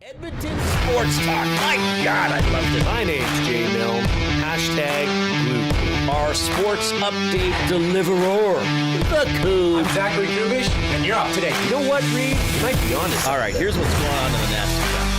Edmonton Sports Talk. My God, I loved it. My name's Jay Milne. #Blue. Our sports update deliverer, the Coon. I'm Zachary Kubish, and you're up today. You know what, Reid? You might be honest. All right, here's what's going on in the Nasty Chat.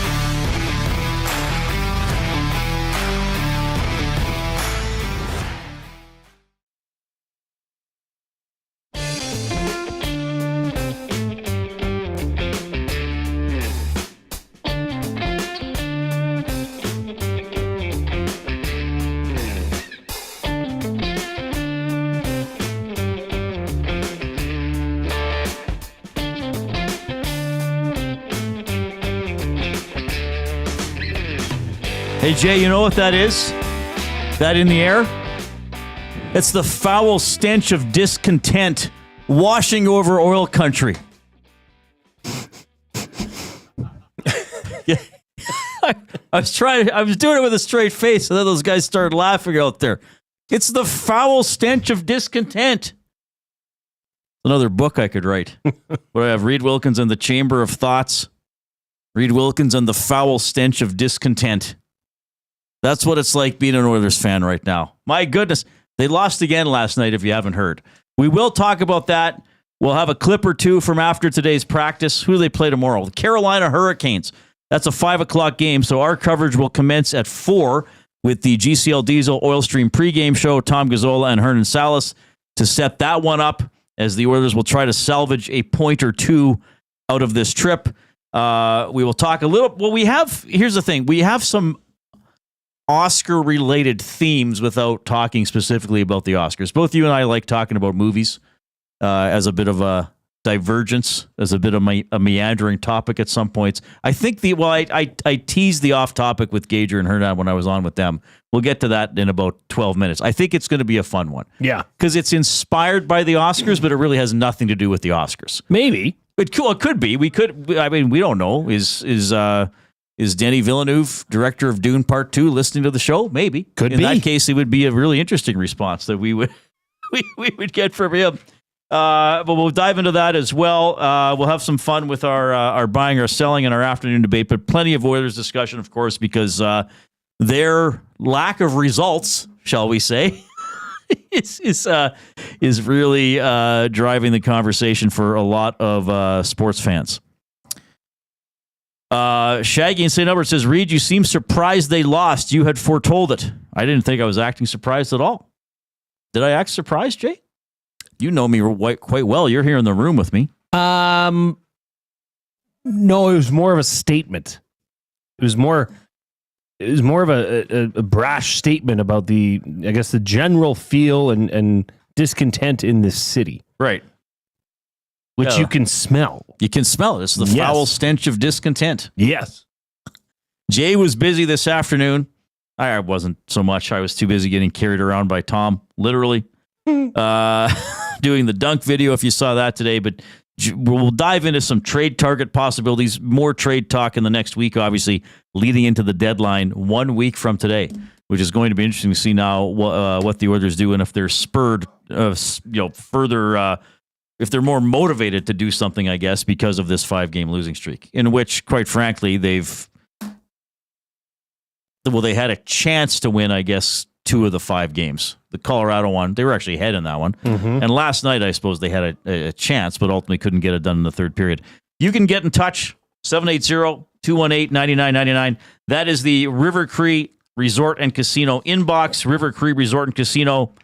Hey, Jay, you know what that is? That in the air? It's the foul stench of discontent washing over oil country. Yeah. I was doing it with a straight face, and then those guys started laughing out there. It's the foul stench of discontent. Another book I could write. What I have, Reid Wilkins and the Chamber of Thoughts. Reid Wilkins and the foul stench of discontent. That's what it's like being an Oilers fan right now. My goodness, they lost again last night, if you haven't heard. We will talk about that. We'll have a clip or two from after today's practice. Who do they play tomorrow? The Carolina Hurricanes. That's a 5 o'clock game, so our coverage will commence at 4 with the GCL Diesel Oil Stream pregame show, Tom Gazzola and Hernan Salas, to set that one up as the Oilers will try to salvage a point or two out of this trip. We will talk a little. Well, here's the thing. We have some Oscar-related themes without talking specifically about the Oscars. Both you and I like talking about movies as a bit of a divergence, as a bit of a meandering topic at some points. I think I teased the off-topic with Gager and Hernan when I was on with them. We'll get to that in about 12 minutes. I think it's going to be a fun one. Yeah. Because it's inspired by the Oscars, but it really has nothing to do with the Oscars. Maybe. It could be. We don't know. Is Denis Villeneuve, director of Dune Part 2, listening to the show? Maybe. Could be. In that case, it would be a really interesting response that we would get from him. But we'll dive into that as well. We'll have some fun with our buying or selling in our afternoon debate, but plenty of Oilers discussion, of course, because their lack of results, shall we say, is really driving the conversation for a lot of sports fans. Shaggy in St. Albert says, Reid, you seem surprised they lost. You had foretold it. I didn't think I was acting surprised at all. Did I act surprised, Jay? You know me quite well. You're here in the room with me. No, it was more of a statement. It was more of a brash statement about the general feel and discontent in this city. Right. Which you can smell. You can smell it. It's the foul stench of discontent. Yes. Jay was busy this afternoon. I wasn't so much. I was too busy getting carried around by Tom, literally. Doing the dunk video, if you saw that today. But we'll dive into some trade target possibilities, more trade talk in the next week, obviously, leading into the deadline 1 week from today, which is going to be interesting to see now what the Oilers do and if they're spurred further if they're more motivated to do something, I guess, because of this 5-game losing streak, in which, quite frankly, they had a chance to win, I guess, 2 of the 5 games. The Colorado one, they were actually ahead in that one. Mm-hmm. And last night, I suppose they had a chance, but ultimately couldn't get it done in the third period. You can get in touch, 780-218-9999. That is the River Cree Resort and Casino inbox. River Cree Resort and Casino,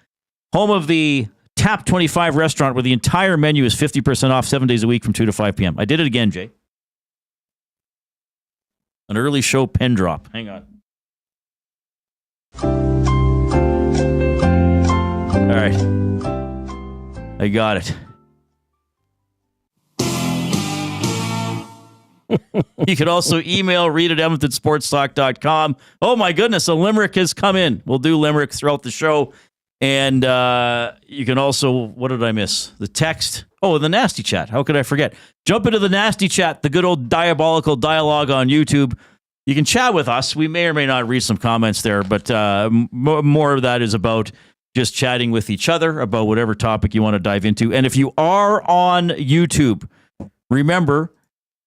home of the Tap 25 restaurant, where the entire menu is 50% off 7 days a week from 2 to 5 p.m. I did it again, Jay. An early show pen drop. Hang on. All right. I got it. You can also email Reid at EdmontonSportsTalk.com. Oh, my goodness, a limerick has come in. We'll do limerick throughout the show. And you can also, what did I miss? The text. Oh, the Nasty Chat. How could I forget? Jump into the Nasty Chat, the good old diabolical dialogue on YouTube. You can chat with us. We may or may not read some comments there, but more of that is about just chatting with each other about whatever topic you want to dive into. And if you are on YouTube, remember,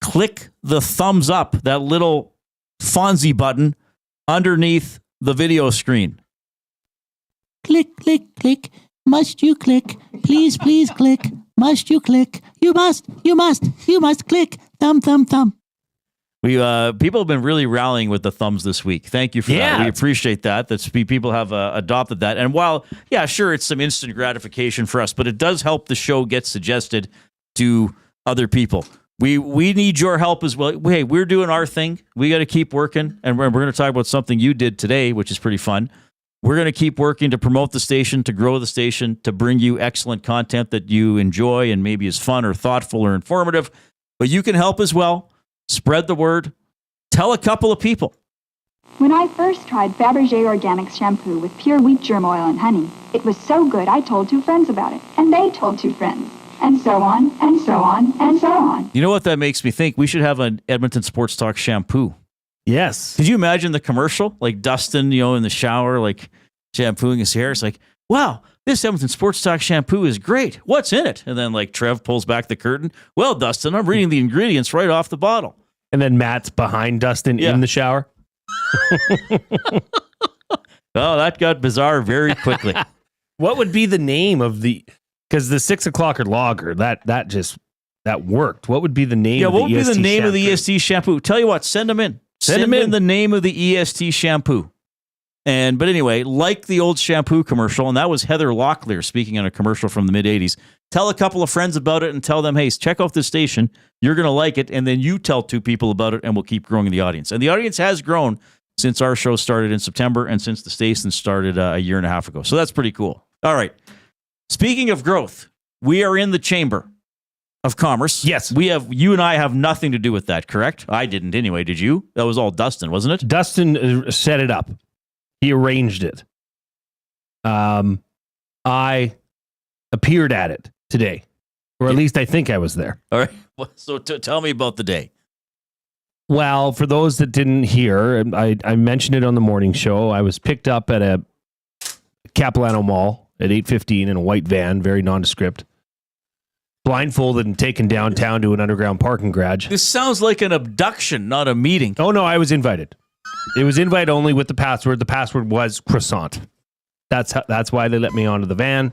click the thumbs up, that little Fonzie button underneath the video screen. Click, click, click. Must you click? Please, please click. Must you click? You must click. Thumb, thumb, thumb. We people have been really rallying with the thumbs this week. Thank you for that. We appreciate that. People have adopted that. And while, yeah, sure, it's some instant gratification for us, but it does help the show get suggested to other people. We need your help as well. Hey, we're doing our thing. We got to keep working, and we're going to talk about something you did today, which is pretty fun. We're going to keep working to promote the station, to grow the station, to bring you excellent content that you enjoy and maybe is fun or thoughtful or informative. But you can help as well. Spread the word. Tell a couple of people. When I first tried Fabergé Organic Shampoo with pure wheat germ oil and honey, it was so good I told 2 friends about it, and they told 2 friends, and so on, and so on, and so on. You know what that makes me think? We should have an Edmonton Sports Talk shampoo. Yes. Could you imagine the commercial? Like Dustin, in the shower, like shampooing his hair. It's like, wow, this Edmonton Sports Talk shampoo is great. What's in it? And then like Trev pulls back the curtain. Well, Dustin, I'm reading the ingredients right off the bottle. And then Matt's behind Dustin in the shower. Oh, that got bizarre very quickly. What would be the name of because the 6 o'clocker lager, that worked. What would be the name of the EST shampoo? Yeah, what would be the name of the EST shampoo? Tell you what, send them in. Send them in the name of the EST shampoo. But anyway, like the old shampoo commercial, and that was Heather Locklear speaking on a commercial from the mid-'80s. Tell a couple of friends about it and tell them, hey, check out this station. You're going to like it. And then you tell 2 people about it, and we'll keep growing the audience. And the audience has grown since our show started in September and since the station started a year and a half ago. So that's pretty cool. All right. Speaking of growth, we are in the Chamber of Commerce. Yes. You and I have nothing to do with that, correct? I didn't anyway. Did you? That was all Dustin, wasn't it? Dustin set it up. He arranged it. I appeared at it today, or at least I think I was there. All right. So tell me about the day. Well, for those that didn't hear, I mentioned it on the morning show. I was picked up at a Capilano Mall at 8:15 in a white van, very nondescript, blindfolded and taken downtown to an underground parking garage. This sounds like an abduction, not a meeting. Oh, no, I was invited. It was invite only with the password. The password was croissant. That's why they let me onto the van.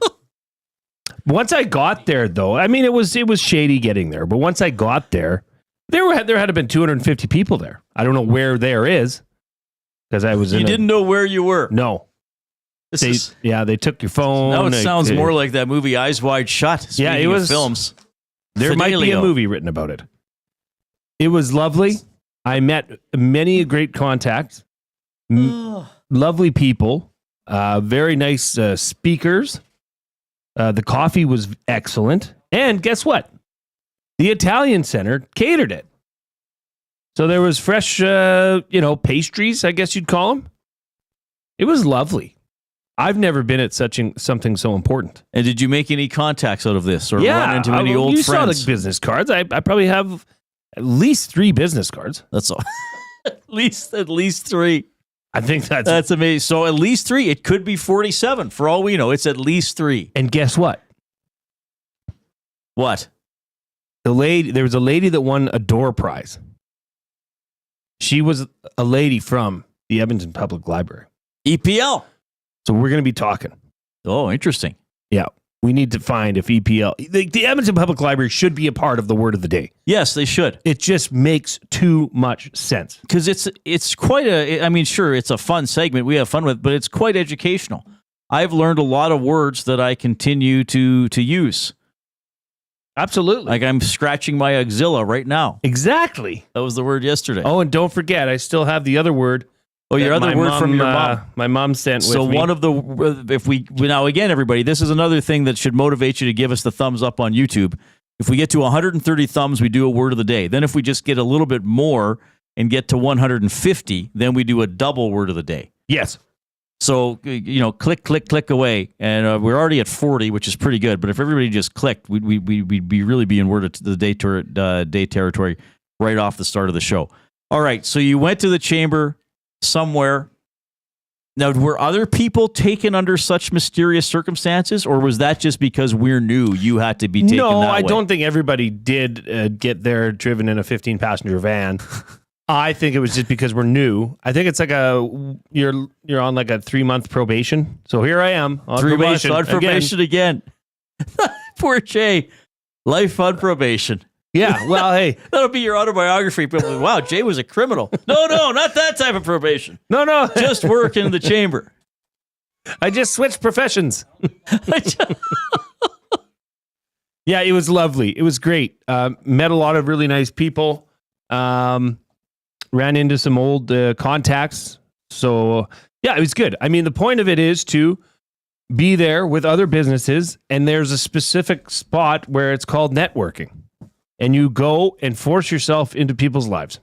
Once I got there, though, I mean, it was shady getting there. But once I got there, there had to have been 250 people there. I don't know where there is because I was. You didn't know where you were. No. They took your phone. Now it sounds more like that movie Eyes Wide Shut. Yeah, it was films. There might be a movie written about it. It was lovely. I met many great contacts, lovely people, very nice speakers. The coffee was excellent. And guess what? The Italian Center catered it. So there was fresh, pastries, I guess you'd call them. It was lovely. I've never been at something so important. And did you make any contacts out of this or run into any old you friends? You saw the business cards. I probably have at least 3 business cards. That's all. at least 3. I think that's amazing. So at least 3. It could be 47. For all we know, it's at least 3. And guess what? What? There was a lady that won a door prize. She was a lady from the Edmonton Public Library. EPL. So we're going to be talking. Oh, interesting. Yeah. We need to find if EPL... The Edmonton Public Library should be a part of the word of the day. Yes, they should. It just makes too much sense. Because it's quite sure, it's a fun segment. We have fun with it, but it's quite educational. I've learned a lot of words that I continue to use. Absolutely. Like I'm scratching my axilla right now. Exactly. That was the word yesterday. Oh, and don't forget, I still have the other word. Oh, your other word from your mom. My mom sent with me. So one of now again, everybody, this is another thing that should motivate you to give us the thumbs up on YouTube. If we get to 130 thumbs, we do a word of the day. Then if we just get a little bit more and get to 150, then we do a double word of the day. Yes. So, click away. And we're already at 40, which is pretty good. But if everybody just clicked, we'd really be in word of the day territory right off the start of the show. All right. So you went to the chamber somewhere. Now, were other people taken under such mysterious circumstances, or was that just because we're new, you had to be taken No, that I way? don't think everybody did get there driven in a 15-passenger van. I think it was just because we're new. I think it's like you're on like a 3-month probation. So here I am on 3 months probation. on probation again. Poor Jay. Life on probation. Yeah, well, hey. That'll be your autobiography. People, wow, Jay was a criminal. No, not that type of probation. No. Just working in the chamber. I just switched professions. Yeah, it was lovely. It was great. Met a lot of really nice people. Ran into some old contacts. So, yeah, it was good. I mean, the point of it is to be there with other businesses, and there's a specific spot where it's called networking. And you go and force yourself into people's lives.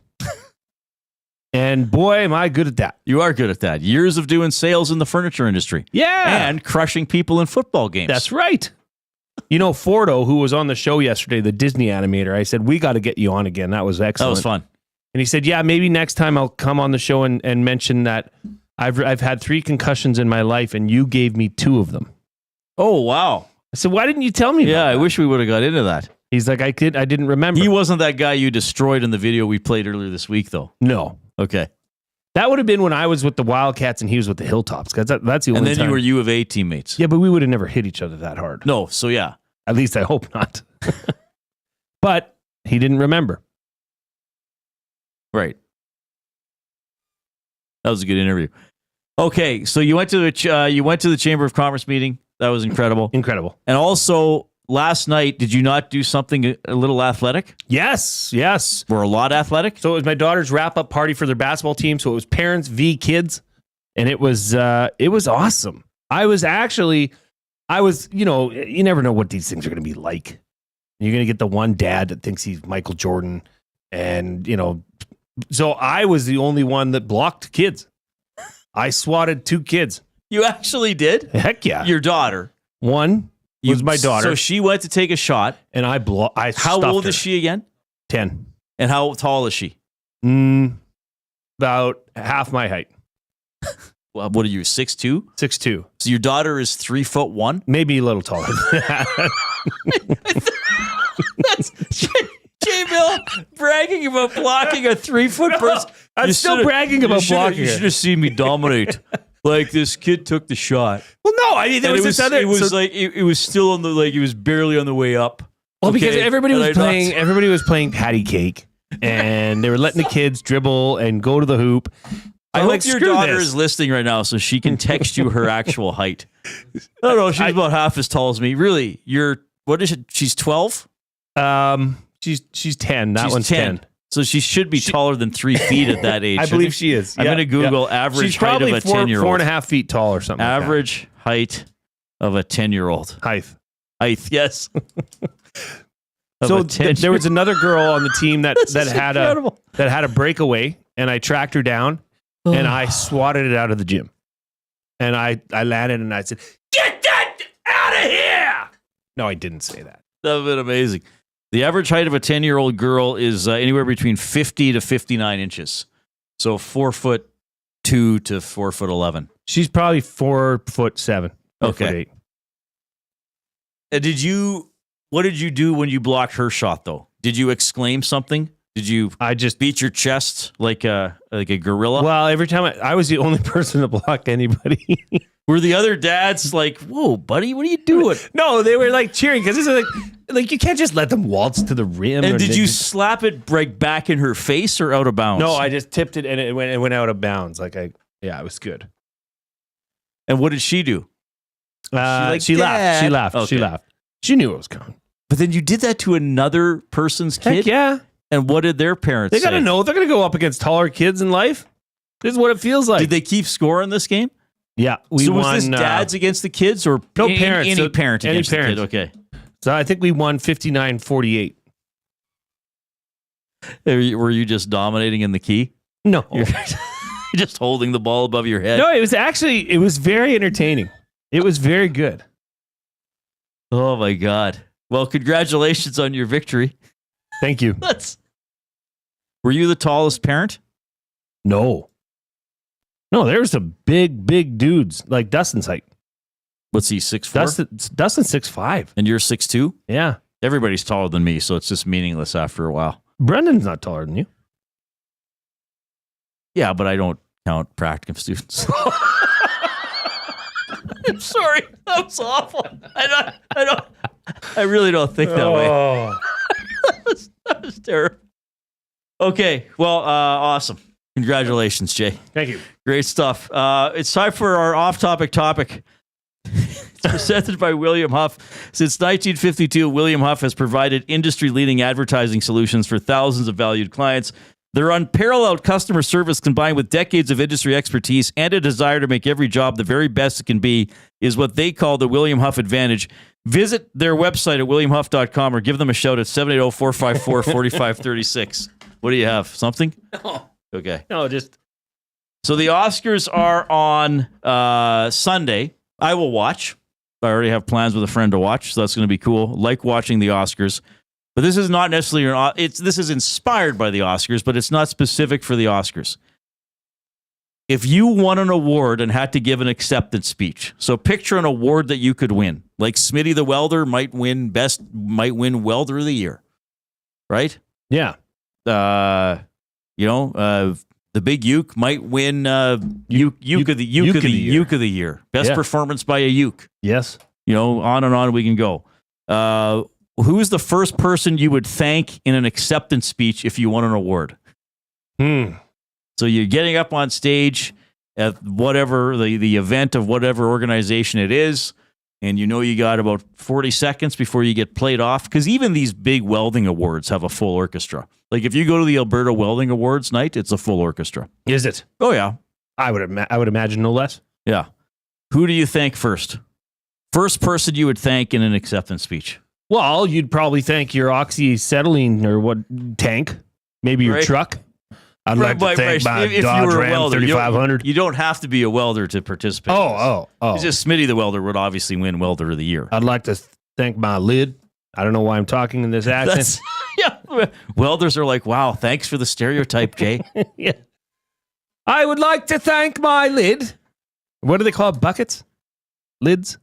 And boy, am I good at that. You are good at that. Years of doing sales in the furniture industry. Yeah. And crushing people in football games. That's right. You know, Fordo, who was on the show yesterday, the Disney animator, I said, we got to get you on again. That was excellent. That was fun. And he said, yeah, maybe next time I'll come on the show and mention that I've had 3 concussions in my life and you gave me 2 of them. Oh, wow. I said, why didn't you tell me Yeah, about I that? wish we would have got into that. He's like, I didn't remember. He wasn't that guy you destroyed in the video we played earlier this week, though. No. Okay. That would have been when I was with the Wildcats and he was with the Hilltops. Because that's the only And then time. you were U of A teammates. Yeah, but we would have never hit each other that hard. No, so yeah. At least I hope not. But he didn't remember. Right. That was a good interview. Okay, so you went to the Chamber of Commerce meeting. That was incredible. Incredible. And also, last night, did you not do something a little athletic? Yes. Or a lot athletic? So it was my daughter's wrap-up party for their basketball team. So it was parents v kids, and it was awesome. I was, you never know what these things are going to be like. You're going to get the one dad that thinks he's Michael Jordan, and so I was the only one that blocked kids. I swatted 2 kids. You actually did? Heck yeah. Your daughter. One was my daughter, So she went to take a shot. and I How old is she again? 10. And how tall is she? About half my height. Well, what are you, 6'2"? 6'2". So your daughter is 3'1"? Maybe a little taller than that. That's J. Bill bragging about blocking a 3-foot person. I'm still bragging about blocking You it. should have seen me dominate. Like, this kid took the shot. Well, no, I mean, there And was this other. it was like it was still on the, like, it was barely on the way up. Well, because Okay? everybody And was I playing. knocked- Everybody was playing patty cake, and they were letting the kids dribble and go to the hoop. I I'm hope like, your screw daughter this. is listening right now so she can text you her actual height. I don't know. She's about half as tall as me. Really? What is it? She's 12? She's 10. That She's one's 10. So she should be taller than 3 feet at that age. I believe she is. I'm Yeah, going to Google yeah. average She's height of probably a 10-year-old. 4.5 feet tall or something. Average height of a 10-year-old. like that. Height, yes. Of So a 10 there was another girl on the team that This is had incredible. a breakaway, and I tracked her down and I swatted it out of the gym. And I landed and I said, "Get that out of here!" No, I didn't say that. That would have been amazing. The average height of a 10-year-old girl is anywhere between 50 to 59 inches. So 4'2" to 4'11". She's probably 4'7". Okay. 4'8". What did you do when you blocked her shot, though? Did you exclaim something? Did you I just beat your chest like a gorilla? well, every time I was the only person to block anybody. Were the other dads like, "Whoa, buddy, what are you doing?" No, they were like cheering because this is like you can't just let them waltz to the rim. And or did they you just- slap it right back in her face or out of bounds? No, I just tipped it and it went out of bounds. It was good. And what did she do? She laughed. She "Dad." laughed. Okay. She laughed. She knew it was coming. But then you did that to another person's kid? Heck yeah. And what did their parents They say? got to know they're going to go up against taller kids in life. This is what it feels like. Did they keep score in this game? Yeah, we So won. was this dads against the kids or no, parents. Any So- parent any against parent. the kid? Okay. So I think we won 59-48. Were you just dominating in the key? No, You're just holding the ball above your head? no, it was very entertaining. It was very good. Oh, my God. Well, congratulations on your victory. Thank you. Were you the tallest parent? No, No, there's some big dudes like Dustin's height. What's he, 6'4"? Dustin's 6'5". And you're 6'2"? Yeah. Everybody's taller than me, so it's just meaningless after a while. Brendan's not taller than you. Yeah, but I don't count practicum students. I'm sorry. That was awful. I really don't think that way. That was terrible. Okay. Well, awesome. Congratulations, Jay. Thank you. Great stuff. It's time for our off-topic topic. It's presented by William Huff. Since 1952, William Huff has provided industry-leading advertising solutions for thousands of valued clients. Their unparalleled customer service, combined with decades of industry expertise and a desire to make every job the very best it can be, is what they call the William Huff Advantage. Visit their website at williamhuff.com or give them a shout at 780-454-4536. What do you have? Something? No. Okay. No, just... So the Oscars are on Sunday. I will watch. I already have plans with a friend to watch, so that's going to be cool. Like watching the Oscars. But this is not necessarily this is inspired by the Oscars, but it's not specific for the Oscars. If you won an award and had to give an acceptance speech, so picture an award that you could win, like Smitty the Welder might win Welder of the Year, right? Yeah. The Big Uke might win Uke of the Year. Best performance by a Uke. Yes. On and on we can go. Who's the first person you would thank in an acceptance speech if you won an award? So you're getting up on stage at whatever the event of whatever organization it is, and you got about 40 seconds before you get played off. Because even these big welding awards have a full orchestra. Like if you go to the Alberta Welding Awards night, it's a full orchestra. Is it? Oh yeah, I would imagine no less. Yeah. Who do you thank first? First person you would thank in an acceptance speech. Well, you'd probably thank your oxyacetylene or what tank, maybe your truck. I'd like to thank my Dodge Ram 3500. You don't have to be a welder to participate. Oh. It's just Smitty the Welder would obviously win Welder of the Year. I'd like to thank my lid. I don't know why I'm talking in this accent. Yeah. Welders are like, wow, thanks for the stereotype, Jay. Yeah. I would like to thank my lid. What do they call it? Buckets? Lids?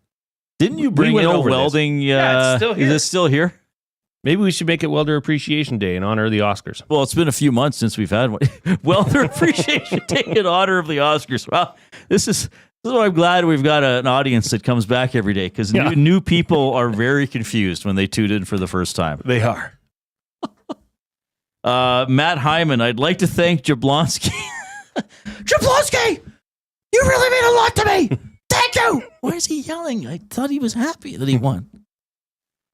Didn't you bring in a welding? Yeah, it's still here. Is it still here? Maybe we should make it Welder Appreciation Day in honor of the Oscars. Well, it's been a few months since we've had one. Welder Appreciation Day in honor of the Oscars. Well, this is why I'm glad we've got an audience that comes back every day, because new people are very confused when they tune in for the first time. They are. Matt Hyman, I'd like to thank Jablonski. Jablonski, you really mean a lot to me. Thank you. Why is he yelling? I thought he was happy that he won.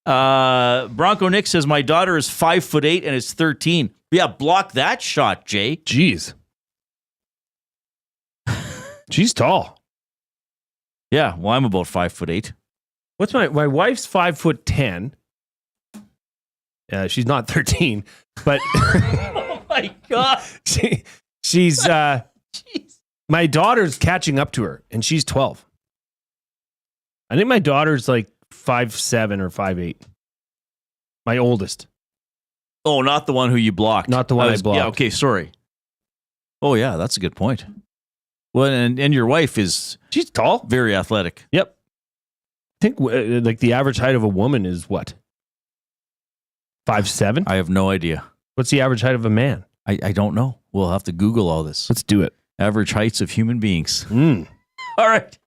Bronco Nick says, my daughter is 5'8" and is 13. Yeah, block that shot, Jay. Jeez. She's tall. Yeah, well, I'm about 5'8". What's my wife's 5'10". She's not 13, but oh my God. she's my daughter's catching up to her, and she's 12. I think my daughter's like 5'7" or 5'8". My oldest. Oh, not the one who you blocked. Not the one I blocked. Yeah, okay, sorry. Oh, yeah, that's a good point. Well, and your wife she's tall. Very athletic. Yep. I think like the average height of a woman is what? 5'7"? I have no idea. What's the average height of a man? I don't know. We'll have to Google all this. Let's do it. Average heights of human beings. All right.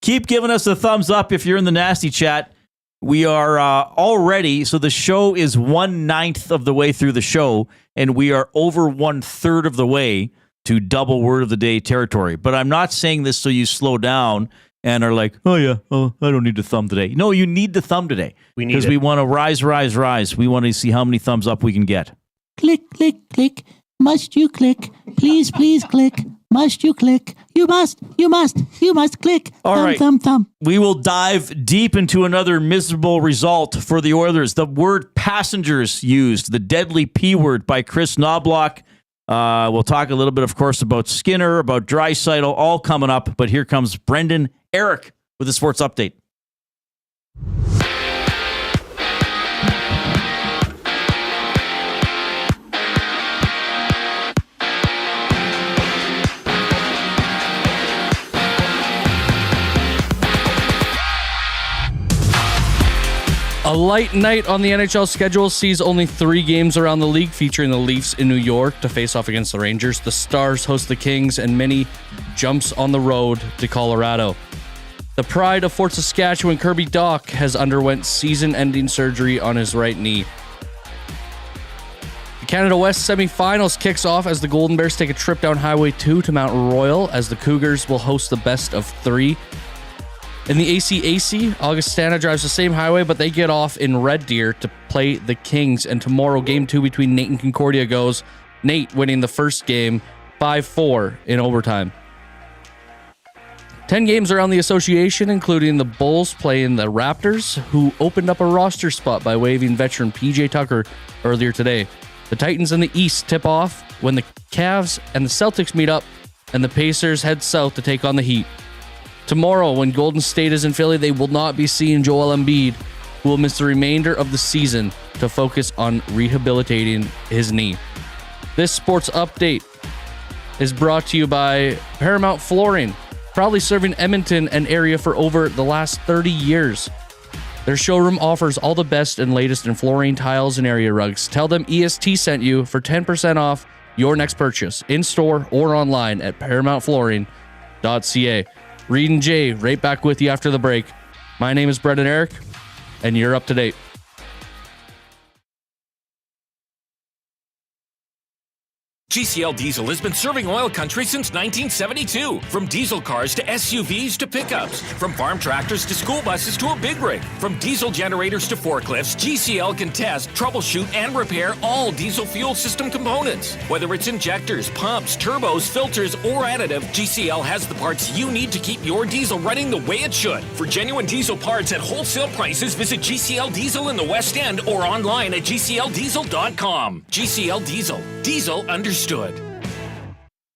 Keep giving us a thumbs up if you're in the nasty chat. We are already, so the show is 1/9 of the way through the show, and we are over 1/3 of the way to double word of the day territory. But I'm not saying this so you slow down and are like, I don't need to thumb today. No, you need to thumb today. Because we want to rise. We want to see how many thumbs up we can get. Click, click, click. Must you click? Please, please click. Must you click? You must click. All thumb, right. thumb. We will dive deep into another miserable result for the Oilers. The word passengers used, the deadly P word by Chris Knobloch. We'll talk a little bit, of course, about Skinner, about Draisaitl, all coming up. But here comes Brendan Eric with the sports update. A light night on the NHL schedule sees only 3 games around the league, featuring the Leafs in New York to face off against the Rangers. The Stars host the Kings, and many jumps on the road to Colorado. The pride of Fort Saskatchewan, Kirby Dach, has underwent season-ending surgery on his right knee. The Canada West semifinals kicks off as the Golden Bears take a trip down Highway 2 to Mount Royal, as the Cougars will host the best of 3. In the ACAC, Augustana drives the same highway, but they get off in Red Deer to play the Kings. And tomorrow, Game 2 between Nate and Concordia goes. Nate winning the first game 5-4 in overtime. 10 games around the association, including the Bulls playing the Raptors, who opened up a roster spot by waiving veteran PJ Tucker earlier today. The Titans in the East tip off when the Cavs and the Celtics meet up, and the Pacers head south to take on the Heat. Tomorrow, when Golden State is in Philly, they will not be seeing Joel Embiid, who will miss the remainder of the season to focus on rehabilitating his knee. This sports update is brought to you by Paramount Flooring, proudly serving Edmonton and area for over the last 30 years. Their showroom offers all the best and latest in flooring, tiles, and area rugs. Tell them EST sent you for 10% off your next purchase, in-store or online at ParamountFlooring.ca. Reid and Jay, right back with you after the break. My name is Brett and Eric, and you're up to date. GCL Diesel has been serving oil country since 1972. From diesel cars to SUVs to pickups. From farm tractors to school buses to a big rig. From diesel generators to forklifts, GCL can test, troubleshoot, and repair all diesel fuel system components. Whether it's injectors, pumps, turbos, filters, or additive, GCL has the parts you need to keep your diesel running the way it should. For genuine diesel parts at wholesale prices, visit GCL Diesel in the West End or online at GCLDiesel.com. GCL Diesel. Diesel understood.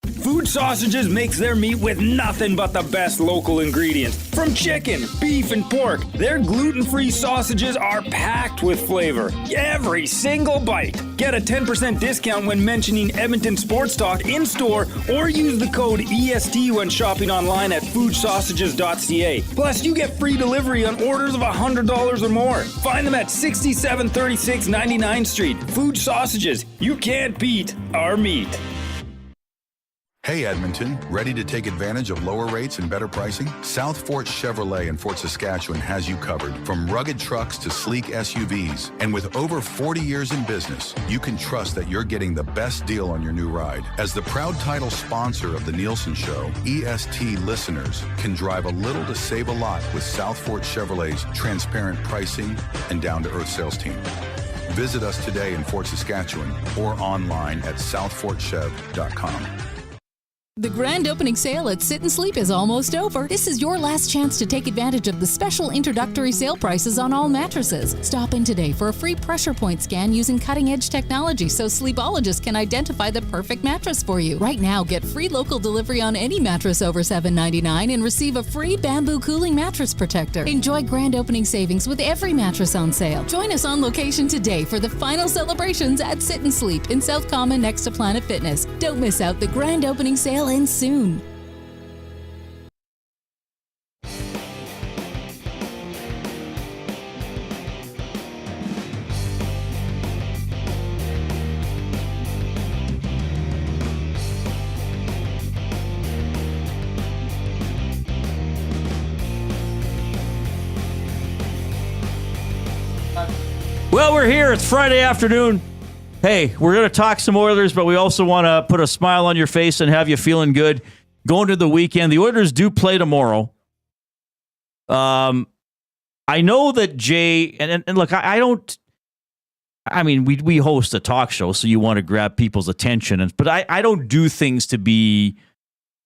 Food Sausages makes their meat with nothing but the best local ingredients. From chicken, beef, and pork, their gluten-free sausages are packed with flavor. Every single bite. Get a 10% discount when mentioning Edmonton Sports Talk in-store or use the code EST when shopping online at foodsausages.ca. Plus, you get free delivery on orders of $100 or more. Find them at 6736 99th Street. Food Sausages. You can't beat our meat. Hey Edmonton, ready to take advantage of lower rates and better pricing? South Fort Chevrolet in Fort Saskatchewan has you covered. From rugged trucks to sleek SUVs. And with over 40 years in business, you can trust that you're getting the best deal on your new ride. As the proud title sponsor of the Nielsen Show, EST listeners can drive a little to save a lot with South Fort Chevrolet's transparent pricing and down-to-earth sales team. Visit us today in Fort Saskatchewan or online at southfortchev.com. The grand opening sale at Sit and Sleep is almost over. This is your last chance to take advantage of the special introductory sale prices on all mattresses. Stop in today for a free pressure point scan using cutting-edge technology so sleepologists can identify the perfect mattress for you. Right now, get free local delivery on any mattress over $7.99 and receive a free bamboo cooling mattress protector. Enjoy grand opening savings with every mattress on sale. Join us on location today for the final celebrations at Sit and Sleep in South Common next to Planet Fitness. Don't miss out the grand opening sale ends soon. Well, we're here. It's Friday afternoon. Hey, we're going to talk some Oilers, but we also want to put a smile on your face and have you feeling good going to the weekend. The Oilers do play tomorrow. I know that Jay, and look, I don't, I mean, we host a talk show, so you want to grab people's attention, but I don't do things to be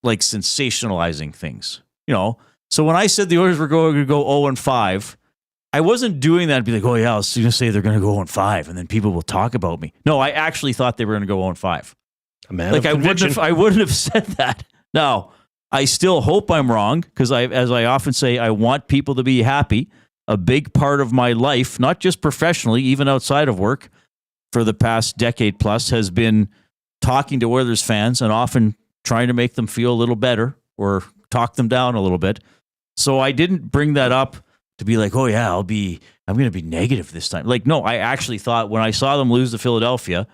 like sensationalizing things, you know? So when I said the Oilers were going to go 0-5, I wasn't doing that to be like, oh yeah, I was going to say they're going to go 0-5, and then people will talk about me. No, I actually thought they were going to go 0-5. Like I wouldn't have said that. Now, I still hope I'm wrong because as I often say, I want people to be happy. A big part of my life, not just professionally, even outside of work, for the past decade plus, has been talking to Oilers fans and often trying to make them feel a little better or talk them down a little bit. So I didn't bring that up to be like, oh yeah, I'm going to be negative this time. Like, no, I actually thought when I saw them lose to Philadelphia,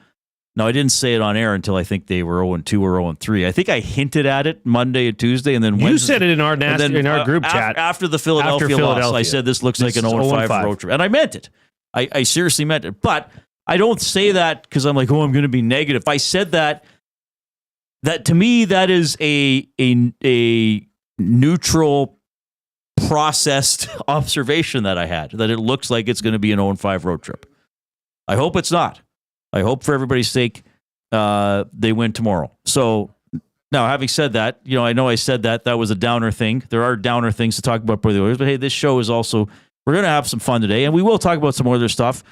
no, I didn't say it on air until I think they were 0-2 or 0-3. I think I hinted at it Monday and Tuesday, and then you Wednesday, said it in our group chat after the Philadelphia loss. I said this looks like an 0-5 road trip, and I meant it. I seriously meant it. But I don't say that because I'm like, oh, I'm going to be negative. If I said that to me, that is a neutral, processed observation that I had, that it looks like it's going to be an 0-5 road trip. I hope it's not. I hope for everybody's sake they win tomorrow. So now, having said that, I know I said that was a downer thing. There are downer things to talk about for the Oilers, but hey, this show is also, we're going to have some fun today, and we will talk about some other stuff.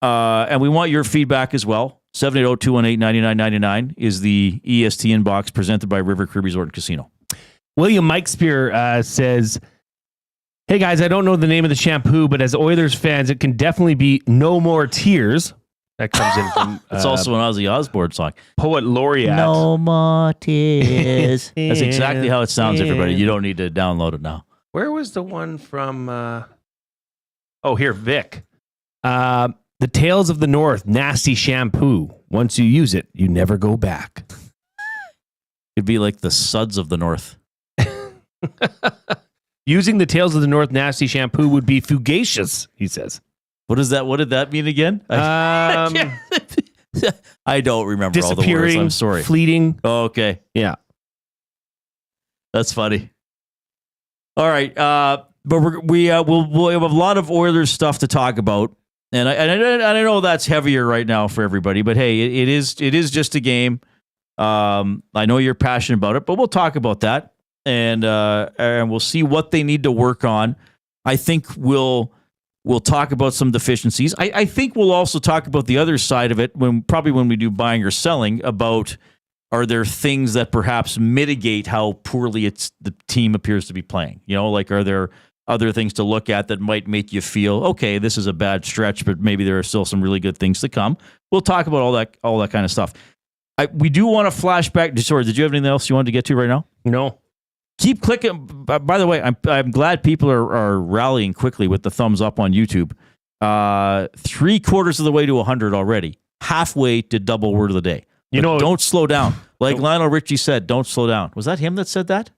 And we want your feedback as well. 780-218-9999 is the EST inbox presented by River Cree Resort and Casino. William Mike Spear says, hey guys, I don't know the name of the shampoo, but as Oilers fans, it can definitely be No More Tears. That comes in from... It's also an Ozzy Osbourne song. Poet laureate. No more tears. That's exactly how it sounds, everybody. You don't need to download it now. Where was the one from... here, Vic. The Tales of the North, nasty shampoo. Once you use it, you never go back. It'd be like the Suds of the North. Using the Tales of the North nasty shampoo would be fugacious, he says. What did that mean again? I don't remember all the words. I'm sorry. Fleeting. Oh, okay. Yeah. That's funny. All right. But we'll have a lot of Oilers stuff to talk about. And I know that's heavier right now for everybody, but hey, it is just a game. I know you're passionate about it, but we'll talk about that, and we'll see what they need to work on. I think we'll talk about some deficiencies. I think we'll also talk about the other side of it when we do buying or selling. About, are there things that perhaps mitigate how poorly the team appears to be playing? Like, are there other things to look at that might make you feel, okay, this is a bad stretch, but maybe there are still some really good things to come. We'll talk about all that kind of stuff. We do want to flashback. Sorry, did you have anything else you wanted to get to right now? No. Keep clicking. By the way, I'm glad people are rallying quickly with the thumbs up on YouTube. 3/4 of the way to 100 already. Halfway to double word of the day. Don't slow down. Like Lionel Richie said, don't slow down. Was that him that said that?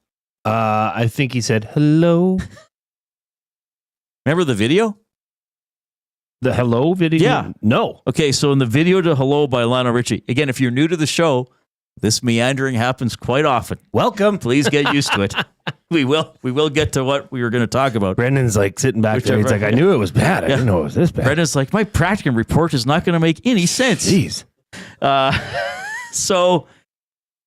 I think he said, hello. Remember the video? The hello video? Yeah. No. Okay, so in the video to Hello by Lionel Richie, again, if you're new to the show, this meandering happens quite often. Welcome. Please get used to it. We will get to what we were going to talk about. Brendan's like sitting back there. He's like, I knew it was bad. I didn't know it was this bad. Brendan's like, my practicum report is not going to make any sense. Jeez. So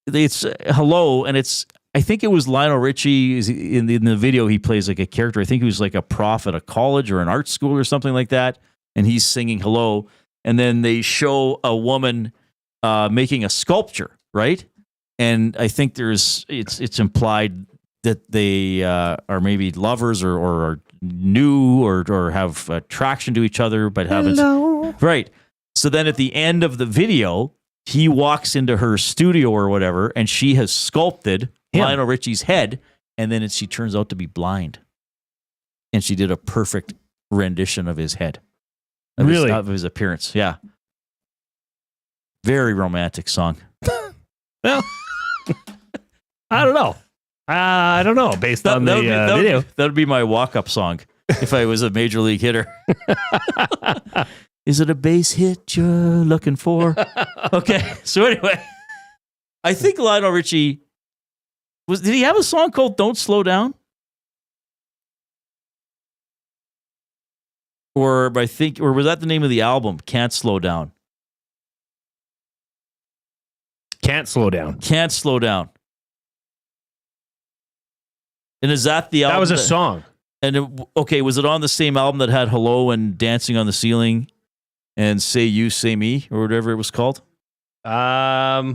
it's hello, and I think it was Lionel Richie in the video. He plays like a character. I think he was like a prof at a college or an art school or something like that. And he's singing hello. And then they show a woman making a sculpture, right? And I think it's implied that they are maybe lovers or new or have attraction to each other, but haven't. Hello. Right. So then at the end of the video, he walks into her studio or whatever, and she has sculpted Lionel Richie's head, and then she turns out to be blind. And she did a perfect rendition of his head. Of his appearance, yeah. Very romantic song. Well, I don't know. Based on the video. That would be my walk-up song if I was a major league hitter. Is it a base hit you're looking for? Okay, so anyway, I think Lionel Richie did he have a song called "Don't Slow Down"? Or was that the name of the album? Can't Slow Down. Can't Slow Down. Can't Slow Down. And is that the album? That was a song. And was it on the same album that had Hello and Dancing on the Ceiling and Say You, Say Me, or whatever it was called? I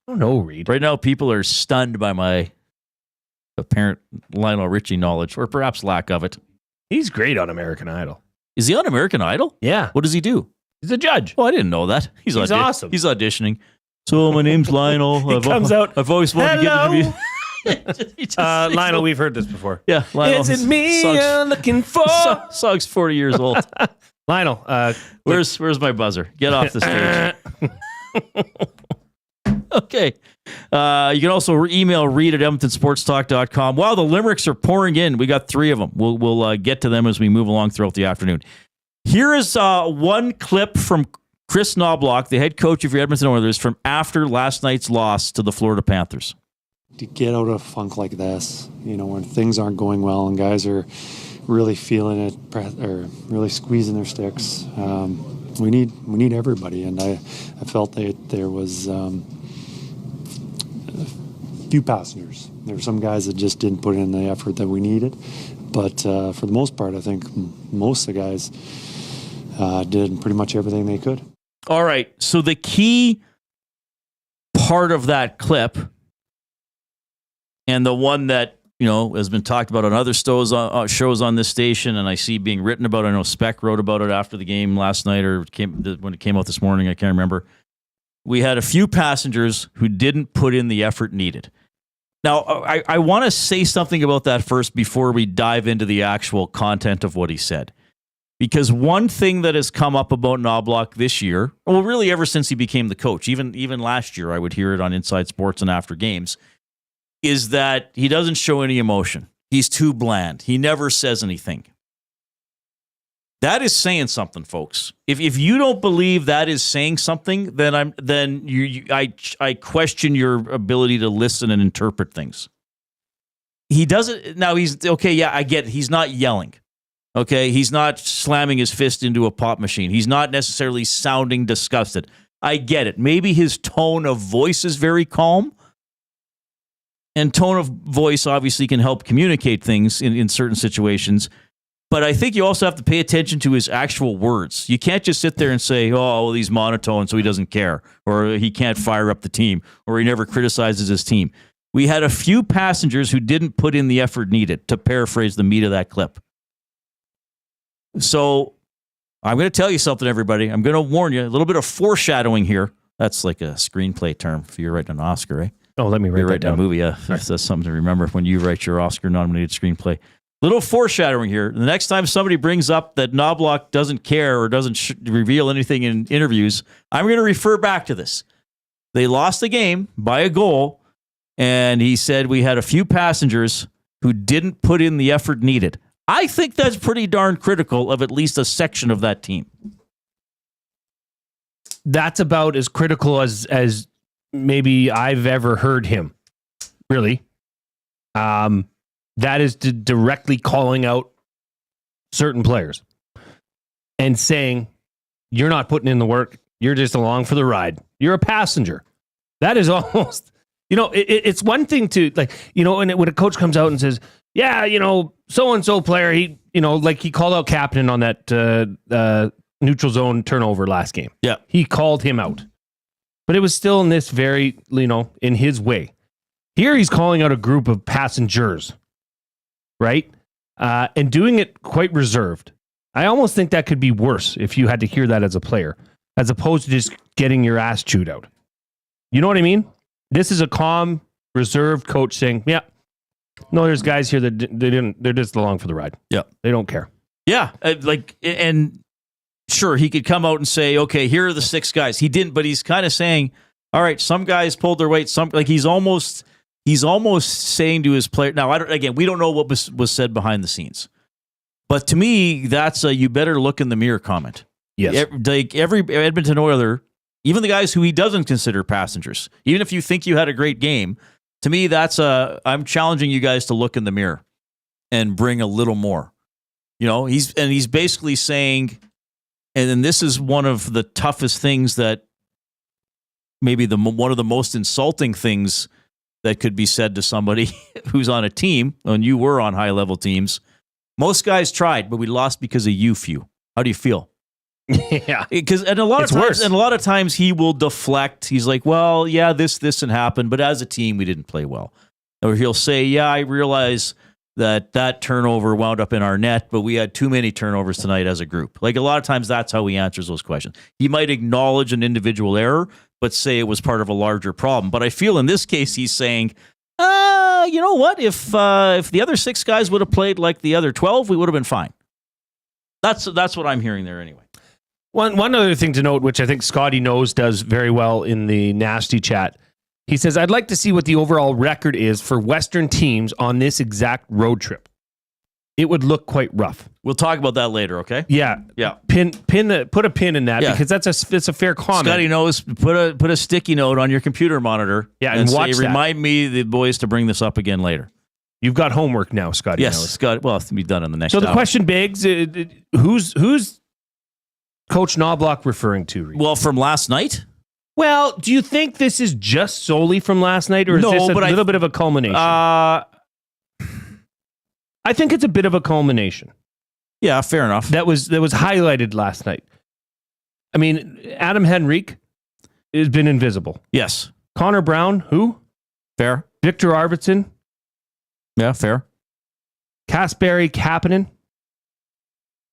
don't know, Reid. Right now, people are stunned by my apparent Lionel Richie knowledge, or perhaps lack of it. He's great on American Idol. Is he on American Idol? Yeah. What does he do? He's a judge. Oh, I didn't know that. He's awesome. He's auditioning. So my name's Lionel. He comes out. I've always wanted to get an interview. Lionel, we've heard this before. Yeah, Lionel. Is it me you're looking for? Song's 40 years old. Lionel, where's my buzzer? Get off the stage. Okay. You can also email Reid at EdmontonSportsTalk.com. Wow, the limericks are pouring in. We got 3 of them. We'll get to them as we move along throughout the afternoon. Here is one clip from Chris Knobloch, the head coach of your Edmonton Oilers, from after last night's loss to the Florida Panthers. To get out of a funk like this, when things aren't going well and guys are really feeling it or really squeezing their sticks, we need everybody. And I felt that there was a few passengers. There were some guys that just didn't put in the effort that we needed. But for the most part, I think most of the guys did pretty much everything they could. All right. So the key part of that clip, and the one that has been talked about on other shows on this station, and I see being written about. I know Speck wrote about it after the game last night, or when it came out this morning. I can't remember. We had a few passengers who didn't put in the effort needed. Now, I want to say something about that first before we dive into the actual content of what he said. Because one thing that has come up about Knobloch this year, well, really ever since he became the coach, even last year, I would hear it on Inside Sports and after games, is that he doesn't show any emotion. He's too bland. He never says anything. That is saying something, folks. If you don't believe that is saying something, then I question your ability to listen and interpret things. He doesn't. Now he's okay. Yeah, I get it. He's not yelling. Okay, he's not slamming his fist into a pop machine. He's not necessarily sounding disgusted. I get it. Maybe his tone of voice is very calm. And tone of voice obviously can help communicate things in certain situations. But I think you also have to pay attention to his actual words. You can't just sit there and say, oh, well, he's monotone, so he doesn't care, or he can't fire up the team, or he never criticizes his team. We had a few passengers who didn't put in the effort needed, to paraphrase the meat of that clip. So I'm going to tell you something, everybody. I'm going to warn you, a little bit of foreshadowing here. That's like a screenplay term if you're writing an Oscar, right? Oh, let me write that down. A movie, yeah. That's something to remember when you write your Oscar-nominated screenplay. Little foreshadowing here. The next time somebody brings up that Knobloch doesn't care or doesn't reveal anything in interviews, I'm going to refer back to this. They lost the game by a goal, and he said we had a few passengers who didn't put in the effort needed. I think that's pretty darn critical of at least a section of that team. That's about as critical as maybe I've ever heard him. Really. That is directly calling out certain players and saying, you're not putting in the work. You're just along for the ride. You're a passenger. That is almost, it's one thing to when a coach comes out and says, yeah, so-and-so player, he called out Kapanen on that neutral zone turnover last game. Yeah. He called him out. But it was still in this very, in his way. Here he's calling out a group of passengers, right? And doing it quite reserved. I almost think that could be worse if you had to hear that as a player, as opposed to just getting your ass chewed out. You know what I mean? This is a calm, reserved coach saying, yeah, no, there's guys here that they're just along for the ride. Yeah. They don't care. Yeah. And sure, he could come out and say, okay, here are the 6 guys. He didn't, but he's kind of saying, all right, some guys pulled their weight. He's almost saying to his player. Now, we don't know what was said behind the scenes, but to me, that's a you better look in the mirror comment. Yes. Every Edmonton Oiler, even the guys who he doesn't consider passengers, even if you think you had a great game, to me, I'm challenging you guys to look in the mirror and bring a little more. He's basically saying, and then this is one of the toughest things that maybe one of the most insulting things that could be said to somebody who's on a team, and you were on high-level teams. Most guys tried, but we lost because of you few. How do you feel? Yeah. And a lot of times he will deflect. He's like, well, yeah, this and happened, but as a team, we didn't play well. Or he'll say, yeah, I realize that turnover wound up in our net, but we had too many turnovers tonight as a group. Like a lot of times that's how he answers those questions. He might acknowledge an individual error, but say it was part of a larger problem. But I feel in this case, he's saying, you know what? If the other 6 guys would have played like the other 12, we would have been fine. That's what I'm hearing there anyway. One other thing to note, which I think Scotty knows does very well in the nasty chat. He says, I'd like to see what the overall record is for Western teams on this exact road trip. It would look quite rough. We'll talk about that later, okay? Yeah. Put a pin in that because it's a fair comment. Scotty knows, put a sticky note on your computer monitor. Yeah, and watch that. Remind me, the boys, to bring this up again later. You've got homework now, Scotty. Yes, knows. Scott. Well, it's to be done in the next So the hour. question begs, who's Coach Knobloch referring to? Reid? Well, from last night? Well, do you think this is just solely from last night, or is this a little bit of a culmination? I think it's a bit of a culmination. Yeah, fair enough. That was highlighted last night. I mean, Adam Henrique has been invisible. Yes. Connor Brown, who? Fair. Victor Arvidsson. Yeah, fair. Kasperi Kapanen.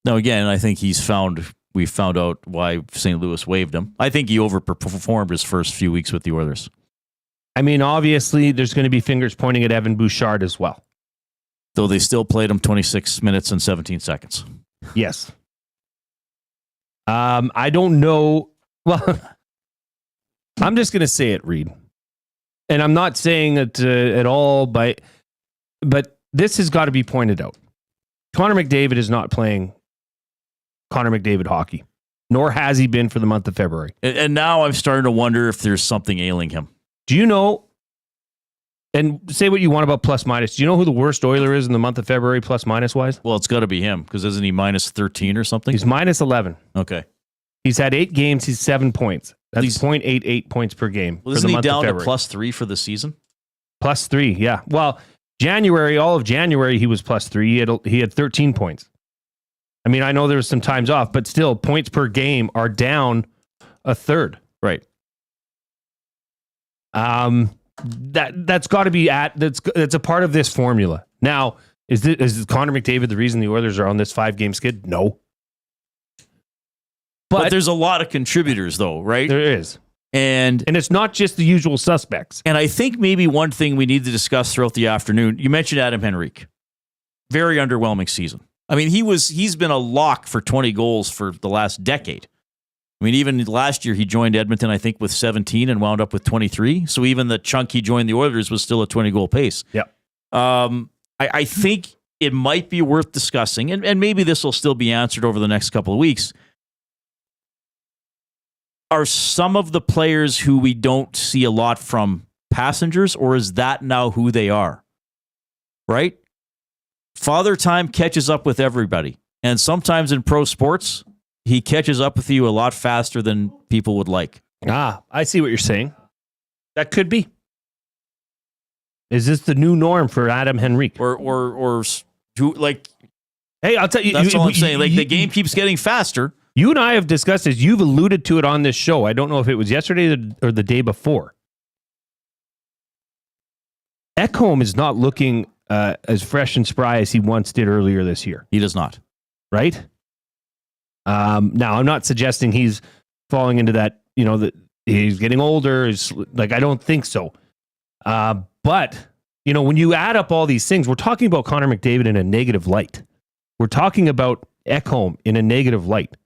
No, again, I think we found out why St. Louis waived him. I think he overperformed his first few weeks with the Oilers. I mean, obviously, there's going to be fingers pointing at Evan Bouchard as well. Though they still played him 26 minutes and 17 seconds. Yes. I don't know. Well, I'm just going to say it, Reid. And I'm not saying it at all, but this has got to be pointed out. Connor McDavid is not playing Connor McDavid hockey, nor has he been for the month of February. And now I'm starting to wonder if there's something ailing him. Do you know, and say what you want about plus minus, do you know who the worst Oiler is in the month of February plus minus wise? Well, it's got to be him, because isn't he minus 13 or something? He's minus 11. Okay. He's had 8 games. He's 7 points. That's 0.88 points per game. Well, isn't he down to plus 3 for the season? Plus 3, yeah. Well, all of January, he was plus 3. He had 13 points. I mean, I know there was some times off, but still, points per game are down a third. Right. That's got to be that's a part of this formula. Now, is Connor McDavid the reason the Oilers are on this 5-game skid? No. But there's a lot of contributors, though, right? There is. And it's not just the usual suspects. And I think maybe one thing we need to discuss throughout the afternoon, you mentioned Adam Henrique. Very underwhelming season. I mean, he's been a lock for 20 goals for the last decade. I mean, even last year he joined Edmonton, I think, with 17 and wound up with 23. So even the chunk he joined the Oilers was still a 20-goal pace. Yep. I think it might be worth discussing, and maybe this will still be answered over the next couple of weeks. Are some of the players who we don't see a lot from passengers, or is that now who they are? Right? Father Time catches up with everybody. And sometimes in pro sports, he catches up with you a lot faster than people would like. I see what you're saying. That could be. Is this the new norm for Adam Henrique? Or like, hey, I'll tell you. That's all I'm saying. Like, the game keeps getting faster. You and I have discussed this. You've alluded to it on this show. I don't know if it was yesterday or the day before. Ekholm is not looking as fresh and spry as he once did earlier this year. He does not. Right? Now, I'm not suggesting he's falling into that, that he's getting older. I don't think so. But, when you add up all these things, we're talking about Connor McDavid in a negative light. We're talking about Ekholm in a negative light.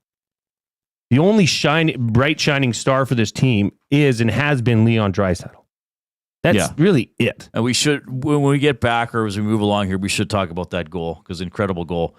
The only bright shining star for this team is and has been Leon Draisaitl. That's really it. And we should, when we get back or as we move along here, we should talk about that goal, because incredible goal.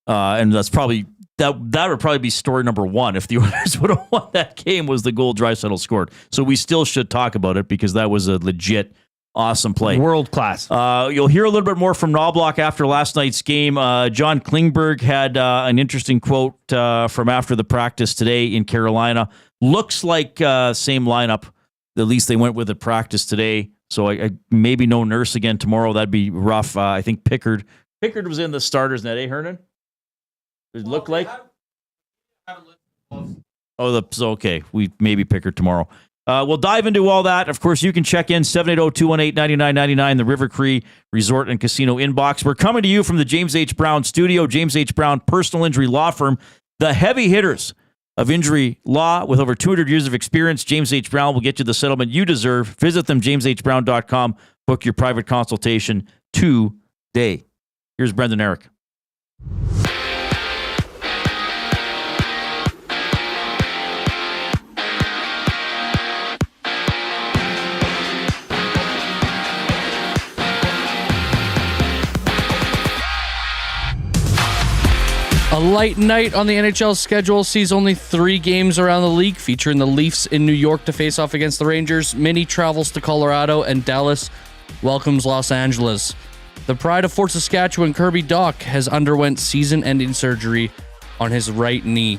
And that's probably, that would probably be story number 1 if the Oilers would have won that game, was the goal Draisaitl scored. So we still should talk about it, because that was a legit awesome play. World class. You'll hear a little bit more from Knobloch after last night's game. John Klingberg had an interesting quote from after the practice today in Carolina. Looks like same lineup. At least they went with at practice today. So I maybe no Nurse again tomorrow. That'd be rough. I think Pickard was in the starters net, Hernan? Did it look like? So okay. We maybe Pickard tomorrow. We'll dive into all that. Of course, you can check in 780-218-9999, the River Cree Resort and Casino inbox. We're coming to you from the James H. Brown studio, James H. Brown Personal Injury Law Firm, the heavy hitters of injury law with over 200 years of experience. James H. Brown will get you the settlement you deserve. Visit them, jameshbrown.com. Book your private consultation today. Here's Brendan Eric. A light night on the NHL schedule sees only 3 games around the league, featuring the Leafs in New York to face off against the Rangers. Minnie travels to Colorado, and Dallas welcomes Los Angeles. The pride of Fort Saskatchewan, Kirby Dach, has underwent season-ending surgery on his right knee.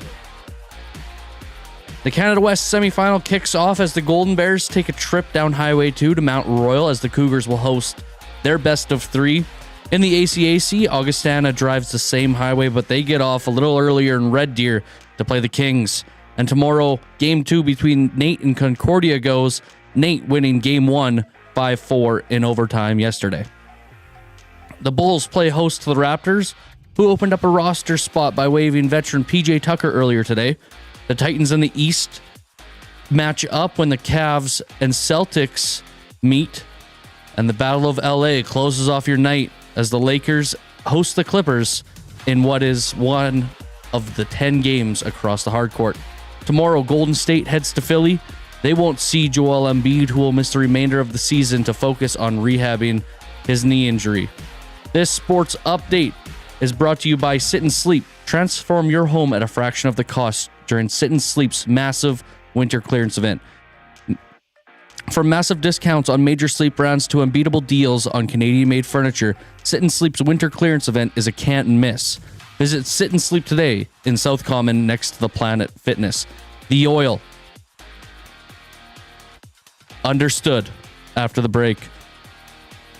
The Canada West semifinal kicks off as the Golden Bears take a trip down Highway 2 to Mount Royal, as the Cougars will host their best of 3. In the ACAC, Augustana drives the same highway, but they get off a little earlier in Red Deer to play the Kings. And tomorrow, Game 2 between Nate and Concordia goes, Nate winning Game 1 5-4 in overtime yesterday. The Bulls play host to the Raptors, who opened up a roster spot by waiving veteran PJ Tucker earlier today. The Titans in the East match up when the Cavs and Celtics meet, and the Battle of LA closes off your night as the Lakers host the Clippers in what is one of the 10 games across the hardcourt. Tomorrow, Golden State heads to Philly. They won't see Joel Embiid, who will miss the remainder of the season to focus on rehabbing his knee injury. This sports update is brought to you by Sit and Sleep. Transform your home at a fraction of the cost during Sit and Sleep's massive winter clearance event. From massive discounts on major sleep brands to unbeatable deals on Canadian-made furniture, Sit and Sleep's winter clearance event is a can't miss. Visit Sit and Sleep today in South Common next to the Planet Fitness. The Oil. Understood after the break.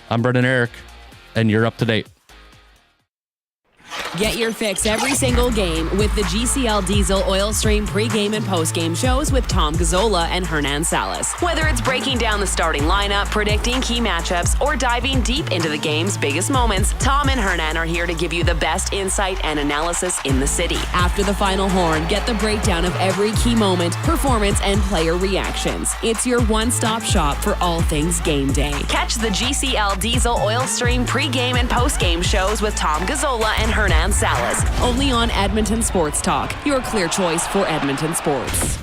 I'm Brendan Eric, and you're up to date. Get your fix every single game with the GCL Diesel Oil Stream pregame and postgame shows with Tom Gazzola and Hernan Salas. Whether it's breaking down the starting lineup, predicting key matchups, or diving deep into the game's biggest moments, Tom and Hernan are here to give you the best insight and analysis in the city. After the final horn, get the breakdown of every key moment, performance, and player reactions. It's your one-stop shop for all things game day. Catch the GCL Diesel Oil Stream pregame and postgame shows with Tom Gazzola and Hernan Salas, only on Edmonton Sports Talk, your clear choice for Edmonton sports.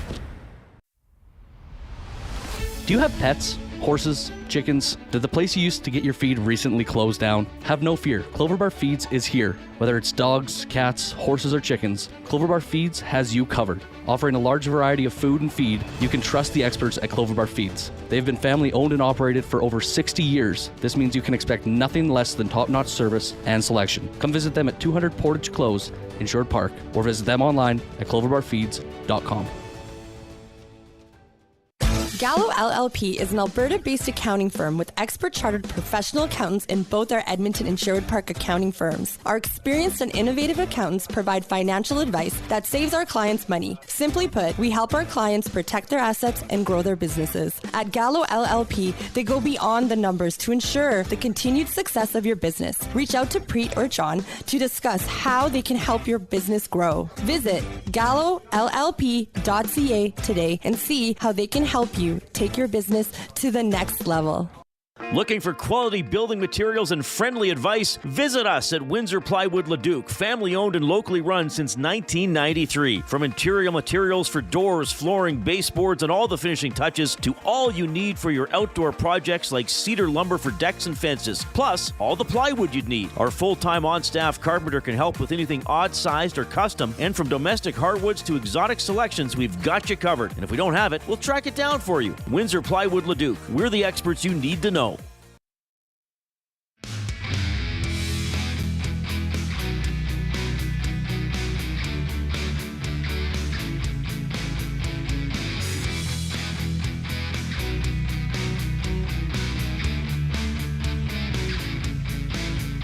Do you have pets? Horses? Chickens? Did the place you used to get your feed recently close down? Have no fear. Clover Bar Feeds is here. Whether it's dogs, cats, horses, or chickens, Clover Bar Feeds has you covered. Offering a large variety of food and feed, you can trust the experts at Clover Bar Feeds. They've been family owned and operated for over 60 years. This means you can expect nothing less than top-notch service and selection. Come visit them at 200 Portage Close in Short Park, or visit them online at cloverbarfeeds.com. Gallo LLP is an Alberta-based accounting firm with expert chartered professional accountants in both our Edmonton and Sherwood Park accounting firms. Our experienced and innovative accountants provide financial advice that saves our clients money. Simply put, we help our clients protect their assets and grow their businesses. At Gallo LLP, they go beyond the numbers to ensure the continued success of your business. Reach out to Preet or John to discuss how they can help your business grow. Visit gallollp.ca today and see how they can help you take your business to the next level. Looking for quality building materials and friendly advice? Visit us at Windsor Plywood Leduc, family owned and locally run since 1993. From interior materials for doors, flooring, baseboards, and all the finishing touches to all you need for your outdoor projects like cedar lumber for decks and fences, plus all the plywood you'd need. Our full-time on-staff carpenter can help with anything odd-sized or custom, and from domestic hardwoods to exotic selections, we've got you covered. And if we don't have it, we'll track it down for you. Windsor Plywood Leduc. We're the experts you need to know.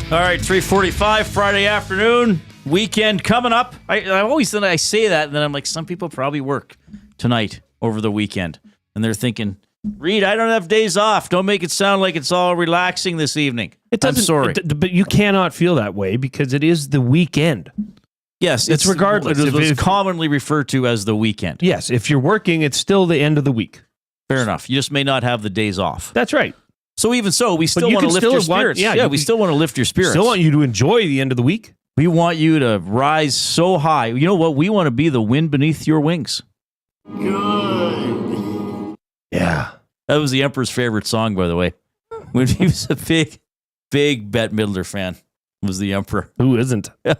All right, 3:45 Friday afternoon, weekend coming up. I always think I say that, and then I'm like, some people probably work tonight over the weekend, and they're thinking, Reid, I don't have days off. Don't make it sound like it's all relaxing this evening. I'm sorry. But you cannot feel that way because it is the weekend. Yes, it's regardless. It's commonly referred to as the weekend. Yes, if you're working, it's still the end of the week. Fair enough. You just may not have the days off. That's right. So even so, we still want to lift your spirits. We still want to lift your spirits. Still want you to enjoy the end of the week. We want you to rise so high. You know what? We want to be the wind beneath your wings. Good. Yeah. That was the Emperor's favorite song, by the way. When he was a big Bette Midler fan, was the Emperor. Who isn't? Yeah.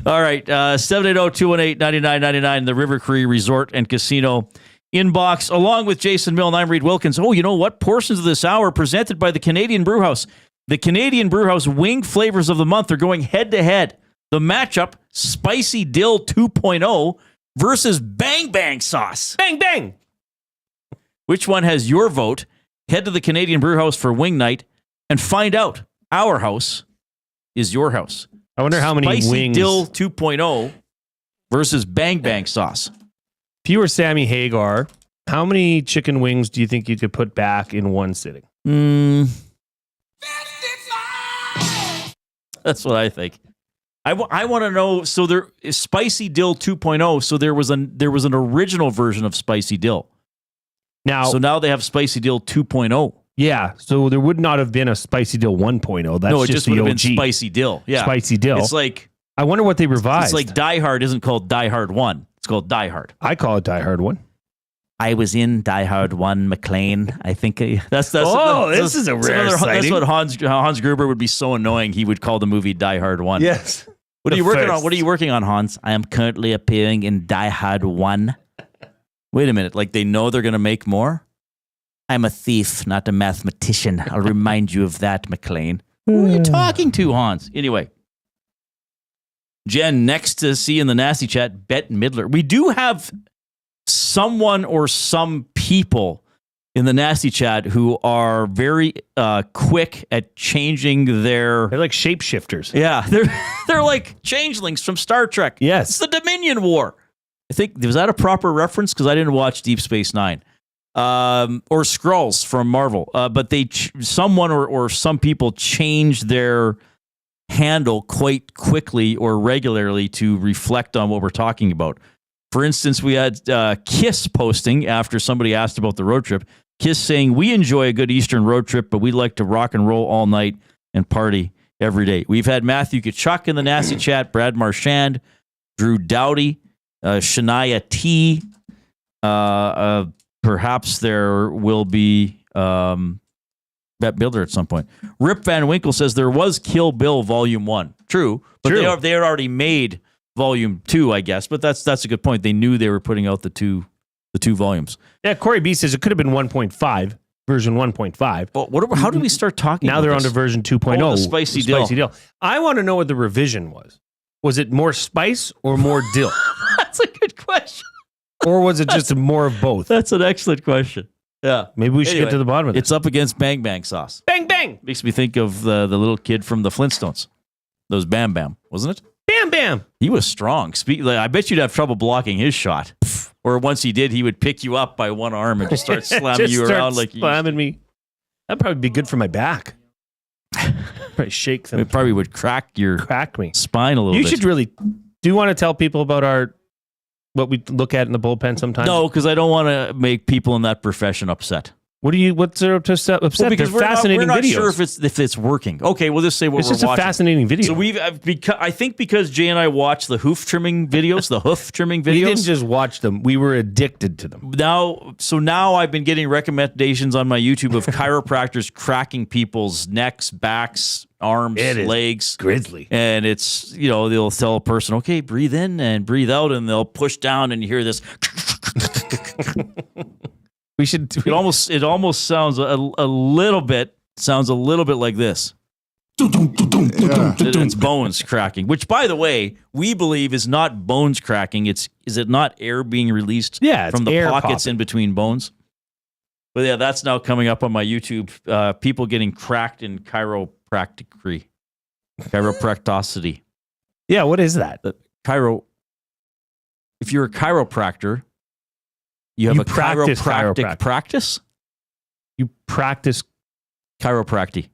All right. 780-218-9999, the River Cree Resort and Casino inbox, along with Jason Milne. I'm Reid Wilkins. Oh, you know what? Portions of this hour presented by the Canadian Brewhouse. The Canadian Brewhouse wing flavors of the month are going head-to-head. The matchup, Spicy Dill 2.0 versus Bang Bang Sauce. Bang Bang! Which one has your vote? Head to the Canadian Brewhouse for wing night and find out. Our house is your house. I wonder how many Spicy wings. Dill 2.0 versus Bang Bang Sauce. If you were Sammy Hagar, how many chicken wings do you think you could put back in one sitting? That's what I think. I want to know. So there is Spicy Dill 2.0. So there was an original version of Spicy Dill. Now they have Spicy Dill 2.0. Yeah. So there would not have been a Spicy Dill 1.0. That's no, it just would the have OG. been Spicy Dill. Yeah, Spicy Dill. It's like I wonder what they revised. It's like Die Hard isn't called Die Hard 1. It's called Die Hard. I call it Die Hard 1. I was in Die Hard 1, McLean. I think that's this is a rare sighting. That's what Hans Gruber would be so annoying. He would call the movie Die Hard 1. Yes. What are you working on? What are you working on, Hans? I am currently appearing in Die Hard 1. Wait a minute. Like they know they're going to make more? I'm a thief, not a mathematician. I'll remind you of that, McLean. Who are you talking to, Hans? Anyway. Jen, next to see in the nasty chat, Bette Midler. We do have someone or some people in the nasty chat who are very quick at changing their... They're like shapeshifters. Yeah, they're like changelings from Star Trek. Yes. It's the Dominion War. I think, was that a proper reference? Because I didn't watch Deep Space Nine. Or Skrulls from Marvel. But someone or some people change their handle quite quickly or regularly to reflect on what we're talking about. For instance, we had Kiss posting after somebody asked about the road trip. Kiss saying, we enjoy a good Eastern road trip, but we like to rock and roll all night and party every day. We've had Matthew Kachuk in the nasty chat, Brad Marchand, Drew Dowdy, Shania T. Perhaps there will be Bette Midler at some point. Rip Van Winkle says there was Kill Bill Volume 1. True, but they had already made Volume 2, I guess. But that's a good point. They knew they were putting out the two volumes. Yeah, Corey B says it could have been 1.5, version 1.5. Well, how do we start talking now about they're this? onto version 2.0. Oh, the Spicy Dill. I want to know what the revision was. Was it more spice or more dill? That's a good question. Or was it just more of both? That's an excellent question. Yeah. Maybe we should get to the bottom of it. It's up against Bang Bang Sauce. Bang Bang! Makes me think of the little kid from the Flintstones. That was Bam Bam, wasn't it? Bam Bam! He was strong. I bet you'd have trouble blocking his shot. Or once he did, he would pick you up by one arm and just start slamming you around like slamming me. That'd probably be good for my back. Probably shake them. It probably would crack me spine a little bit. You should really... Do you want to tell people about what we look at in the bullpen sometimes? No, because I don't want to make people in that profession upset. What's there to upset? Well, because They're fascinating we're not videos. sure if it's working. Okay, we'll just say what it's we're just watching. a fascinating video. So I think because Jay and I watched the hoof trimming videos, We didn't just watch them. We were addicted to them. Now I've been getting recommendations on my YouTube of chiropractors cracking people's necks, backs, arms, legs. Grisly. And it's, they'll tell a person, okay, breathe in and breathe out, and they'll push down and you hear this. We should. It almost sounds a little bit like this. It's bones cracking, which, by the way, we believe is not bones cracking. Is it not air being released from the pockets in between bones? But yeah, that's now coming up on my YouTube. People getting cracked in chiropracticity. Yeah, what is that? If you're a chiropractor, you have a chiropractic practice? You practice chiropractic.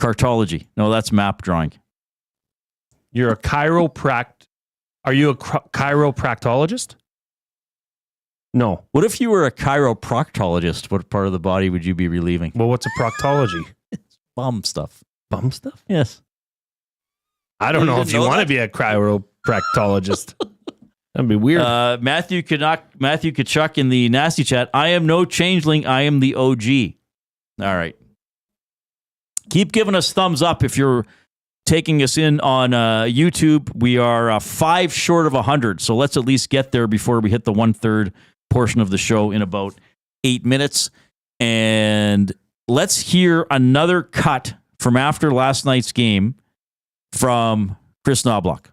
Cartology. No, that's map drawing. You're a chiropractor. Are you a chiropractologist? No. What if you were a chiropractologist? What part of the body would you be relieving? Well, what's a proctology? Bum stuff. Bum stuff? Yes. I don't know if you want to be a chiropractologist. That'd be weird. Matthew Kachuk in the nasty chat. I am no changeling. I am the OG. All right. Keep giving us thumbs up if you're taking us in on YouTube. We are 5 short of 100, so let's at least get there before we hit the 1/3 portion of the show in about 8 minutes. And let's hear another cut from after last night's game from Chris Knobloch.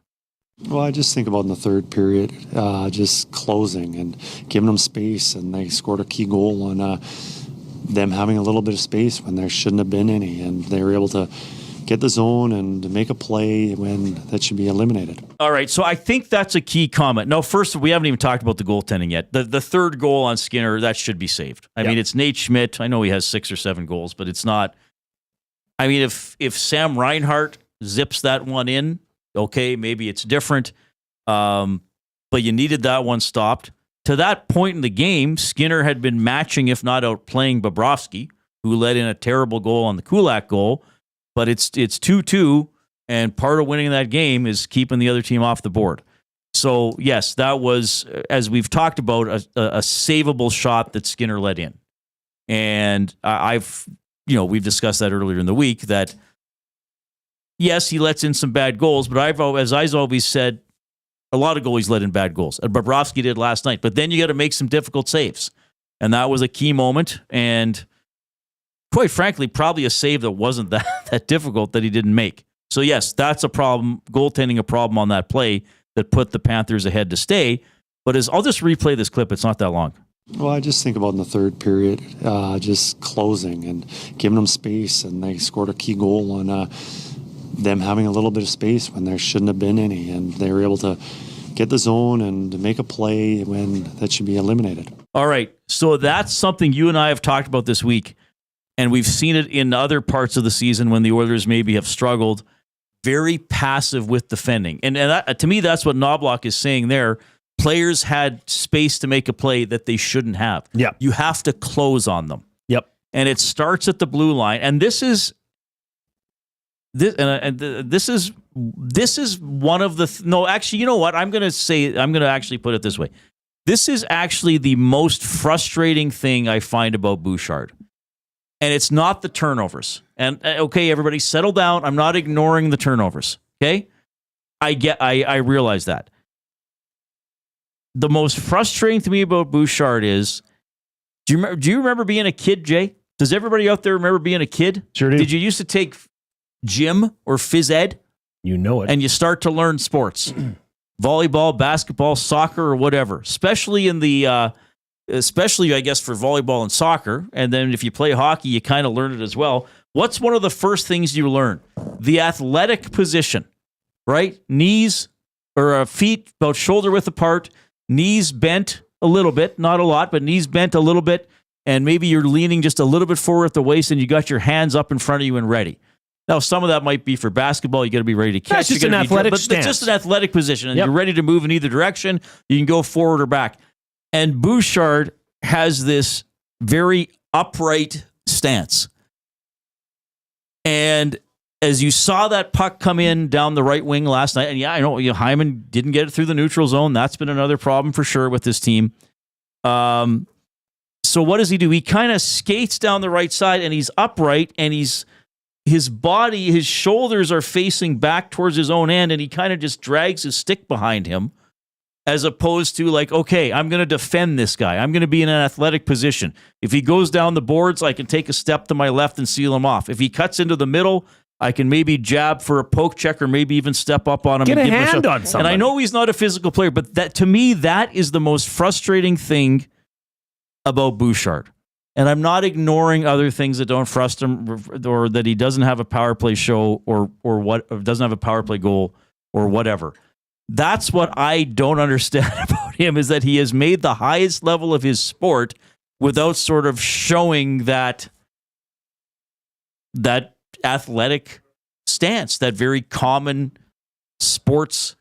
Well, I just think about in the third period, just closing and giving them space, and they scored a key goal on them having a little bit of space when there shouldn't have been any, and they were able to get the zone and make a play when that should be eliminated. All right, so I think that's a key comment. No, first, we haven't even talked about the goaltending yet. The third goal on Skinner, that should be saved. I mean, it's Nate Schmidt. I know he has 6 or 7 goals, but it's not. I mean, if Sam Reinhart zips that one in, okay, maybe it's different. But you needed that one stopped. To that point in the game, Skinner had been matching, if not outplaying, Bobrovsky, who let in a terrible goal on the Kulak goal. But it's 2-2, and part of winning that game is keeping the other team off the board. So, yes, that was, as we've talked about, a savable shot that Skinner let in. And we've discussed that earlier in the week, that yes, he lets in some bad goals, but as I've always said, a lot of goalies let in bad goals. And Bobrovsky did last night. But then you got to make some difficult saves. And that was a key moment. And quite frankly, probably a save that wasn't that difficult that he didn't make. So, yes, that's a problem. Goaltending a problem on that play that put the Panthers ahead to stay. But I'll just replay this clip. It's not that long. Well, I just think about in the third period, just closing and giving them space, and they scored a key goal on them having a little bit of space when there shouldn't have been any, and they were able to get the zone and make a play when that should be eliminated. All right, so that's something you and I have talked about this week, and we've seen it in other parts of the season when the Oilers maybe have struggled. Very passive with defending, and that, to me, that's what Knobloch is saying there. Players had space to make a play that they shouldn't have. Yeah, you have to close on them. Yep, and it starts at the blue line, and this is one of the no. Actually, you know what? I'm going to actually put it this way. This is actually the most frustrating thing I find about Bouchard, and it's not the turnovers. And okay, everybody, settle down. I'm not ignoring the turnovers. Okay, I realize that. The most frustrating to me about Bouchard is, do you remember being a kid, Jay? Does everybody out there remember being a kid? Sure do. Did you used to take gym or phys ed? You know it. And you start to learn sports. Volleyball, basketball, soccer, or whatever. Especially I guess, for volleyball and soccer. And then if you play hockey, you kind of learn it as well. What's one of the first things you learn? The athletic position, right? Knees or feet about shoulder width apart, knees bent a little bit, not a lot, but knees bent a little bit. And maybe you're leaning just a little bit forward at the waist and you got your hands up in front of you and ready. Now, some of that might be for basketball. You got to be ready to catch. That's just an athletic stance. It's just an athletic position, and you're ready to move in either direction. You can go forward or back. And Bouchard has this very upright stance. And as you saw that puck come in down the right wing last night, and yeah, I know Hyman didn't get it through the neutral zone. That's been another problem for sure with this team. So what does he do? He kind of skates down the right side, and he's upright, and his body, his shoulders are facing back towards his own end, and he kind of just drags his stick behind him, as opposed to like, okay, I'm going to defend this guy. I'm going to be in an athletic position. If he goes down the boards, I can take a step to my left and seal him off. If he cuts into the middle, I can maybe jab for a poke check or maybe even step up on him. Get and a give him hand shot. on somebody. And I know he's not a physical player, but that, to me, that is the most frustrating thing about Bouchard. And I'm not ignoring other things that don't frustrate him, or that he doesn't have a power play show or doesn't have a power play goal or whatever. That's what I don't understand about him, is that he has made the highest level of his sport without sort of showing that athletic stance, that very common sports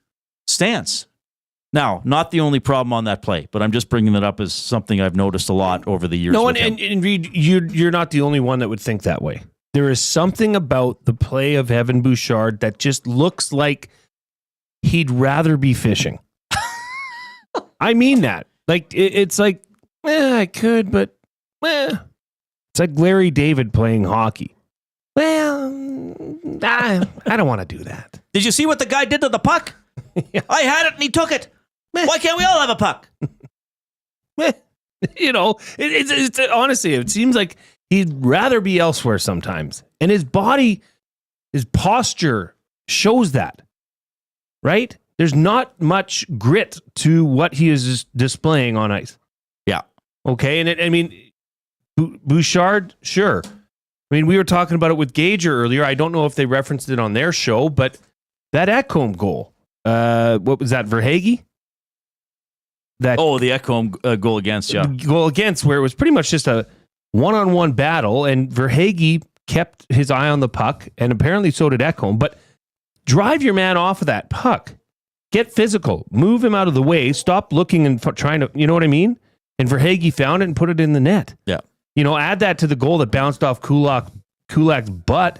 stance. Now, not the only problem on that play, but I'm just bringing that up as something I've noticed a lot over the years. No, and Reid, you're not the only one that would think that way. There is something about the play of Evan Bouchard that just looks like he'd rather be fishing. I mean that. Like, it's like, I could, but it's like Larry David playing hockey. Well, I don't want to do that. Did you see what the guy did to the puck? Yeah. I had it and he took it. Why can't we all have a puck? You know, it's honestly, it seems like he'd rather be elsewhere sometimes. And his body, his posture shows that, right? There's not much grit to what he is displaying on ice. Yeah. Okay. And Bouchard, sure. I mean, we were talking about it with Gager earlier. I don't know if they referenced it on their show, but that Ekholm goal, what was that, Verhaeghe? The Ekholm goal against, yeah. Goal against, where it was pretty much just a one-on-one battle, and Verhaeghe kept his eye on the puck, and apparently so did Ekholm. But drive your man off of that puck. Get physical. Move him out of the way. Stop looking and trying to, you know what I mean? And Verhaeghe found it and put it in the net. Yeah. You know, add that to the goal that bounced off Kulak's butt.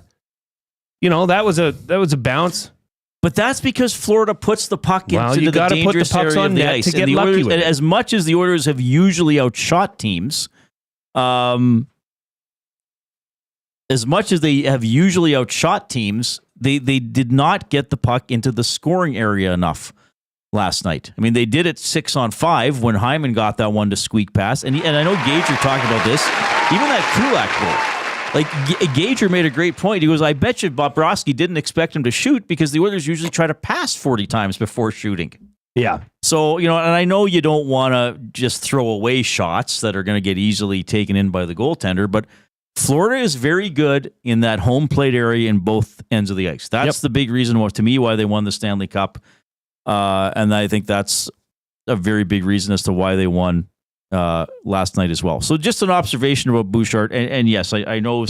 You know, that was a bounce. But that's because Florida puts the puck into the dangerous area of the ice. To get lucky with it. As much as the Oilers have usually outshot teams, they did not get the puck into the scoring area enough last night. I mean, they did it 6-on-5 when Hyman got that one to squeak past. And I know Gager talked about this. Even that Kulak goal. Like, Gager made a great point. He goes, I bet you Bobrovsky didn't expect him to shoot because the Oilers usually try to pass 40 times before shooting. Yeah. So, you know, and I know you don't want to just throw away shots that are going to get easily taken in by the goaltender, but Florida is very good in that home plate area in both ends of the ice. That's the big reason, to me, why they won the Stanley Cup. And I think that's a very big reason as to why they won last night as well. So just an observation about Bouchard. And yes, I know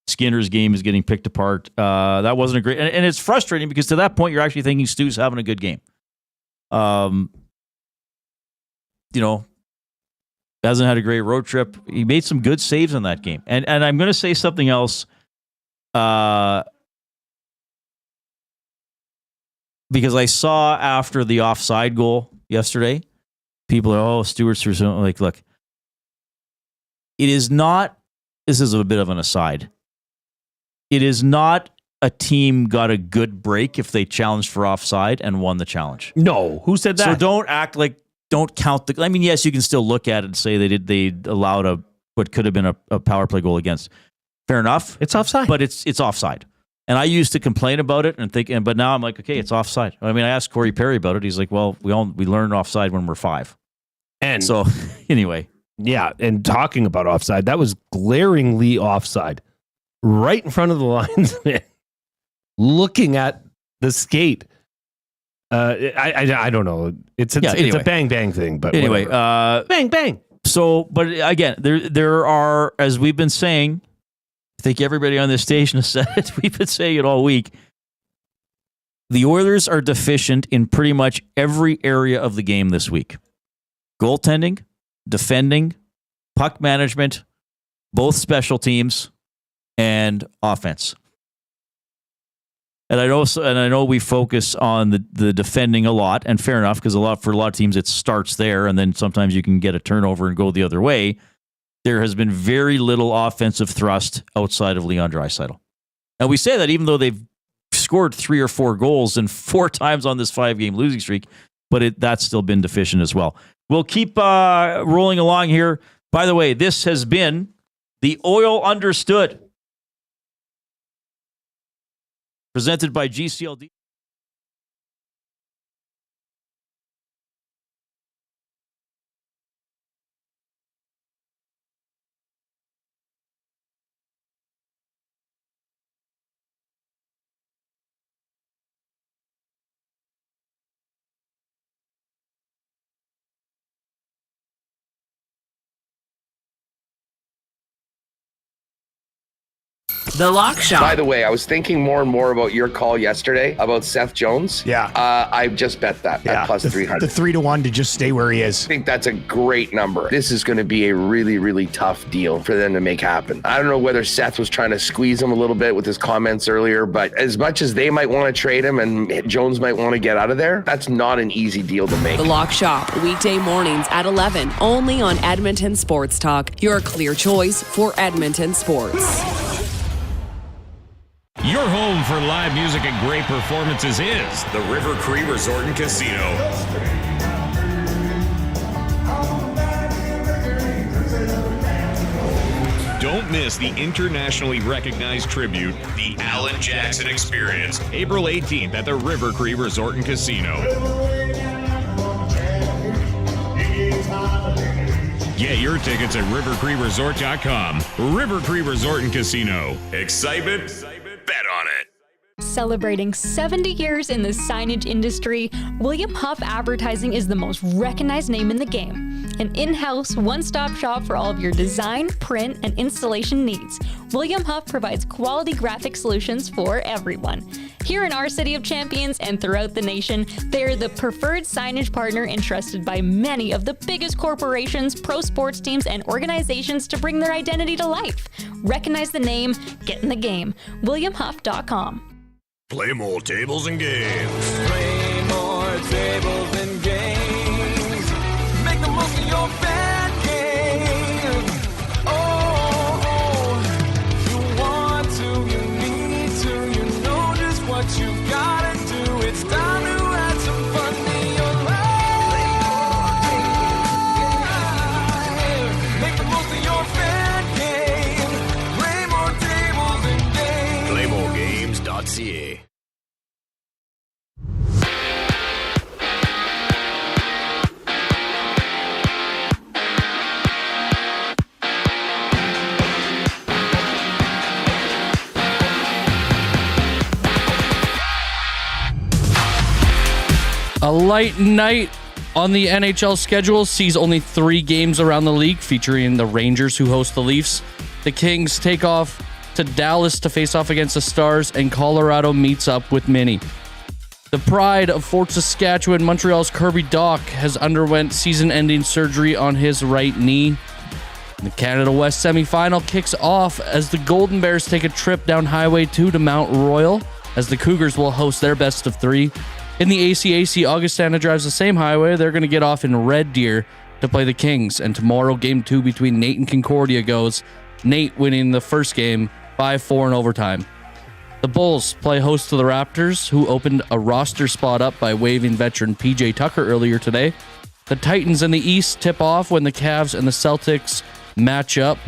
Skinner's game is getting picked apart. That wasn't a great... And it's frustrating because to that point, you're actually thinking Stu's having a good game. You know, hasn't had a great road trip. He made some good saves in that game. And I'm going to say something else because I saw after the offside goal yesterday, people are, Stewart's through something. Like, look, it is not, this is a bit of an aside. It is not a team got a good break if they challenged for offside and won the challenge. No, who said that? So don't count the, I mean, yes, you can still look at it and say they allowed what could have been a power play goal against. Fair enough. It's offside. But it's offside. And I used to complain about it and think, but now I'm like, okay, it's offside. I mean, I asked Corey Perry about it. He's like, well, we learn offside when we're 5. And so anyway. Yeah. And talking about offside, that was glaringly offside right in front of the linesman, looking at the skate. I don't know. It's a bang bang thing, but anyway, bang bang. So, but again, there are, as we've been saying, I think everybody on this station has said it. We've been saying it all week. The Oilers are deficient in pretty much every area of the game this week. Goaltending, defending, puck management, both special teams, and offense. And I know we focus on the defending a lot, and fair enough, because for a lot of teams it starts there, and then sometimes you can get a turnover and go the other way. There has been very little offensive thrust outside of Leon Draisaitl. And we say that even though they've scored 3 or 4 goals and 4 times on this 5-game losing streak, but that's still been deficient as well. We'll keep rolling along here. By the way, this has been the Oil Understood, presented by GCL. The Lock Shop. By the way, I was thinking more and more about your call yesterday about Seth Jones. Yeah. I just bet that at plus 300. The 3-1 to just stay where he is. I think that's a great number. This is going to be a really, really tough deal for them to make happen. I don't know whether Seth was trying to squeeze him a little bit with his comments earlier, but as much as they might want to trade him and Jones might want to get out of there, that's not an easy deal to make. The Lock Shop, weekday mornings at 11, only on Edmonton Sports Talk, your clear choice for Edmonton sports. Your home for live music and great performances is the River Cree Resort and Casino. Don't miss the internationally recognized tribute, the Alan Jackson Experience, April 18th at the River Cree Resort and Casino. Get your tickets at rivercreeresort.com. River Cree Resort and Casino. Excitement? Bet on it. Celebrating 70 years in the signage industry, William Huff Advertising is the most recognized name in the game. An in-house, one-stop shop for all of your design, print, and installation needs. William Huff provides quality graphic solutions for everyone. Here in our City of Champions and throughout the nation, they are the preferred signage partner entrusted by many of the biggest corporations, pro sports teams, and organizations to bring their identity to life. Recognize the name, get in the game. WilliamHuff.com. Play more tables and games. Play more tables and games. Make the most of your bad game. Oh, you want to, you need to, you know just what you gotta do. It's time to add some fun to your life. Make the most of your bad game. Play more tables and games. PlayMoreGames.ca. A light night on the NHL schedule sees only 3 games around the league, featuring the Rangers, who host the Leafs. The Kings take off to Dallas to face off against the Stars, and Colorado meets up with Milne. The pride of Fort Saskatchewan, Montreal's Kirby Dach, has underwent season-ending surgery on his right knee. The Canada West semifinal kicks off as the Golden Bears take a trip down Highway 2 to Mount Royal, as the Cougars will host their best of 3. In the ACAC, Augustana drives the same highway. They're going to get off in Red Deer to play the Kings. And tomorrow, Game 2 between Nate and Concordia goes. Nate winning the first game 5-4 in overtime. The Bulls play host to the Raptors, who opened a roster spot up by waiving veteran PJ Tucker earlier today. The Titans in the East tip off when the Cavs and the Celtics match up.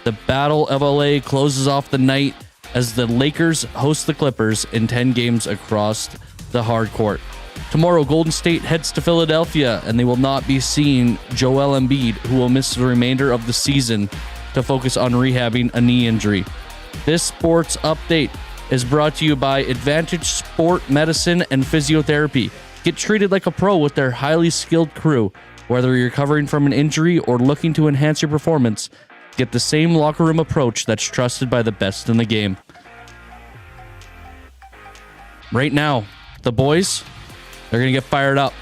The Battle of LA closes off the night as the Lakers host the Clippers in 10 games across the hard court. Tomorrow, Golden State heads to Philadelphia, and they will not be seeing Joel Embiid, who will miss the remainder of the season to focus on rehabbing a knee injury. This sports update is brought to you by Advantage Sport Medicine and Physiotherapy. Get treated like a pro with their highly skilled crew. Whether you're recovering from an injury or looking to enhance your performance, get the same locker room approach that's trusted by the best in the game. Right now, the boys, they're going to get fired up.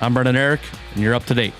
I'm Brendan Eric, and you're up to date.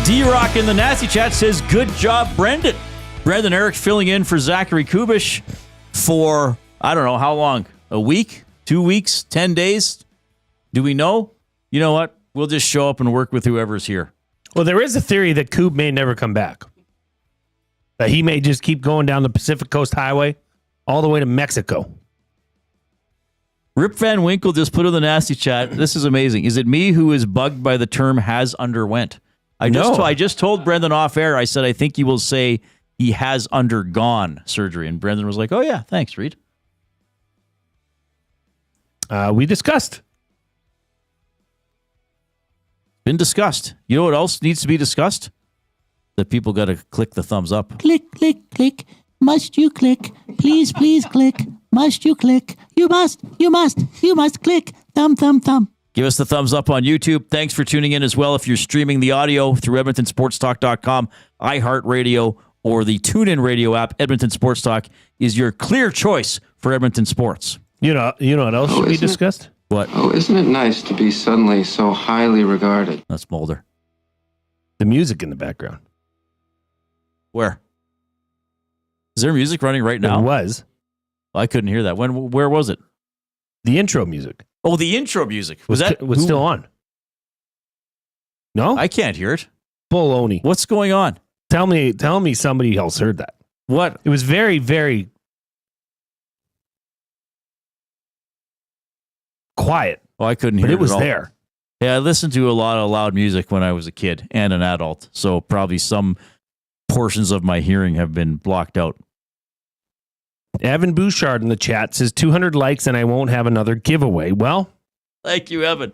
D-Rock in the Nasty Chat says, good job, Brendan. Brendan Eric filling in for Zachary Kubish for, I don't know, how long? A week? 2 weeks? 10 days? Do we know? You know what? We'll just show up and work with whoever's here. Well, there is a theory that Koob may never come back. That he may just keep going down the Pacific Coast Highway all the way to Mexico. Rip Van Winkle just put in the nasty chat. This is amazing. Is it me who is bugged by the term has underwent? I just told Brendan off air. I said, I think you will say he has undergone surgery. And Brendan was like, oh, yeah, thanks, Reid. We discussed. Been discussed. You know what else needs to be discussed? That people got to click the thumbs up. Click, click, click. Must you click? Please, please click. Must you click? You must click. Thumb, thumb, thumb. Give us the thumbs up on YouTube. Thanks for tuning in as well. If you're streaming the audio through EdmontonSportsTalk.com, iHeartRadio, or the TuneIn Radio app, Edmonton Sports Talk is your clear choice for Edmonton sports. You know what else should be discussed? What? Oh, isn't it nice to be suddenly so highly regarded? That's Mulder. The music in the background. Where? Is there music running right now? It was. I couldn't hear that. Where was it? The intro music. Oh, the intro music. Was still on? No? I can't hear it. Baloney. What's going on? Tell me somebody else heard that. What? It was very, very quiet. Oh, I couldn't hear it. But it was at all. there. Yeah, I listened to a lot of loud music when I was a kid and an adult. So probably some portions of my hearing have been blocked out. Evan Bouchard in the chat says 200 likes and I won't have another giveaway. Well, thank you, Evan.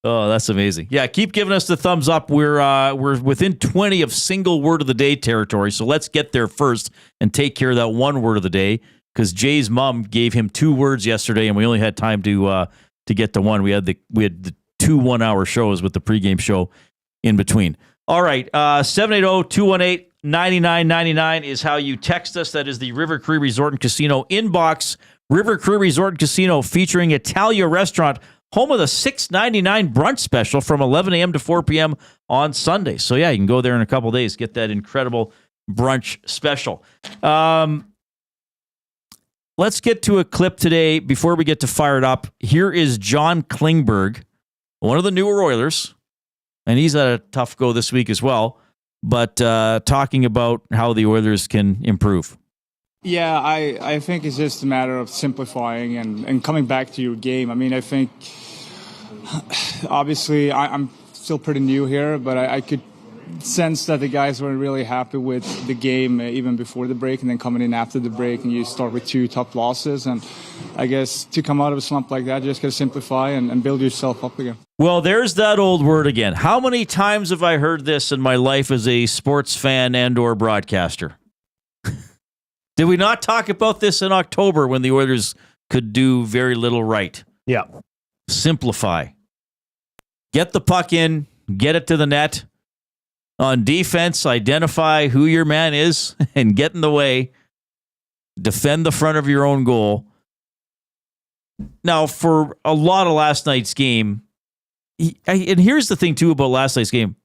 Oh, that's amazing. Yeah, keep giving us the thumbs up. We're within 20 of single word of the day territory. So let's get there first and take care of that one word of the day, because Jay's mom gave him 2 words yesterday and we only had time to get to one. We had the 2 1-hour shows with the pregame show in between. All right, 780-218-9999 is how you text us. That is the River Cree Resort and Casino inbox. River Cree Resort and Casino featuring Italia Restaurant, home of the $6.99 brunch special from 11 a.m. to 4 p.m. on Sunday. So, yeah, you can go there in a couple of days, get that incredible brunch special. Let's get to a clip today before we get to Fired Up. Here is John Klingberg, one of the newer Oilers, and he's had a tough go this week as well, but talking about how the Oilers can improve. Yeah, I think it's just a matter of simplifying and coming back to your game. I mean, I think, obviously, I'm still pretty new here, but I could sense that the guys weren't really happy with the game even before the break, and then coming in after the break, and you start with 2 tough losses. And I guess to come out of a slump like that, you just got to simplify and build yourself up again. Well, there's that old word again. How many times have I heard this in my life as a sports fan and or broadcaster? Did we not talk about this in October when the Oilers could do very little right? Yeah. Simplify. Get the puck in, get it to the net. On defense, identify who your man is and get in the way. Defend the front of your own goal. Now, for a lot of last night's game, and here's the thing, too, about last night's game.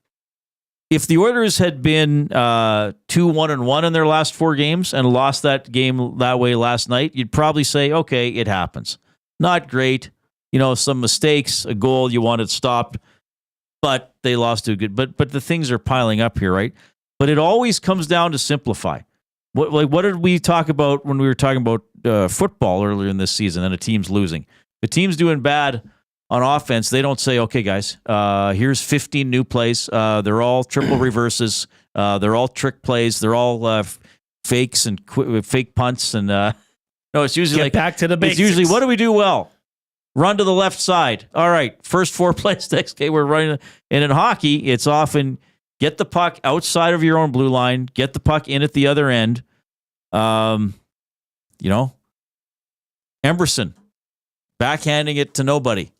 If the Oilers had been 2-1-1 in their last 4 games and lost that game that way last night, you'd probably say, okay, it happens. Not great. You know, some mistakes, a goal you wanted stopped, but they lost to a good. But the things are piling up here, right? But it always comes down to simplify. What did we talk about when we were talking about football earlier in this season and a team's losing? The team's doing bad on offense. They don't say, okay, guys, here's 15 new plays. They're all triple reverses. They're all trick plays. They're all fakes and fake punts. And no, it's usually Get back to the basics. It's usually, what do we do well? Run to the left side. All right, first 4 plays next game, we're running. And in hockey, it's often get the puck outside of your own blue line, get the puck in at the other end. Emberson, backhanding it to nobody.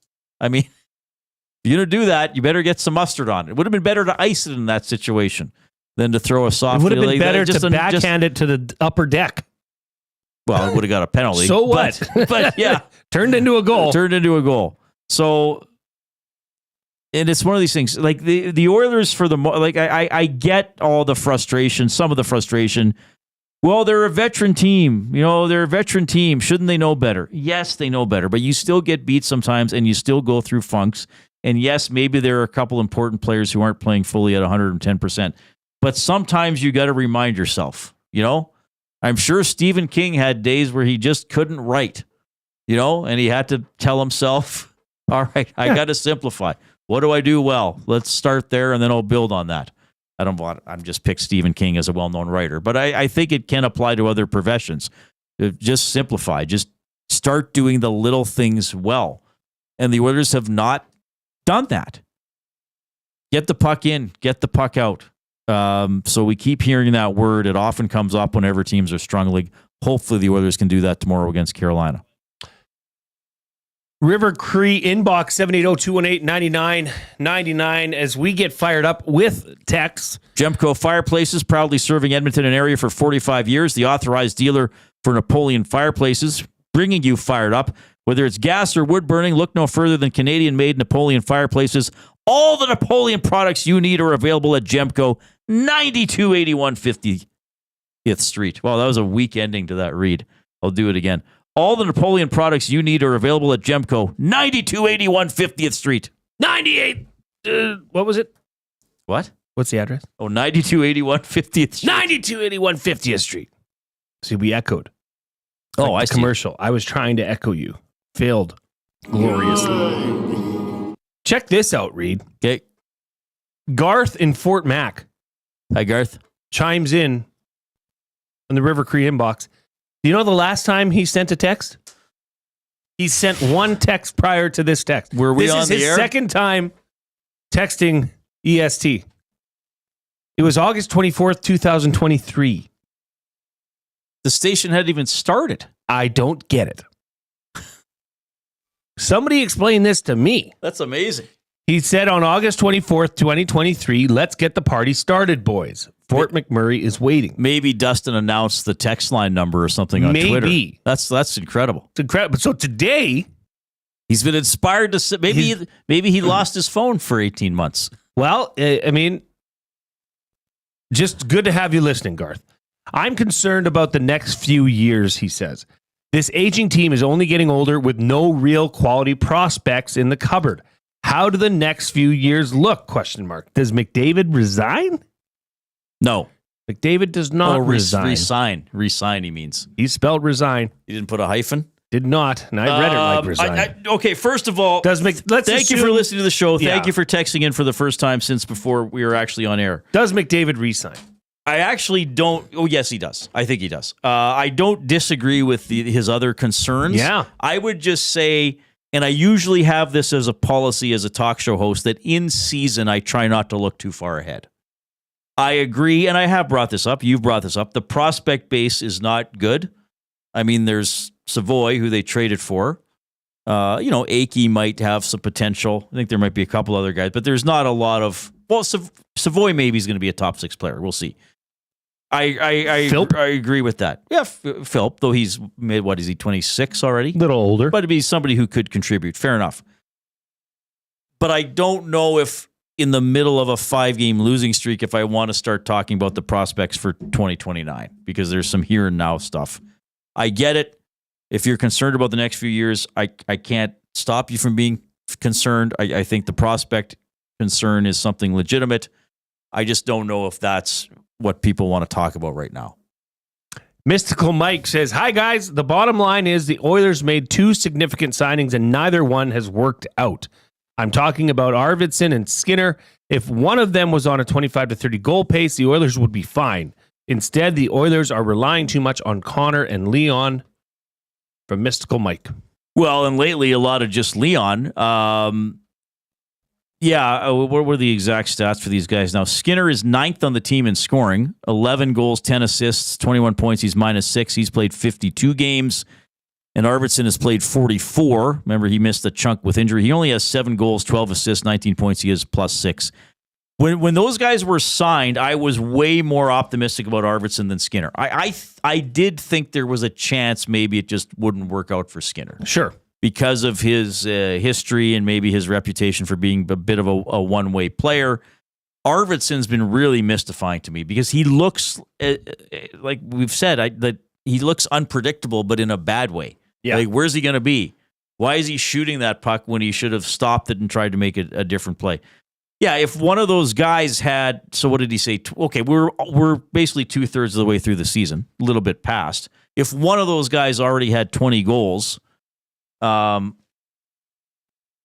I mean, if you're going to do that, you better get some mustard on it. It would have been better to ice it in that situation than to throw a soft. It would have been better to backhand it to the upper deck. Well, it would have got a penalty. So what? But yeah. Turned into a goal. So, and it's one of these things, like the Oilers I get all the frustration, some of the frustration. Well, they're a veteran team. They're a veteran team. Shouldn't they know better? Yes, they know better, but you still get beat sometimes and you still go through funks. And yes, maybe there are a couple important players who aren't playing fully at 110%, but sometimes you got to remind yourself, I'm sure Stephen King had days where he just couldn't write. And he had to tell himself, all right, I got to simplify. What do I do well? Let's start there, and then I'll build on that. I'm just pick Stephen King as a well-known writer, but I think it can apply to other professions. Just simplify. Just start doing the little things well. And the Oilers have not done that. Get the puck in, get the puck out. So we keep hearing that word. It often comes up whenever teams are struggling. Hopefully the Oilers can do that tomorrow against Carolina. River Cree inbox 780-218-9999 as we get fired up with texts. Gemco Fireplaces, proudly serving Edmonton and area for 45 years. The authorized dealer for Napoleon Fireplaces, bringing you fired up. Whether it's gas or wood burning, look no further than Canadian-made Napoleon Fireplaces. All the Napoleon products you need are available at Gemco, 9281 50th Street. Wow, that was a weak ending to that read. I'll do it again. All the Napoleon products you need are available at Gemco, 9281 50th Street. 98. What was it? What? What's the address? Oh, 9281 50th Street. 9281 50th Street. See, we echoed. Oh, I see. Commercial. I was trying to echo you. Failed gloriously. Check this out, Reid. Okay. Garth in Fort Mac. Hi, Garth. Chimes in on the River Cree inbox. Do you know the last time he sent a text? He sent one text prior to this text. Were we this on is the his air? second time texting EST. It was August 24th, 2023. The station hadn't even started. I don't get it. Somebody explain this to me. That's amazing. He said on August 24th, 2023, let's get the party started, boys. Fort McMurray is waiting. Maybe Dustin announced the text line number or something on Twitter. That's incredible. It's incredible. So today, he's been inspired to maybe he lost his phone for 18 months. Well, I mean, just good to have you listening, Garth. I'm concerned about the next few years, he says. This aging team is only getting older with no real quality prospects in the cupboard. How do the next few years look? ? Does McDavid resign? No. McDavid does not resign. Resign, he means. He spelled resign. He didn't put a hyphen? Did not. And I read it like resign. Okay, first of all, thank you for listening to the show. Thank you for texting in for the first time since before we were actually on air. Does McDavid resign? I actually don't. Oh, yes, he does. I think he does. I don't disagree with his other concerns. Yeah. I would just say, and I usually have this as a policy as a talk show host, that in season, I try not to look too far ahead. I agree, and I have brought this up. You've brought this up. The prospect base is not good. I mean, there's Savoy, who they traded for. Akey might have some potential. I think there might be a couple other guys, but there's not a lot of... Well, Savoy maybe is going to be a top 6 player. We'll see. I agree with that. Yeah, Philp, though he's made, what is he, 26 already? A little older. But he's somebody who could contribute. Fair enough. But I don't know if in the middle of a 5-game losing streak, if I want to start talking about the prospects for 2029, because there's some here and now stuff. I get it. If you're concerned about the next few years, I can't stop you from being concerned. I think the prospect concern is something legitimate. I just don't know if that's what people want to talk about right now. Mystical Mike says, hi, guys. The bottom line is the Oilers made 2 significant signings and neither one has worked out. I'm talking about Arvidsson and Skinner. If one of them was on a 25 to 30 goal pace, the Oilers would be fine. Instead, the Oilers are relying too much on Connor and Leon. From Mystical Mike. Well, and lately a lot of just Leon. What were the exact stats for these guys now? Skinner is 9th on the team in scoring. 11 goals, 10 assists, 21 points. He's -6. He's played 52 games. And Arvidsson has played 44. Remember, he missed a chunk with injury. He only has 7 goals, 12 assists, 19 points. He is +6. When those guys were signed, I was way more optimistic about Arvidsson than Skinner. I did think there was a chance maybe it just wouldn't work out for Skinner. Sure. Because of his history and maybe his reputation for being a bit of a one-way player. Arvidsson's been really mystifying to me because he looks, like we've said, that he looks unpredictable, but in a bad way. Yeah. Like, where's he going to be? Why is he shooting that puck when he should have stopped it and tried to make a different play? Yeah, if one of those guys had, so what did he say? Okay, we're basically 2/3 of the way through the season, a little bit past. If one of those guys already had 20 goals,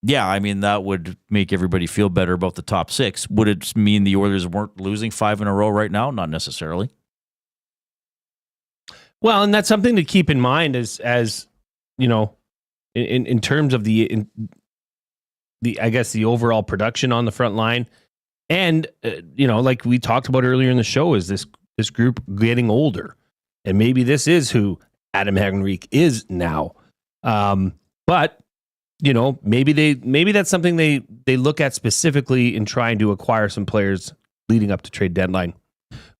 Yeah, I mean, that would make everybody feel better about the top 6. Would it mean the Oilers weren't losing 5 in a row right now? Not necessarily. Well, and that's something to keep in mind as you know, in terms of the I guess the overall production on the front line, and you know, like we talked about earlier in the show, is this group getting older, and maybe this is who Adam Henrique is now, but. You know, maybe that's something they look at specifically in trying to acquire some players leading up to trade deadline.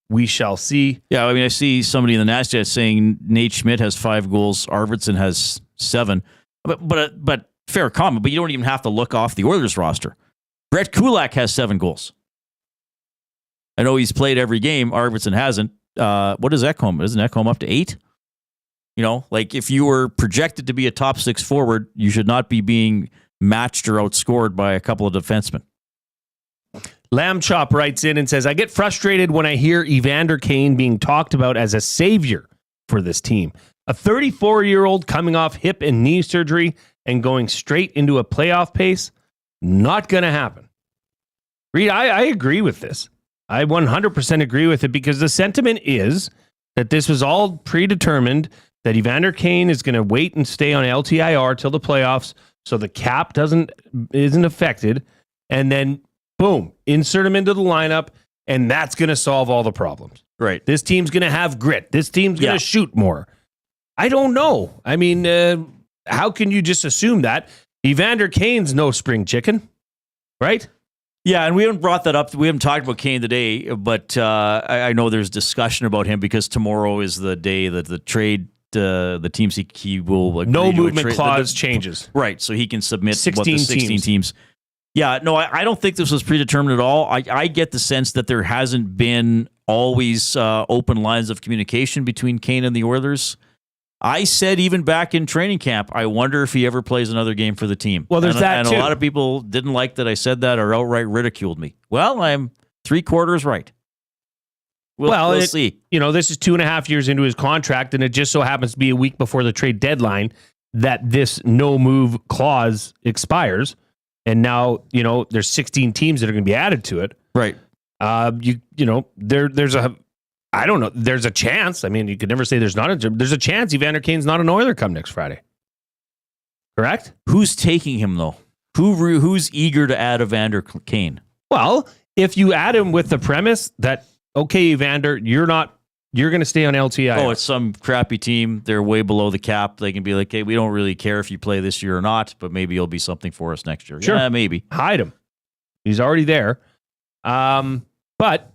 We shall see. Yeah, I mean, I see somebody in the NASDAQ saying Nate Schmidt has 5 goals, Arvidsson has 7. But fair comment. But you don't even have to look off the Oilers roster. Brett Kulak has 7 goals. I know he's played every game. Arvidsson hasn't. What is Ekholm? Isn't Ekholm up to 8? You know, like if you were projected to be a top 6 forward, you should not be being matched or outscored by a couple of defensemen. Lamb Chop writes in and says, I get frustrated when I hear Evander Kane being talked about as a savior for this team. A 34-year-old coming off hip and knee surgery and going straight into a playoff pace, not going to happen. Reid, I agree with this. I 100% agree with it because the sentiment is that this was all predetermined, that Evander Kane is going to wait and stay on LTIR till the playoffs so the cap isn't affected, and then boom, insert him into the lineup, and that's going to solve all the problems. Right. This team's going to have grit. This team's going to shoot more. I don't know. I mean, how can you just assume that? Evander Kane's no spring chicken, right? Yeah, and we haven't brought that up. We haven't talked about Kane today, but I know there's discussion about him because tomorrow is the day that the trade, the teams he will agree no to movement clause changes. Right, so he can submit 16 teams. Yeah, no, I don't think this was predetermined at all. I get the sense that there hasn't been always open lines of communication between Kane and the Oilers. I said even back in training camp, I wonder if he ever plays another game for the team. Well, there's that too. And a lot of people didn't like that I said that or outright ridiculed me. Well, I'm 3/4 right. We'll see. You know, this is 2.5 years into his contract, and it just so happens to be a week before the trade deadline that this no move clause expires. And now, you know, there's 16 teams that are going to be added to it. Right. You know, there's a chance. I mean, you could never say there's a chance Evander Kane's not an Oiler come next Friday. Correct? Who's taking him though? Who's eager to add Evander Kane? Well, if you add him with the premise that, okay, Evander, you're going to stay on LTI. Oh, it's some crappy team. They're way below the cap. They can be like, hey, we don't really care if you play this year or not, but maybe you'll be something for us next year. Sure. Yeah, maybe. Hide him. He's already there. But,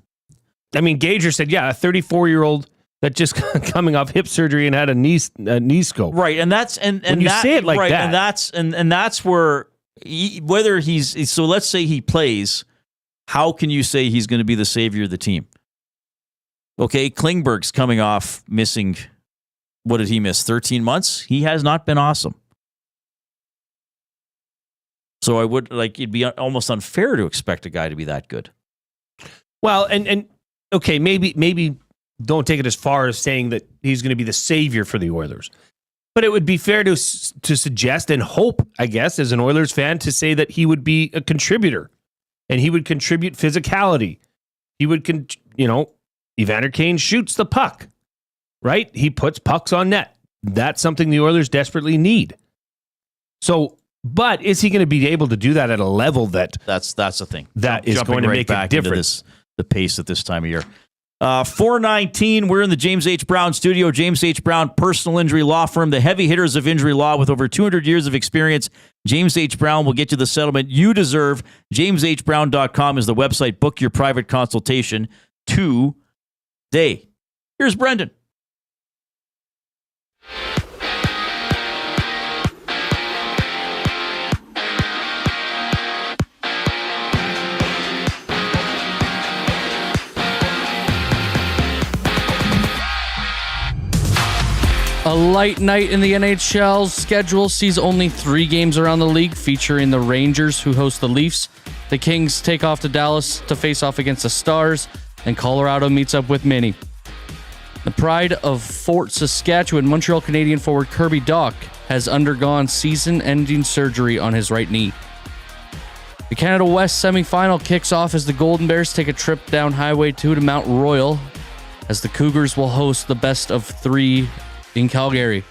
I mean, Gager said, yeah, a 34-year-old that just coming off hip surgery and had a knee scope. Right, and that's and when you say it like right, that, and that's where whether he's so let's say he plays, how can you say he's going to be the savior of the team? Okay, Klingberg's coming off missing. What did he miss? 13 months. He has not been awesome. So I would it'd be almost unfair to expect a guy to be that good. Well, and okay, maybe don't take it as far as saying that he's going to be the savior for the Oilers. But it would be fair to suggest and hope, I guess, as an Oilers fan, to say that he would be a contributor and he would contribute physicality. He would, Evander Kane shoots the puck, right? He puts pucks on net. That's something the Oilers desperately need. So, but is he going to be able to do that at a level that's the thing that is going to make a difference? The pace at this time of year. 4:19, we're in the James H. Brown studio. James H. Brown, personal injury law firm, the heavy hitters of injury law with over 200 years of experience. James H. Brown will get you the settlement you deserve. JamesHBrown.com is the website. Book your private consultation today. Here's Brendan. A light night in the NHL's schedule sees only 3 games around the league, featuring the Rangers, who host the Leafs. The Kings take off to Dallas to face off against the Stars, and Colorado meets up with Milne. The pride of Fort Saskatchewan, Montreal Canadian forward Kirby Dach has undergone season-ending surgery on his right knee. The Canada West semifinal kicks off as the Golden Bears take a trip down Highway 2 to Mount Royal, as the Cougars will host the best of 3 in Calgary.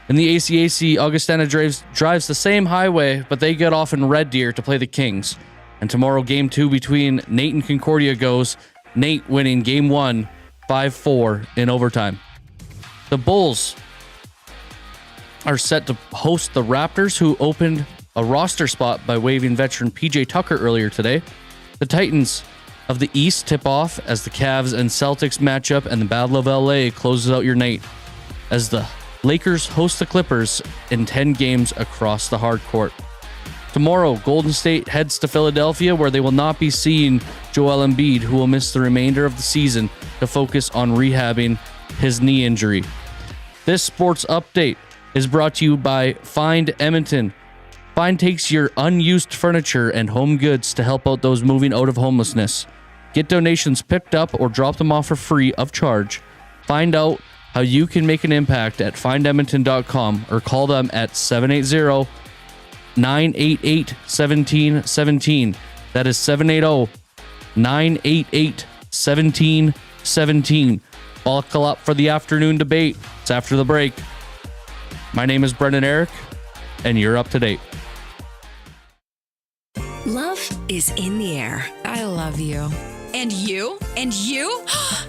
In the ACAC, Augustana drives the same highway, but they get off in Red Deer to play the Kings. And tomorrow, Game 2 between Nate and Concordia goes, Nate winning Game 1, 5-4 in overtime. The Bulls are set to host the Raptors, who opened a roster spot by waiving veteran PJ Tucker earlier today. The Titans of the East tip off as the Cavs and Celtics matchup, and the Battle of LA closes out your night as the Lakers host the Clippers in 10 games across the hard court. Tomorrow, Golden State heads to Philadelphia, where they will not be seeing Joel Embiid, who will miss the remainder of the season to focus on rehabbing his knee injury. This sports update is brought to you by Find Edmonton. Find takes your unused furniture and home goods to help out those moving out of homelessness. Get donations picked up or drop them off for free of charge. Find out how you can make an impact at findedmonton.com or call them at 780-988-1717. That is 780-988-1717. Buckle up for the afternoon debate. It's after the break. My name is Brendan Eric, and you're up to date. Love is in the air. I love you. And you? And you?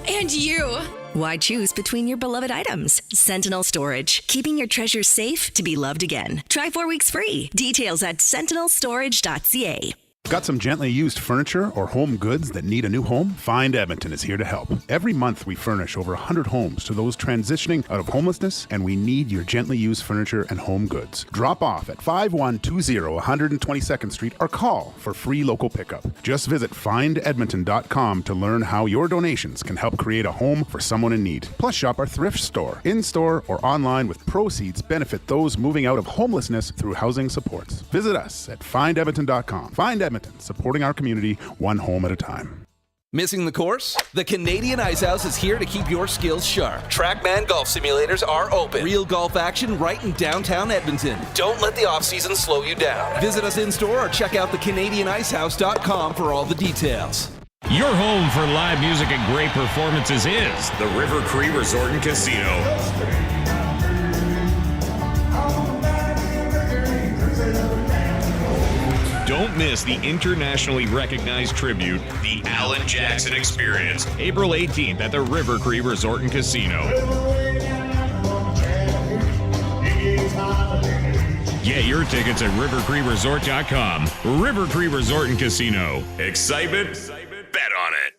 And you! Why choose between your beloved items? Sentinel Storage, keeping your treasures safe to be loved again. Try 4 weeks free. Details at sentinelstorage.ca. Got some gently used furniture or home goods that need a new home? Find Edmonton is here to help. Every month we furnish over 100 homes to those transitioning out of homelessness, and we need your gently used furniture and home goods. Drop off at 5120 122nd Street or call for free local pickup. Just visit findedmonton.com to learn how your donations can help create a home for someone in need. Plus, shop our thrift store, in-store or online, with proceeds benefit those moving out of homelessness through housing supports. Visit us at findedmonton.com. Find Edmonton, supporting our community one home at a time. Missing the course? The Canadian Ice House is here to keep your skills sharp. Trackman golf simulators are open. Real golf action right in downtown Edmonton. Don't let the off-season slow you down. Visit us in-store or check out thecanadianicehouse.com for all the details. Your home for live music and great performances is the River Cree Resort and Casino. Don't miss the internationally recognized tribute, the Alan Jackson Experience, April 18th at the River Cree Resort and Casino. Get your tickets at rivercreeresort.com. River Cree Resort and Casino. Excitement? Bet on it.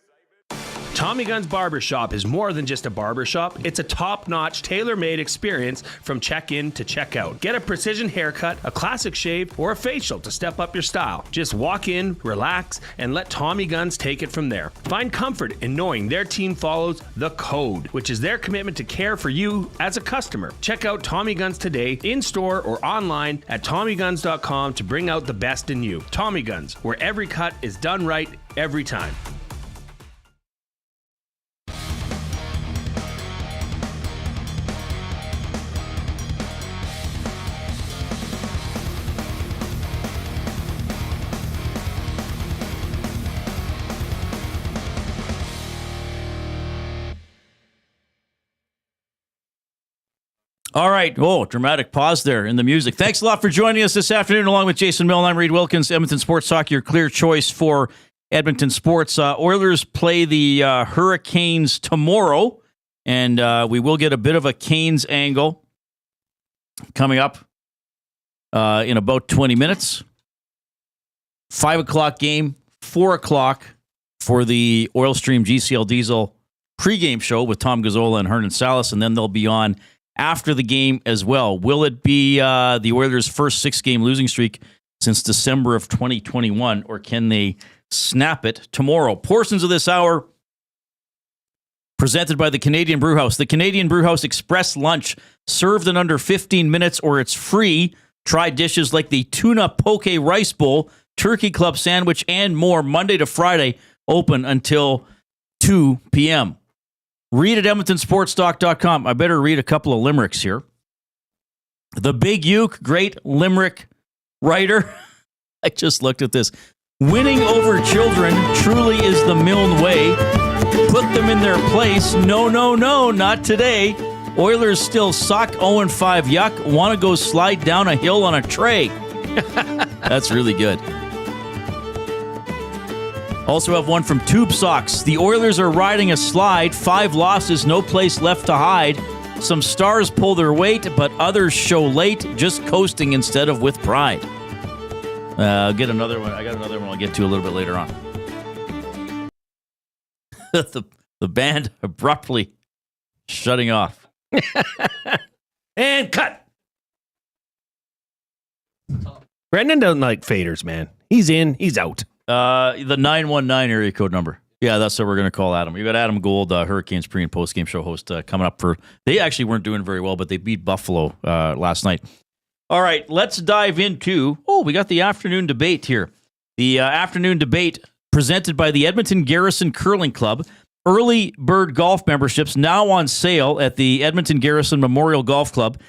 Tommy Gunn's Barbershop is more than just a barbershop. It's a top-notch, tailor-made experience from check-in to check-out. Get a precision haircut, a classic shave, or a facial to step up your style. Just walk in, relax, and let Tommy Guns take it from there. Find comfort in knowing their team follows the code, which is their commitment to care for you as a customer. Check out Tommy Guns today, in-store or online at TommyGuns.com to bring out the best in you. Tommy Guns, where every cut is done right every time. All right. Oh, dramatic pause there in the music. Thanks a lot for joining us this afternoon, along with Jason Milne. I'm Reid Wilkins, Edmonton Sports Talk, your clear choice for Edmonton sports. Oilers play the Hurricanes tomorrow, and we will get a bit of a Canes angle coming up in about 20 minutes. 5 o'clock game, 4 o'clock for the Oil Stream GCL Diesel pregame show with Tom Gazzola and Hernan Salas, and then they'll be on after the game as well. Will it be the Oilers' first 6-game losing streak since December of 2021, or can they snap it tomorrow? Portions of this hour presented by the Canadian Brewhouse. The Canadian Brewhouse Express Lunch, served in under 15 minutes or it's free. Try dishes like the tuna poke rice bowl, turkey club sandwich, and more Monday to Friday, open until 2 p.m. Read at EdmontonSportsTalk.com. I better read a couple of limericks here. The Big Uke, great Limerick writer. I just looked at this. Winning over children truly is the Milne way. Put them in their place. No, not today. Oilers still suck. 0-5 yuck. Want to go slide down a hill on a tray. That's really good. Also have one from Tube Socks. The Oilers are riding a slide. 5 losses, no place left to hide. Some stars pull their weight, but others show late, just coasting instead of with pride. I'll get another one. I got another one I'll get to a little bit later on. the band abruptly shutting off. And cut. Brendan doesn't like faders, man. He's in, he's out. The 919 area code number. Yeah, that's what we're going to call Adam. You got Adam Gold, Hurricanes pre- and post-game show host, coming up for... They actually weren't doing very well, but they beat Buffalo last night. All right, let's dive into... Oh, we got the afternoon debate here. The afternoon debate presented by the Edmonton Garrison Curling Club. Early bird golf memberships now on sale at the Edmonton Garrison Memorial Golf Club.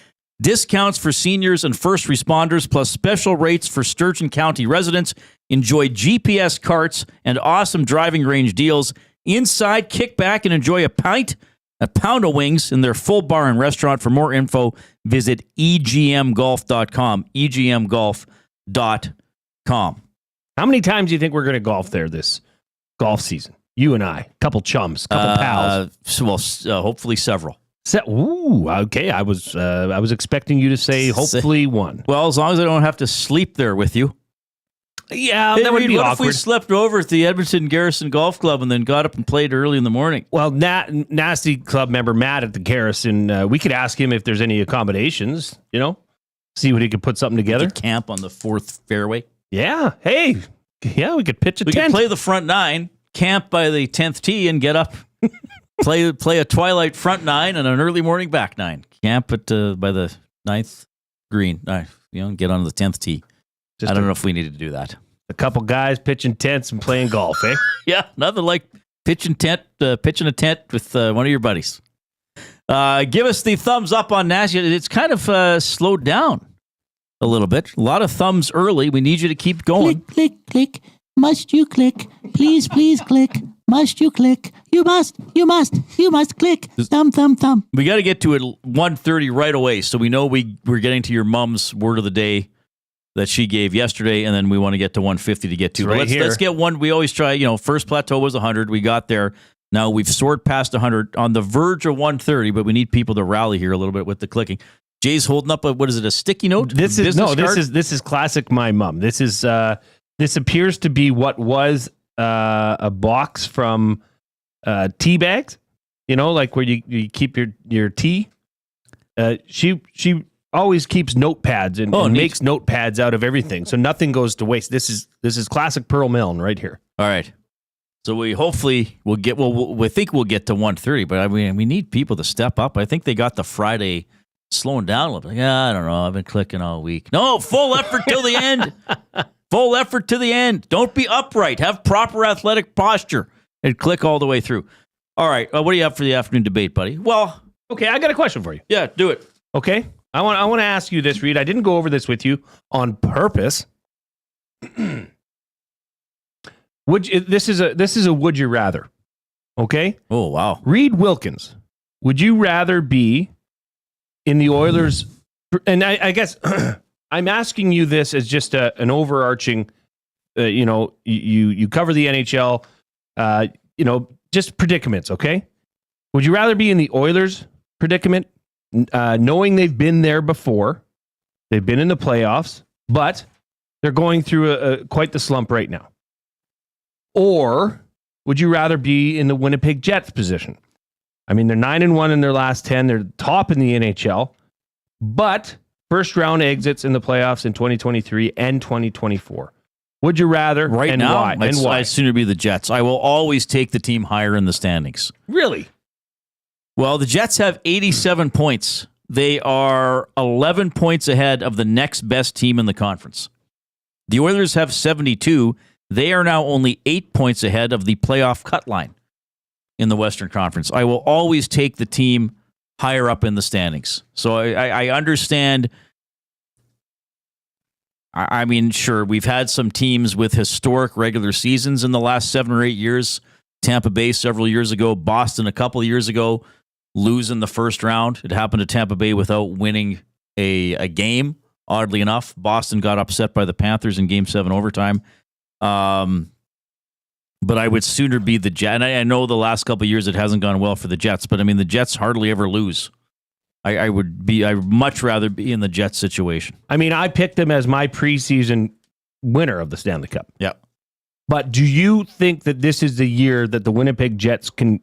Discounts for seniors and first responders, plus special rates for Sturgeon County residents. Enjoy GPS carts and awesome driving range deals. Inside, kick back and enjoy a pound of wings in their full bar and restaurant. For more info, visit egmgolf.com. egmgolf.com. How many times do you think we're going to golf there this golf season? You and I, couple chums, couple pals. Hopefully several. Ooh, okay. I was expecting you to say hopefully one. Well, as long as I don't have to sleep there with you. Yeah, hey, that would be what awkward. If we slept over at the Edmonton Garrison Golf Club and then got up and played early in the morning? Well, nasty club member Matt at the Garrison, we could ask him if there's any accommodations, see what he could put something together. Camp on the 4th fairway. Yeah. Hey, yeah, we could pitch a tent. We could play the front 9, camp by the 10th tee, and get up, play a twilight front 9 and an early morning back 9. Camp by the 9th green. Get on the 10th tee. I don't know if we need to do that. A couple guys pitching tents and playing golf, eh? Yeah, nothing like pitching a tent with one of your buddies. Give us the thumbs up on Nasty. It's kind of slowed down a little bit. A lot of thumbs early. We need you to keep going. Click, click, click. Must you click? Please, please click. Must you click? You must click. Thumb. We got to get to it 1:30 right away, so we know we're getting to your mom's word of the day that she gave yesterday, and then we want to get to 150 to get to. Right, let's get one. We always try, first plateau was 100. We got there. Now we've soared past 100 on the verge of 130, but we need people to rally here a little bit with the clicking. Jay's holding up a sticky note? This is classic my mom. This appears to be what was a box from tea bags, like where you keep your tea. She always keeps notepads and makes notepads out of everything, so nothing goes to waste. This is classic Pearl Milne right here. All right, so we think we'll get to 130, but I mean we need people to step up. I think they got the Friday slowing down a little bit. Yeah, I don't know. I've been clicking all week. No, full effort till the end. Full effort to the end. Don't be upright. Have proper athletic posture and click all the way through. All right, what do you have for the afternoon debate, buddy? Well, okay, I got a question for you. Yeah, do it. Okay. I want to ask you this, Reid. I didn't go over this with you on purpose. This is a would you rather? Okay. Oh wow. Reid Wilkins. Would you rather be in the Oilers? And I guess I'm asking you this as just an overarching. You cover the NHL. Just predicaments. Okay. Would you rather be in the Oilers predicament? Knowing they've been there before, they've been in the playoffs, but they're going through quite the slump right now. Or would you rather be in the Winnipeg Jets position? I mean, they're 9-1 in their last 10. They're top in the NHL, but first round exits in the playoffs in 2023 and 2024. Would you rather? Right and now, why? And why? I'd sooner be the Jets. I will always take the team higher in the standings. Really? Well, the Jets have 87 points. They are 11 points ahead of the next best team in the conference. The Oilers have 72. They are now only 8 points ahead of the playoff cut line in the Western Conference. I will always take the team higher up in the standings. So I understand I mean, sure, we've had some teams with historic regular seasons in the last 7 or 8 years. Tampa Bay several years ago, Boston a couple of years ago, lose in the first round. It happened to Tampa Bay without winning a game. Oddly enough, Boston got upset by the Panthers in Game 7 overtime. But I would sooner be the Jets. And I know the last couple of years it hasn't gone well for the Jets, but I mean, the Jets hardly ever lose. I'd much rather be in the Jets situation. I mean, I picked them as my preseason winner of the Stanley Cup. Yeah. But do you think that this is the year that the Winnipeg Jets can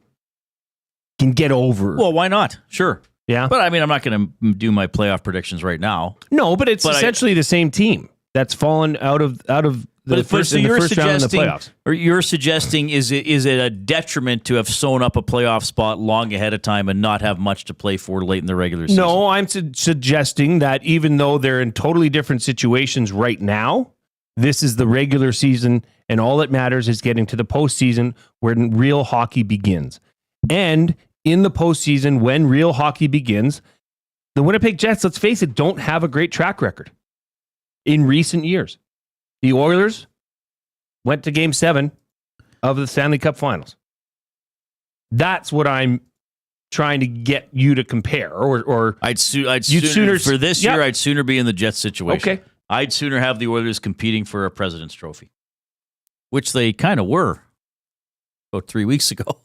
get over? Well, why not? Sure. Yeah. But I mean, I'm not going to do my playoff predictions right now. No, but it's essentially the same team that's fallen out of the first round in the playoffs. Or you're suggesting is it a detriment to have sewn up a playoff spot long ahead of time and not have much to play for late in the regular season? No, I'm suggesting that even though they're in totally different situations right now, this is the regular season, and all that matters is getting to the postseason where real hockey begins. And in the postseason, when real hockey begins, the Winnipeg Jets, let's face it, don't have a great track record in recent years. The Oilers went to Game 7 of the Stanley Cup Finals. That's what I'm trying to get you to compare. Or I'd sooner for this year. I'd sooner be in the Jets situation. Okay. I'd sooner have the Oilers competing for a President's Trophy, which they kind of were about 3 weeks ago.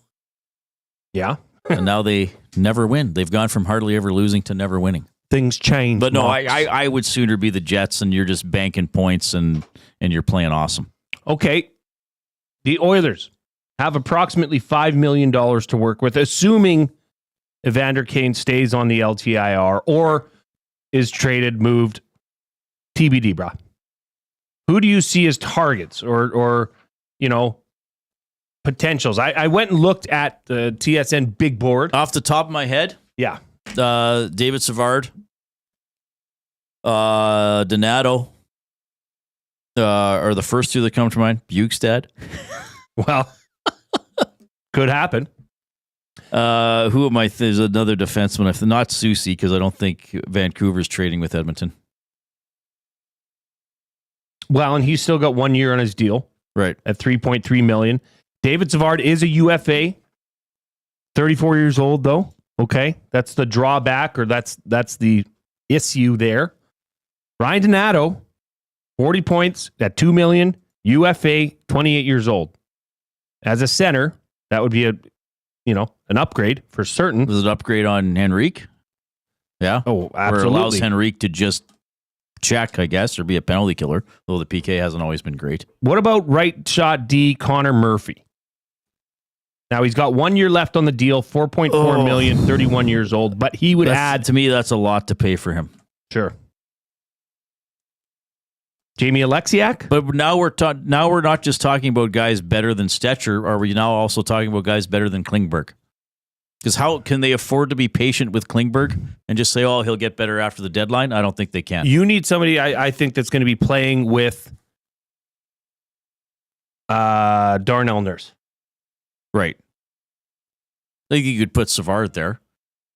Yeah. And now they never win. They've gone from hardly ever losing to never winning. Things change. But no, I would sooner be the Jets, and you're just banking points and you're playing awesome. Okay. The Oilers have approximately $5 million to work with, assuming Evander Kane stays on the LTIR or is traded, moved, TBD, brah. Who do you see as targets or potentials? I went and looked at the TSN big board. Off the top of my head? Yeah. David Savard, Donato, are the first two that come to mind. Bukestad. Well, could happen. Who am I? There's another defenseman. Not Soucy, because I don't think Vancouver's trading with Edmonton. Well, and he's still got 1 year on his deal. Right. At $3.3 million. David Savard is a UFA. 34 years old, though. Okay. That's the drawback, or that's the issue there. Ryan Donato, 40 points at $2 million. UFA, 28 years old. As a center, that would be an upgrade for certain. Was it an upgrade on Henrique? Yeah. Oh, absolutely. Or allows Henrique to just check, I guess, or be a penalty killer, though the PK hasn't always been great. What about right shot D Connor Murphy? Now, he's got 1 year left on the deal, $4.4 million, 31 years old, but he would add... To me, that's a lot to pay for him. Sure. Jamie Alexiak? But now we're not just talking about guys better than Stetcher. Are we now also talking about guys better than Klingberg? Because how can they afford to be patient with Klingberg and just say, oh, he'll get better after the deadline? I don't think they can. You need somebody, I think, that's going to be playing with Darnell Nurse. Right. I think you could put Savard there,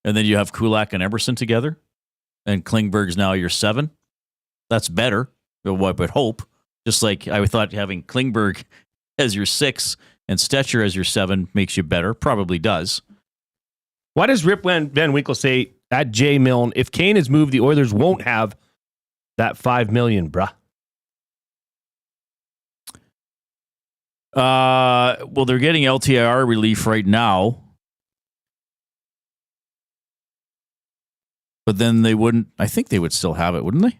and then you have Kulak and Emerson together, and Klingberg's now your 7. That's better. What would hope? Just like I thought having Klingberg as your 6 and Stetcher as your 7 makes you better. Probably does. Why does Rip Van Winkle say at J. Milne, if Kane is moved, the Oilers won't have that $5 million, bruh? Well, they're getting LTIR relief right now. But then they wouldn't, I think they would still have it, wouldn't they?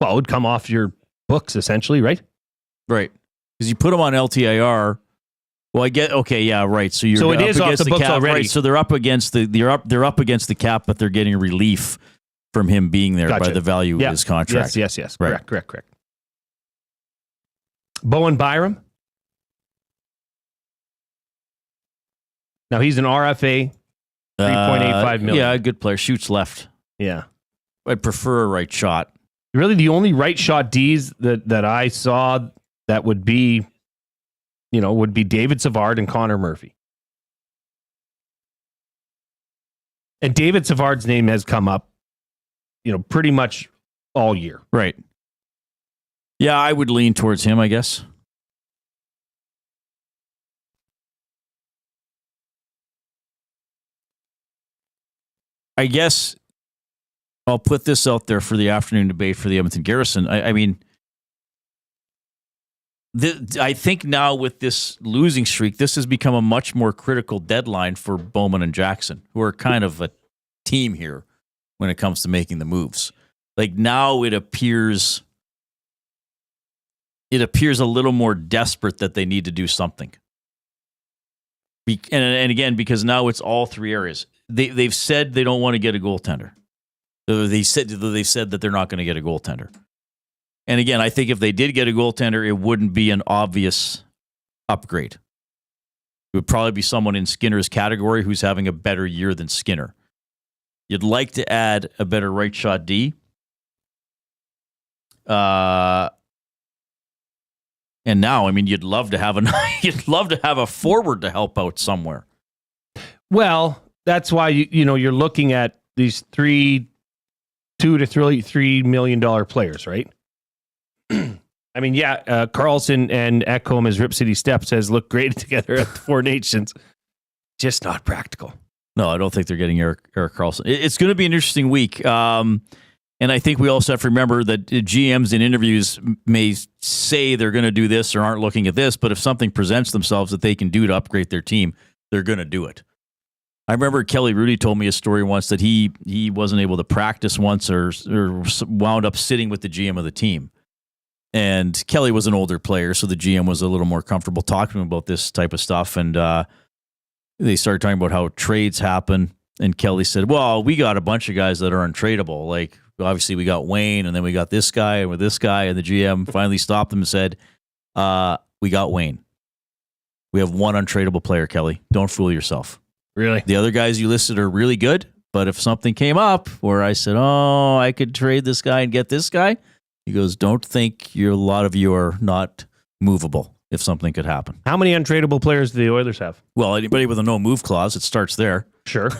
Well, it would come off your books, essentially, right? Right. Because you put them on LTIR. Well, I get okay, yeah, right. So you're it is off the books cap, already. Right? So they're up against they're up against the cap, but they're getting relief from him being there by the value of his contract. Yes. Right. Correct. Bowen Byram. Now he's an RFA, $3.85 million. Yeah, good player. Shoots left. Yeah. I'd prefer a right shot. Really, the only right shot Ds that I saw that would be David Savard and Connor Murphy. And David Savard's name has come up, pretty much all year. Right. Yeah, I would lean towards him, I guess. I guess I'll put this out there for the afternoon debate for the Edmonton Garrison. I mean, I think now with this losing streak, this has become a much more critical deadline for Bowman and Jackson, who are kind of a team here when it comes to making the moves. Like now it appears a little more desperate that they need to do something. And again, because now it's all three areas. They've said they don't want to get a goaltender. They've said that they're not going to get a goaltender. And again, I think if they did get a goaltender, it wouldn't be an obvious upgrade. It would probably be someone in Skinner's category who's having a better year than Skinner. You'd like to add a better right shot D. And now, I mean, you'd love to have a forward to help out somewhere. Well, that's why you're looking at these $2 to $3 million players, right? I mean, yeah, Carlson and Ekholm, as Rip City Step says, look great together at the Four Nations. Just not practical. No, I don't think they're getting Erik Karlsson. It's going to be an interesting week. And I think we also have to remember that GMs in interviews may say they're going to do this or aren't looking at this, but if something presents themselves that they can do to upgrade their team, they're going to do it. I remember Kelly Rudy told me a story once that he wasn't able to practice once or wound up sitting with the GM of the team. And Kelly was an older player, so the GM was a little more comfortable talking to him about this type of stuff. And they started talking about how trades happen. And Kelly said, well, we got a bunch of guys that are untradeable. Like, obviously, we got Wayne, and then we got this guy, and with this guy. And the GM finally stopped them and said, we got Wayne. We have one untradeable player, Kelly. Don't fool yourself. Really? The other guys you listed are really good, but if something came up where I said, oh, I could trade this guy and get this guy, he goes, don't think a lot of you are not movable if something could happen. How many untradeable players do the Oilers have? Well, anybody with a no move clause, it starts there. Sure.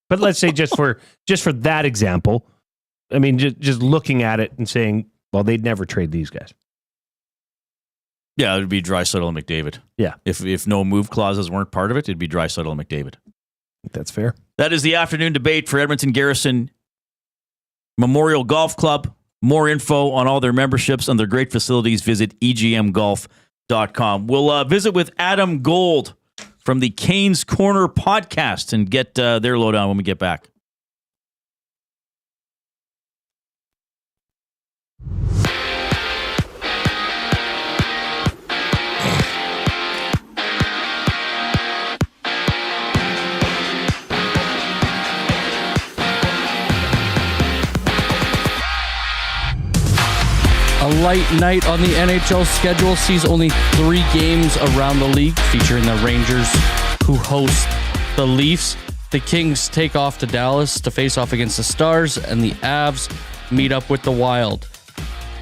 But let's say just for that example, I mean, just looking at it and saying, well, they'd never trade these guys. Yeah, it would be Draisaitl and McDavid. Yeah. If no move clauses weren't part of it, it'd be Draisaitl and McDavid. That's fair. That is the afternoon debate for Edmonton Garrison Memorial Golf Club. More info on all their memberships and their great facilities, visit egmgolf.com. We'll visit with Adam Gold from the Canes Corner podcast and get their lowdown when we get back. A light night on the NHL schedule sees only 3 games around the league, featuring the Rangers, who host the Leafs. The Kings take off to Dallas to face off against the Stars, and the Avs meet up with the Wild.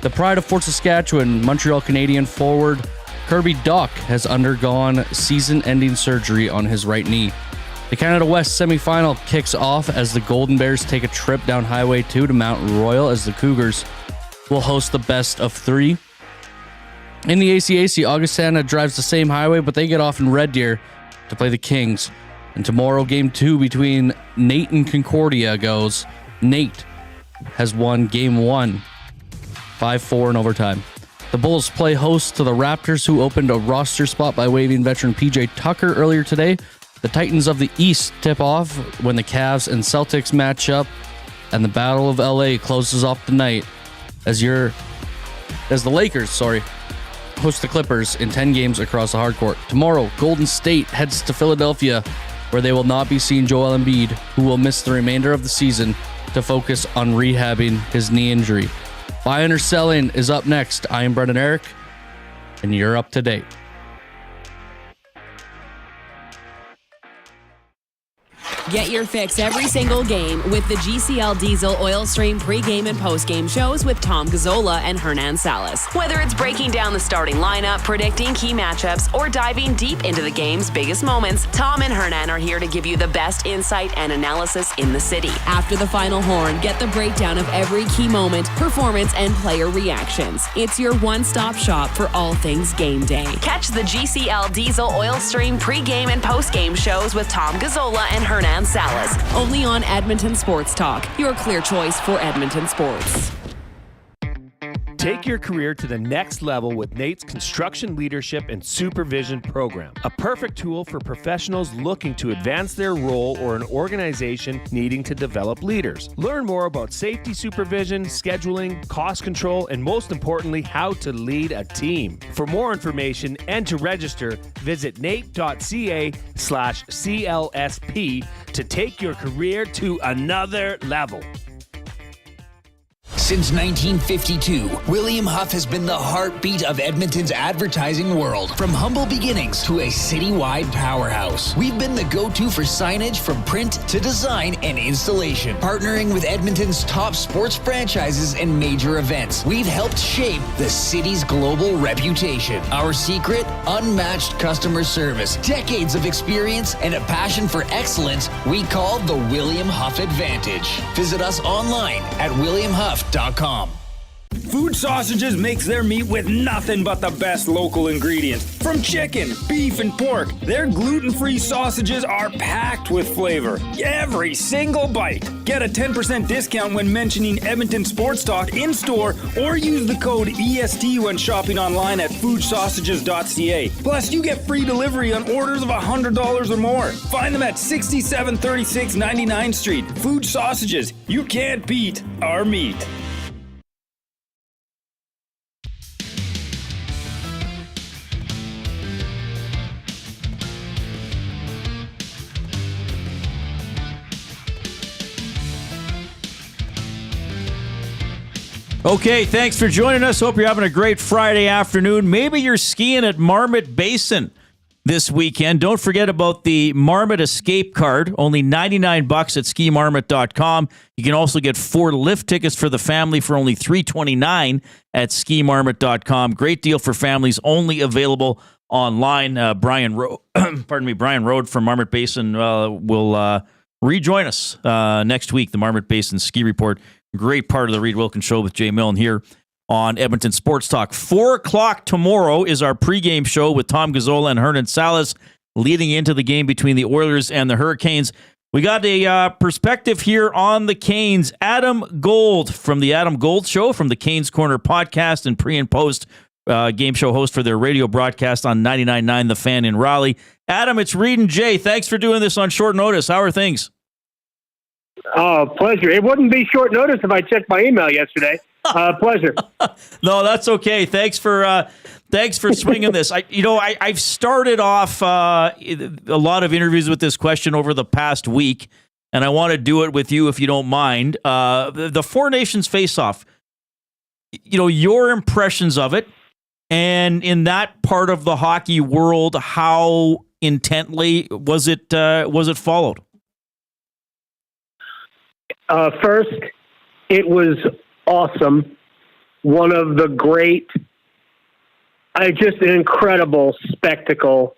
The pride of Fort Saskatchewan, Montreal Canadian forward Kirby Dach has undergone season-ending surgery on his right knee. The Canada West semifinal kicks off as the Golden Bears take a trip down Highway 2 to Mount Royal as the Cougars will host the best of 3. In the ACAC, Augustana drives the same highway, but they get off in Red Deer to play the Kings. And tomorrow, Game 2 between Nate and Concordia goes. Nate has won Game 1, 5-4 in overtime. The Bulls play host to the Raptors, who opened a roster spot by waiving veteran PJ Tucker earlier today. The Titans of the East tip off when the Cavs and Celtics match up, and the Battle of LA closes off the night as the Lakers, host the Clippers in 10 games across the hardcourt. Tomorrow, Golden State heads to Philadelphia, where they will not be seeing Joel Embiid, who will miss the remainder of the season to focus on rehabbing his knee injury. Buying or selling is up next. I am Brendan Eric, and you're up to date. Get your fix every single game with the GCL Diesel Oil Stream pregame and postgame shows with Tom Gazzola and Hernan Salas. Whether it's breaking down the starting lineup, predicting key matchups, or diving deep into the game's biggest moments, Tom and Hernan are here to give you the best insight and analysis in the city. After the final horn, get the breakdown of every key moment, performance, and player reactions. It's your one-stop shop for all things game day. Catch the GCL Diesel Oil Stream pregame and postgame shows with Tom Gazzola and Hernan Salas. Only on Edmonton Sports Talk, your clear choice for Edmonton sports. Take your career to the next level with Nate's Construction Leadership and Supervision Program, a perfect tool for professionals looking to advance their role or an organization needing to develop leaders. Learn more about safety supervision, scheduling, cost control, and most importantly, how to lead a team. For more information and to register, visit nate.ca/CLSP to take your career to another level. Since 1952, William Huff has been the heartbeat of Edmonton's advertising world. From humble beginnings to a citywide powerhouse, we've been the go-to for signage from print to design and installation. Partnering with Edmonton's top sports franchises and major events, we've helped shape the city's global reputation. Our secret? Unmatched customer service, decades of experience, and a passion for excellence we call the William Huff Advantage. Visit us online at williamhuff.com. Food Sausages makes their meat with nothing but the best local ingredients. From chicken, beef, and pork, their gluten-free sausages are packed with flavor. Every single bite. Get a 10% discount when mentioning Edmonton Sports Talk in-store or use the code EST when shopping online at foodsausages.ca. Plus, you get free delivery on orders of $100 or more. Find them at 6736 99th Street. Food Sausages. You can't beat our meat. Okay, thanks for joining us. Hope you're having a great Friday afternoon. Maybe you're skiing at Marmot Basin this weekend. Don't forget about the Marmot Escape Card, only $99 at skimarmot.com. You can also get 4 lift tickets for the family for only $329 at skimarmot.com. Great deal for families, only available online. Brian Rode from Marmot Basin will rejoin us next week, the Marmot Basin Ski Report. Great part of the Reid Wilkins Show with Jay Milne here on Edmonton Sports Talk. 4 o'clock tomorrow is our pregame show with Tom Gazzola and Hernan Salas leading into the game between the Oilers and the Hurricanes. We got a perspective here on the Canes. Adam Gold from the Adam Gold Show from the Canes Corner podcast and pre and post game show host for their radio broadcast on 99.9 The Fan in Raleigh. Adam, it's Reid and Jay. Thanks for doing this on short notice. How are things? Oh, pleasure. It wouldn't be short notice if I checked my email yesterday. Pleasure. No, that's okay. Thanks for swinging this. I've started off a lot of interviews with this question over the past week, and I want to do it with you if you don't mind. The Four Nations face-off. Your impressions of it, and in that part of the hockey world, how intently was it followed? First, it was awesome. One of the great, just an incredible spectacle,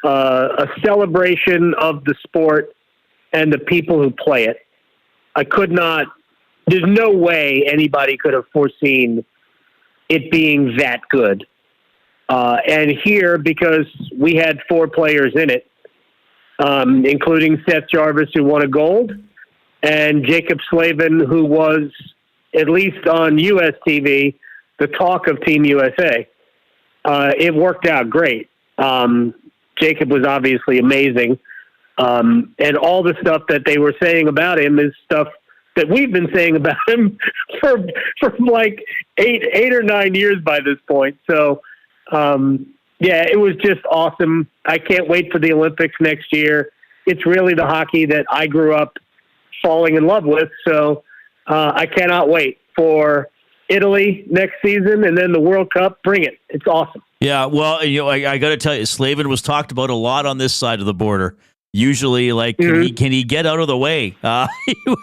a celebration of the sport and the people who play it. There's no way anybody could have foreseen it being that good. And here, because we had 4 players in it, including Seth Jarvis, who won a gold, and Jacob Slavin, who was, at least on U.S. TV, the talk of Team USA. It worked out great. Jacob was obviously amazing. And all the stuff that they were saying about him is stuff that we've been saying about him for like 8 or 9 years by this point. So, it was just awesome. I can't wait for the Olympics next year. It's really the hockey that I grew up falling in love with. So I cannot wait for Italy next season and then the World Cup. Bring it. It's awesome. Yeah, well, I got to tell you, Slavin was talked about a lot on this side of the border. Usually, like, can he get out of the way?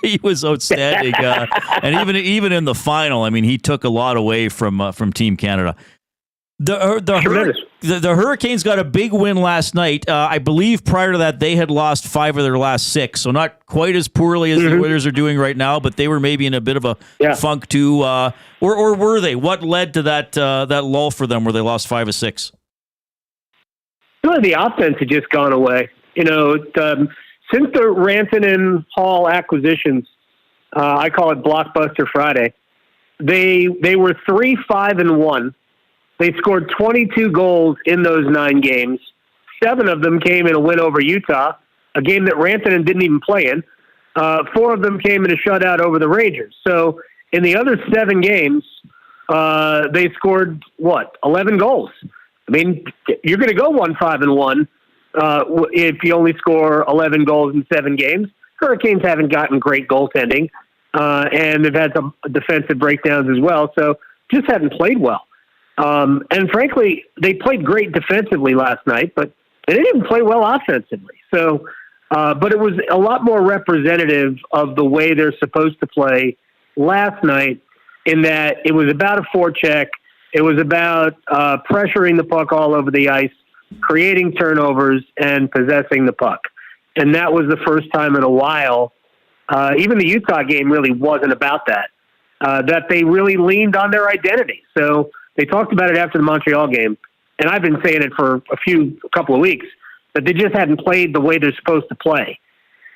He was outstanding, and even in the final, I mean, he took a lot away from Team Canada. The Hurricanes got a big win last night. I believe prior to that, they had lost 5 of their last 6, so not quite as poorly as the Oilers are doing right now, but they were maybe in a bit of a funk too. Or were they? What led to that lull for them where they lost 5 of 6? Really, the offense had just gone away. You know, since the Rantanen Hall acquisitions, I call it Blockbuster Friday. They were 3-5-1. They scored 22 goals in those 9 games. 7 of them came in a win over Utah, a game that Rantanen didn't even play in. 4 of them came in a shutout over the Rangers. So in the other 7 games, they scored 11 goals. I mean, you're going to go 1-5-1 if you only score 11 goals in 7 games. Hurricanes haven't gotten great goaltending, and they've had some defensive breakdowns as well. So just haven't played well. And frankly, they played great defensively last night, but they didn't even play well offensively. So, but it was a lot more representative of the way they're supposed to play last night, in that it was about a forecheck. It was about pressuring the puck all over the ice, creating turnovers, and possessing the puck. And that was the first time in a while, even the Utah game really wasn't about that, that they really leaned on their identity. So they talked about it after the Montreal game, and I've been saying it for a couple of weeks, that they just hadn't played the way they're supposed to play.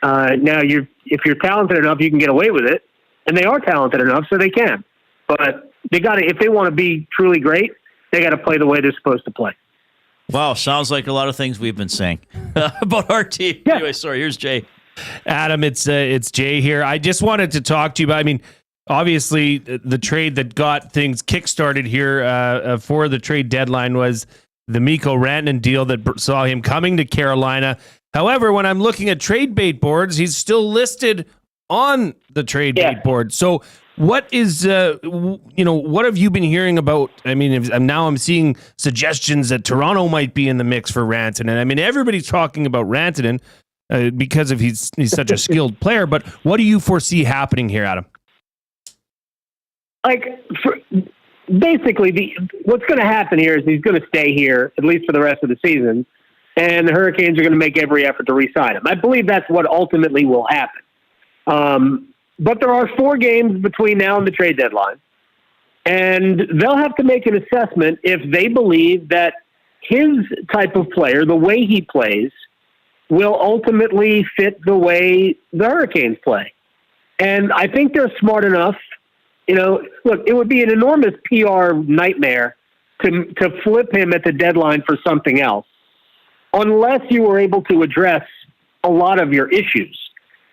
Now, if you're talented enough, you can get away with it, and they are talented enough, so they can. But they got to, if they want to be truly great, they got to play the way they're supposed to play. Wow, sounds like a lot of things we've been saying about our team. Yeah. Anyway, sorry, here's Jay. Adam, it's Jay here. I just wanted to talk to you about, I mean, obviously the trade that got things kickstarted here for the trade deadline was the Mikko Rantanen deal that saw him coming to Carolina. However, when I'm looking at trade bait boards, he's still listed on the trade bait board. So what is, what have you been hearing about? I mean, now I'm seeing suggestions that Toronto might be in the mix for Rantanen. I mean, everybody's talking about Rantanen because of he's such a skilled player. But what do you foresee happening here, Adam? Basically, what's going to happen here is he's going to stay here, at least for the rest of the season, and the Hurricanes are going to make every effort to re-sign him. I believe that's what ultimately will happen. But there are 4 games between now and the trade deadline, and they'll have to make an assessment if they believe that his type of player, the way he plays, will ultimately fit the way the Hurricanes play. And I think they're smart enough. You know, look, it would be an enormous PR nightmare to flip him at the deadline for something else, unless you were able to address a lot of your issues.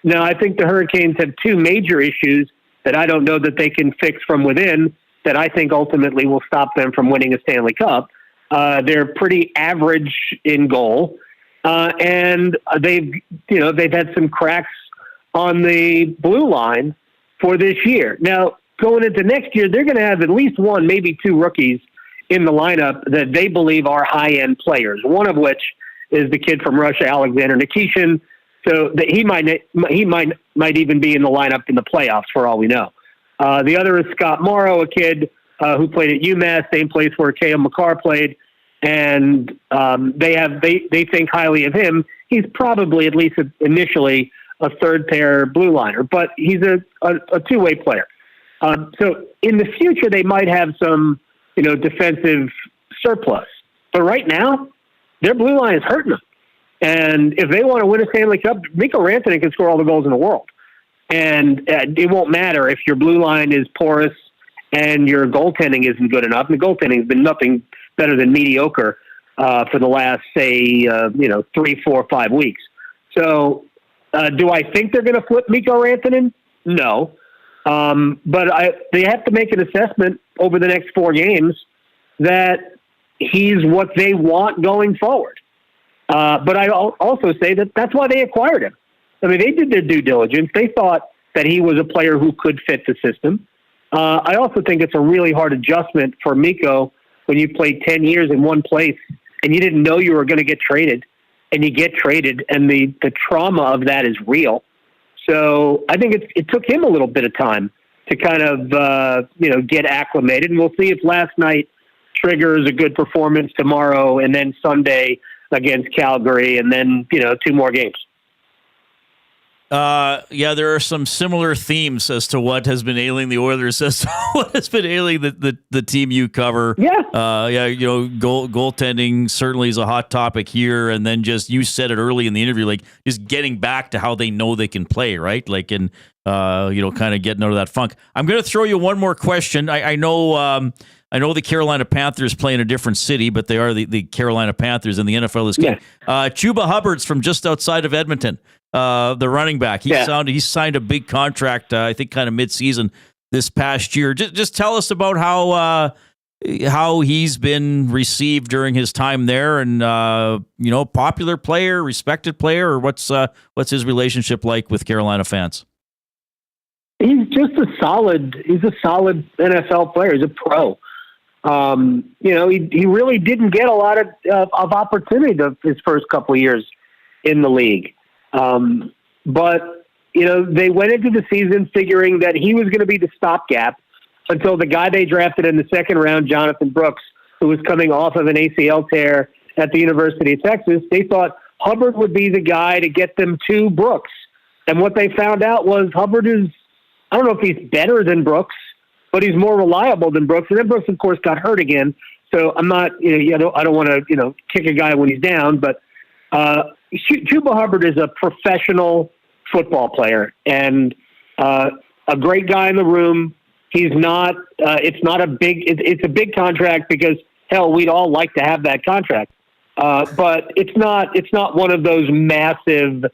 Now, I think the Hurricanes have 2 major issues that I don't know that they can fix from within, that I think ultimately will stop them from winning a Stanley Cup. They're pretty average in goal, and they've had some cracks on the blue line for this year. Now, going into next year, they're going to have at least 1, maybe 2 rookies in the lineup that they believe are high-end players, one of which is the kid from Russia, Alexander Nikishin. So that he might even be in the lineup in the playoffs for all we know. The other is Scott Morrow, a kid who played at UMass, same place where Cale Makar played, and they think highly of him. He's probably, at least initially, a third pair blue liner, but he's a 2-way player. So in the future, they might have some defensive surplus, but right now their blue line is hurting them. And if they want to win a Stanley Cup, Mikko Rantanen can score all the goals in the world. And it won't matter if your blue line is porous and your goaltending isn't good enough. And the goaltending has been nothing better than mediocre for the last, say, 3, 4, 5 weeks. So do I think they're going to flip Mikko Rantanen? No. But they have to make an assessment over the next 4 games that he's what they want going forward. But I also say that that's why they acquired him. I mean, they did their due diligence. They thought that he was a player who could fit the system. I also think it's a really hard adjustment for Mikko when you played 10 years in one place and you didn't know you were going to get traded and you get traded, and the trauma of that is real. So I think it took him a little bit of time to kind of, get acclimated. And we'll see if last night triggers a good performance tomorrow and then Sunday against Calgary and then, 2 more games. There are some similar themes as to what has been ailing the Oilers, as to what has been ailing the team you cover. Yeah. Goaltending certainly is a hot topic here. And then you said it early in the interview, like just getting back to how they know they can play, right? Like, and, kind of getting out of that funk. I'm going to throw you one more question. I know the Carolina Panthers play in a different city, but they are the Carolina Panthers, and the NFL is good. Yeah. Chuba Hubbard's from just outside of Edmonton. The running back. He signed a big contract, I think kind of mid-season this past year. Just tell us about how he's been received during his time there, and popular player, respected player, or what's his relationship like with Carolina fans? He's just a solid NFL player. He's a pro. He really didn't get a lot of opportunity his first couple of years in the league. But they went into the season figuring that he was going to be the stopgap until the guy they drafted in the second round, Jonathan Brooks, who was coming off of an ACL tear at the University of Texas. They thought Hubbard would be the guy to get them to Brooks. And what they found out was Hubbard is, I don't know if he's better than Brooks, but he's more reliable than Brooks. And then Brooks, of course, got hurt again. So I'm not, I don't want to, kick a guy when he's down, but, Chuba Hubbard is a professional football player and a great guy in the room. He's not. It's a big contract because hell, we'd all like to have that contract, but it's not one of those massive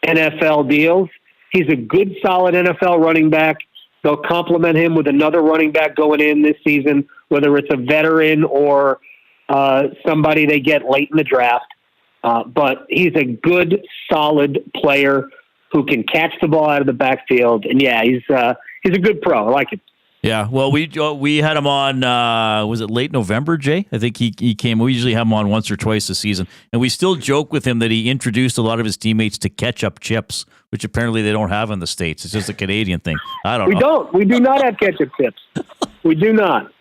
NFL deals. He's a good, solid NFL running back. They'll complement him with another running back going in this season, whether it's a veteran or somebody they get late in the draft. But he's a good, solid player who can catch the ball out of the backfield. And he's a good pro. I like him. Yeah. Well, we had him on, was it late November, Jay? I think he came. We usually have him on once or twice a season. And we still joke with him that he introduced a lot of his teammates to ketchup chips, which apparently they don't have in the States. It's just a Canadian thing. I don't know. We don't. We do not have ketchup chips. We do not.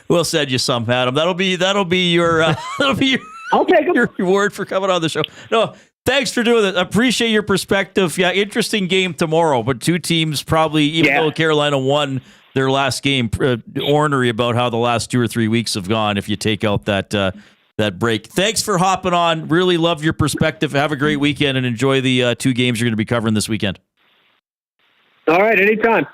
We'll send you some, Adam. That'll be your I'll take your reward for coming on the show. No, thanks for doing it. I appreciate your perspective. Yeah, interesting game tomorrow, but two teams probably, even though Carolina won their last game, ornery about how the last 2 or 3 weeks have gone if you take out that break. Thanks for hopping on. Really love your perspective. Have a great weekend and enjoy the 2 games you're going to be covering this weekend. All right, anytime.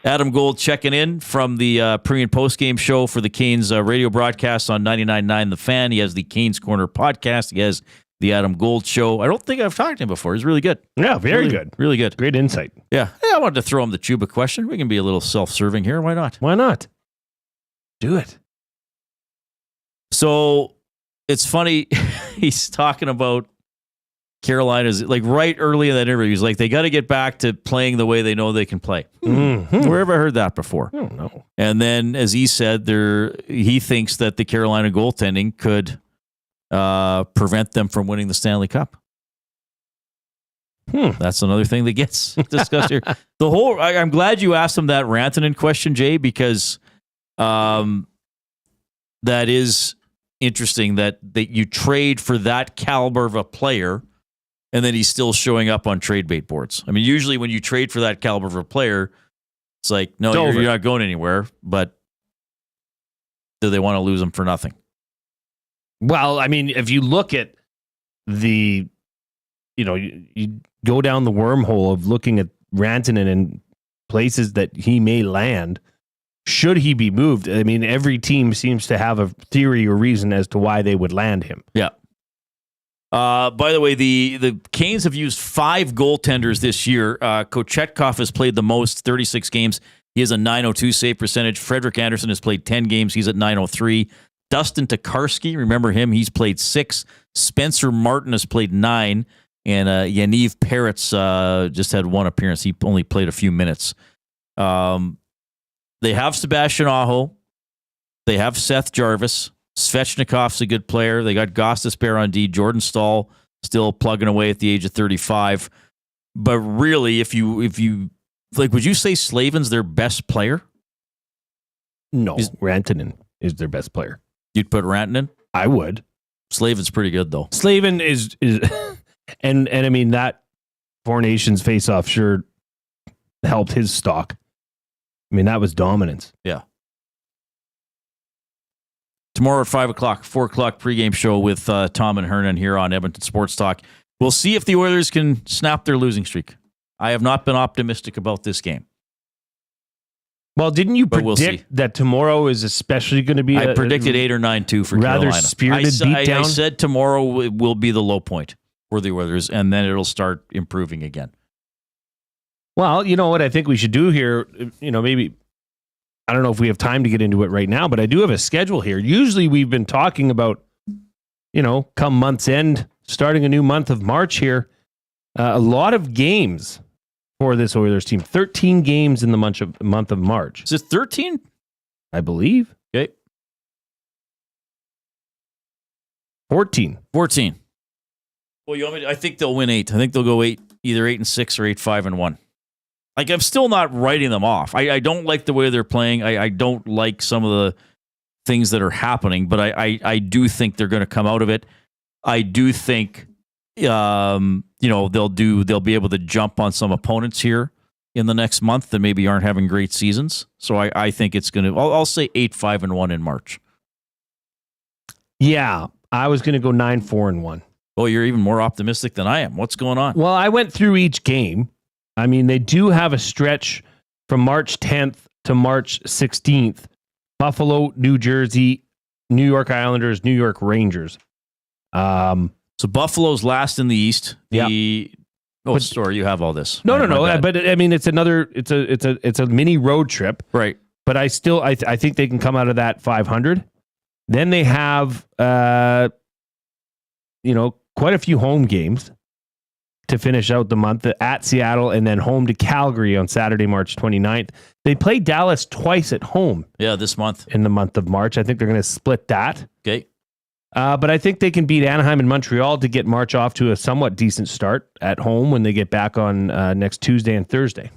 Adam Gold checking in from the pre- and post-game show for the Canes radio broadcast on 99.9 The Fan. He has the Canes Corner podcast. He has the Adam Gold show. I don't think I've talked to him before. He's really good. Yeah, very good. Really good. Great insight. Yeah. I wanted to throw him the Chuba question. We can be a little self-serving here. Why not? Why not? Do it. So it's funny. He's talking about Carolina's, like right early in that interview, he's like, they got to get back to playing the way they know they can play. Mm-hmm. Where have I heard that before? I don't know. And then, as he said, he thinks that the Carolina goaltending could prevent them from winning the Stanley Cup. That's another thing that gets discussed here. I'm glad you asked him that Rantanen question, Jay, because that is interesting that you trade for that caliber of a player, and then he's still showing up on trade bait boards. I mean, usually when you trade for that caliber of a player, it's like, no, you're not going anywhere. But do they want to lose him for nothing? Well, I mean, if you look at you go down the wormhole of looking at Rantanen and places that he may land, should he be moved? I mean, every team seems to have a theory or reason as to why they would land him. Yeah. By the way, the Canes have used 5 goaltenders this year. Kochetkov has played the most, 36 games. He has a .902 save percentage. Frederik Andersen has played 10 games. He's at .903. Dustin Tokarski, remember him? He's played 6. Spencer Martin has played 9. And Yaniv Peretz just had 1 appearance. He only played a few minutes. They have Sebastian Aho. They have Seth Jarvis. Svechnikov's a good player. They got Gostisbehere on D. Jordan Staal still plugging away at the age of 35. But really, if you like, would you say Slavin's their best player? No, Rantanen is their best player. You'd put Rantanen? I would. Slavin's pretty good, though. Slavin is and I mean, that Four Nations face-off sure helped his stock. I mean, that was dominance. Yeah. Tomorrow at 5 o'clock, 4 o'clock pregame show with Tom and Hernan here on Edmonton Sports Talk. We'll see if the Oilers can snap their losing streak. I have not been optimistic about this game. Well, didn't you predict that tomorrow is especially going to be? I predicted 8 or 9-2 for rather Carolina. Spirited beatdown. I said tomorrow will be the low point for the Oilers, and then it'll start improving again. Well, you know what I think we should do here. Maybe I don't know if we have time to get into it right now, but I do have a schedule here. Usually, we've been talking about, come month's end, starting a new month of March here. A lot of games for this Oilers team. 13 games in the month of March. Is it 13? I believe. Okay. 14. Well, you want me I think they'll win 8. I think they'll go 8, either 8-6 or 8-5-1. Like, I'm still not writing them off. I don't like the way they're playing. I don't like some of the things that are happening, but I do think they're going to come out of it. I do think they'll be able to jump on some opponents here in the next month that maybe aren't having great seasons. So I think it's going to, I'll say 8-5-1 in March. Yeah, I was going to go 9-4-1. Oh, you're even more optimistic than I am. What's going on? Well, I went through each game. I mean, they do have a stretch from March 10th to March 16th. Buffalo, New Jersey, New York Islanders, New York Rangers. So Buffalo's last in the East. Sorry, you have all this. No. But I mean, it's a mini road trip, right? But I think they can come out of that 500. Then they have quite a few home games to finish out the month at Seattle, and then home to Calgary on Saturday, March 29th. They play Dallas twice at home. Yeah, this month. In the month of March. I think they're going to split that. Okay. But I think they can beat Anaheim and Montreal to get March off to a somewhat decent start at home when they get back on next Tuesday and Thursday.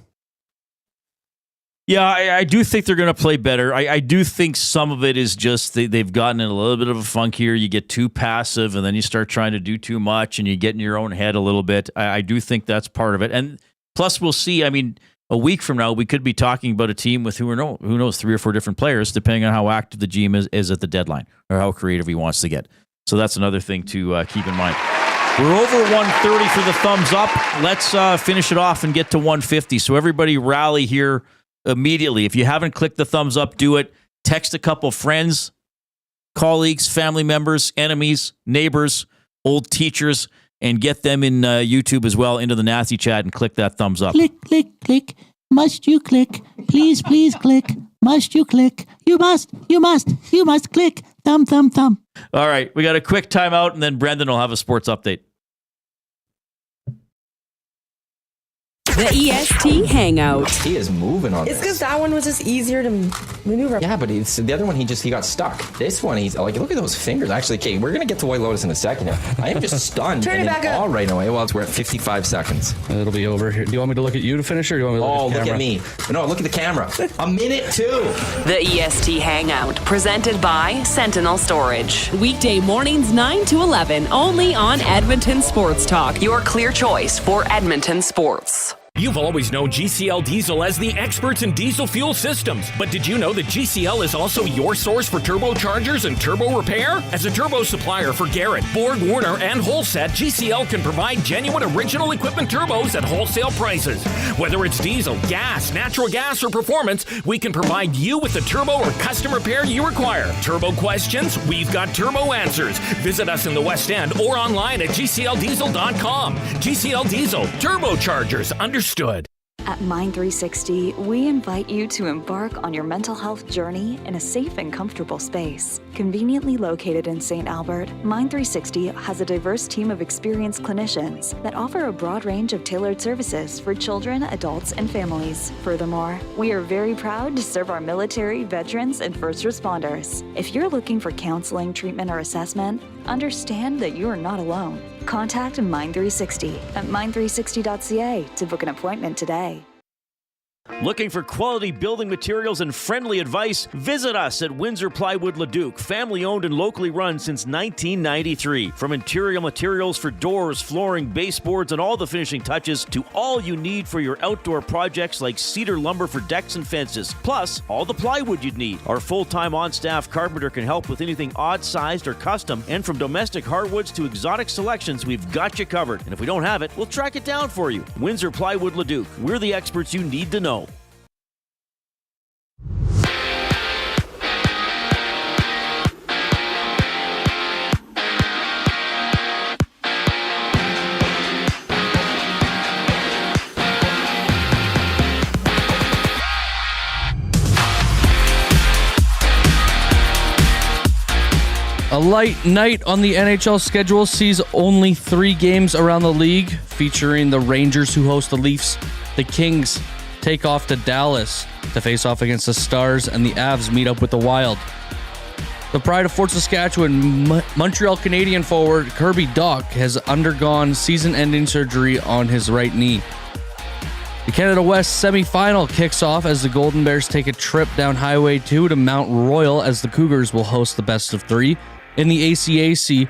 Yeah, I do think they're going to play better. I do think some of it is just they've gotten in a little bit of a funk here. You get too passive, and then you start trying to do too much, and you get in your own head a little bit. I do think that's part of it. And plus, we'll see. I mean, a week from now, we could be talking about a team with who knows 3 or 4 different players, depending on how active the GM is at the deadline or how creative he wants to get. So that's another thing to keep in mind. We're over 130 for the thumbs up. Let's finish it off and get to 150. So everybody rally here immediately. If you haven't clicked the thumbs up, do it. Text a couple friends, colleagues, family members, enemies, neighbors, old teachers, and get them in YouTube as well into the nasty chat and click that thumbs up. Click, click, click. Must you click? Please, please click. Must you click? You must click. Thumb, thumb, thumb. All right, we got a quick timeout, and then Brendan will have a sports update. The EST Hangout. He is moving on It's this. because that one was just easier to maneuver. Yeah, but the other one, he got stuck. This one, he's like, look at those fingers. Actually, Kate, we're going to get to White Lotus in a second. I am just stunned. Turn it back up. Right away. Well, we're at 55 seconds. It'll be over here. Do you want me to look at you to finish, or do you want me to look at the camera? Look at me. No, look at the camera. A minute, too. The EST Hangout, presented by Sentinel Storage. Weekday mornings 9 to 11, only on Edmonton Sports Talk. Your clear choice for Edmonton sports. You've always known GCL Diesel as the experts in diesel fuel systems, but did you know that GCL is also your source for turbochargers and turbo repair? As a turbo supplier for Garrett, Borg Warner, and Wholesat, GCL can provide genuine original equipment turbos at wholesale prices. Whether it's diesel, gas, natural gas, or performance, we can provide you with the turbo or custom repair you require. Turbo questions? We've got turbo answers. Visit us in the West End or online at GCLDiesel.com. GCL Diesel, turbochargers, understood. At Mind360, we invite you to embark on your mental health journey in a safe and comfortable space. Conveniently located in St. Albert, Mind360 has a diverse team of experienced clinicians that offer a broad range of tailored services for children, adults, and families. Furthermore, we are very proud to serve our military, veterans, and first responders. If you're looking for counseling, treatment, or assessment, understand that you are not alone. Contact Mind360 at mind360.ca to book an appointment today. Looking for quality building materials and friendly advice? Visit us at Windsor Plywood Leduc, family owned and locally run since 1993. From interior materials for doors, flooring, baseboards, and all the finishing touches to all you need for your outdoor projects like cedar lumber for decks and fences, plus all the plywood you'd need. Our full-time on-staff carpenter can help with anything odd-sized or custom, and from domestic hardwoods to exotic selections, we've got you covered. And if we don't have it, we'll track it down for you. Windsor Plywood Leduc. We're the experts you need to know. A light night on the NHL schedule sees only 3 games around the league, featuring the Rangers, who host the Leafs. The Kings take off to Dallas to face off against the Stars, and the Avs meet up with the Wild. The pride of Fort Saskatchewan, Montreal Canadian forward Kirby Dach has undergone season-ending surgery on his right knee. The Canada West semifinal kicks off as the Golden Bears take a trip down Highway 2 to Mount Royal, as the Cougars will host the best of 3. In the ACAC,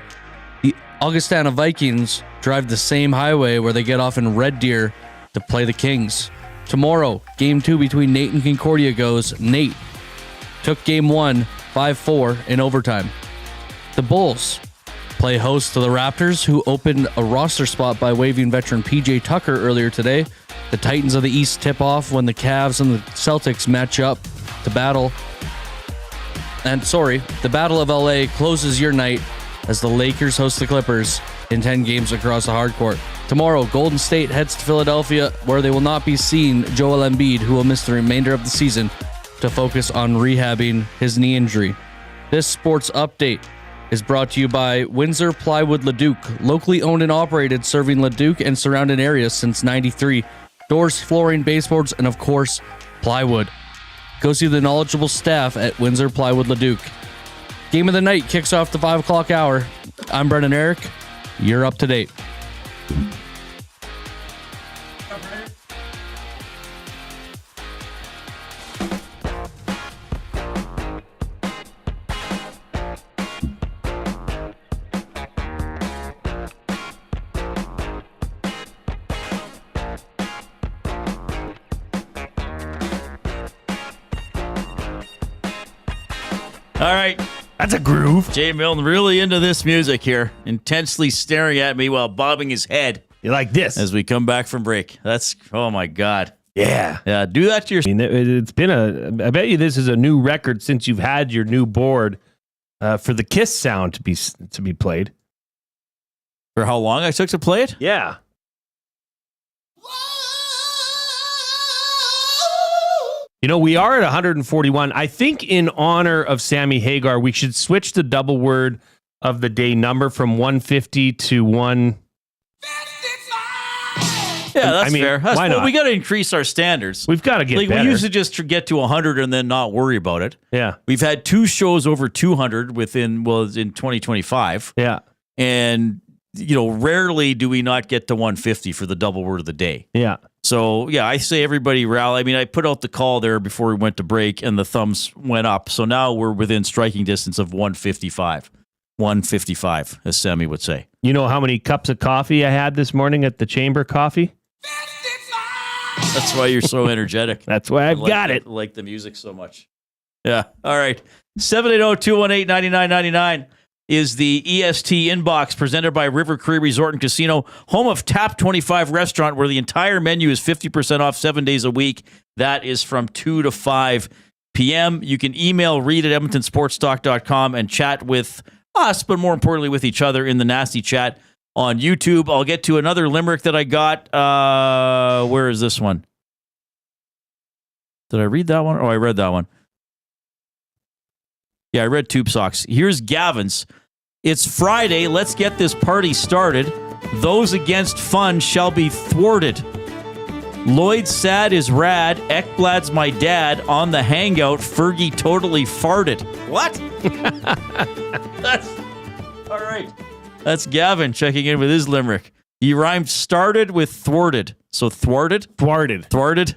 the Augustana Vikings drive the same highway where they get off in Red Deer to play the Kings. Tomorrow, Game 2 between Nate and Concordia goes. Nate took Game 1 5-4 in overtime. The Bulls play host to the Raptors, who opened a roster spot by waiving veteran PJ Tucker earlier today. The Titans of the East tip off when the Cavs and the Celtics match up to battle. The Battle of LA closes your night as the Lakers host the Clippers in 10 games across the hardcourt. Tomorrow, Golden State heads to Philadelphia, where they will not be seeing Joel Embiid, who will miss the remainder of the season to focus on rehabbing his knee injury. This sports update is brought to you by Windsor Plywood Leduc, locally owned and operated, serving Leduc and surrounding areas since '93. Doors, flooring, baseboards, and of course, plywood. Go see the knowledgeable staff at Windsor Plywood Leduc. Game of the night kicks off the 5 o'clock hour. I'm Brendan Eric. You're up to date. All right. That's a groove. Jay Milne really into this music here, intensely staring at me while bobbing his head. You like this? As we come back from break. That's, oh my God. Yeah. Yeah, do that to your... I mean, it's been I bet you this is a new record since you've had your new board for the Kiss sound to be played. For how long I took to play it? Yeah. You know, we are at 141. I think in honor of Sammy Hagar, we should switch the double word of the day number from 150 to 1. Yeah, that's fair. Why not? We got to increase our standards. We've got to get better. We used to just get to 100 and then not worry about it. Yeah. We've had 2 shows over 200 in 2025. Yeah. And, rarely do we not get to 150 for the double word of the day. Yeah. So, yeah, I say everybody rally. I mean, I put out the call there before we went to break, and the thumbs went up. So now we're within striking distance of 155. 155, as Sammy would say. You know how many cups of coffee I had this morning at the Chamber Coffee? That's why you're so energetic. That's why I've got it. I like the music so much. Yeah. All right. 780-218-9999 is the EST inbox presented by River Cree Resort and Casino, home of Tap 25 Restaurant, where the entire menu is 50% off 7 days a week. That is from 2 to 5 p.m. You can email Reid at EdmontonSportsTalk.com and chat with us, but more importantly with each other in the nasty chat on YouTube. I'll get to another limerick that I got. Where is this one? Did I read that one? Oh, I read that one. Yeah, I read Tube Socks. Here's Gavin's. It's Friday. Let's get this party started. Those against fun shall be thwarted. Lloyd Sad is rad. Ekblad's my dad. On the hangout, Fergie totally farted. What? That's all right. That's Gavin checking in with his limerick. He rhymed started with thwarted. So thwarted? Thwarted.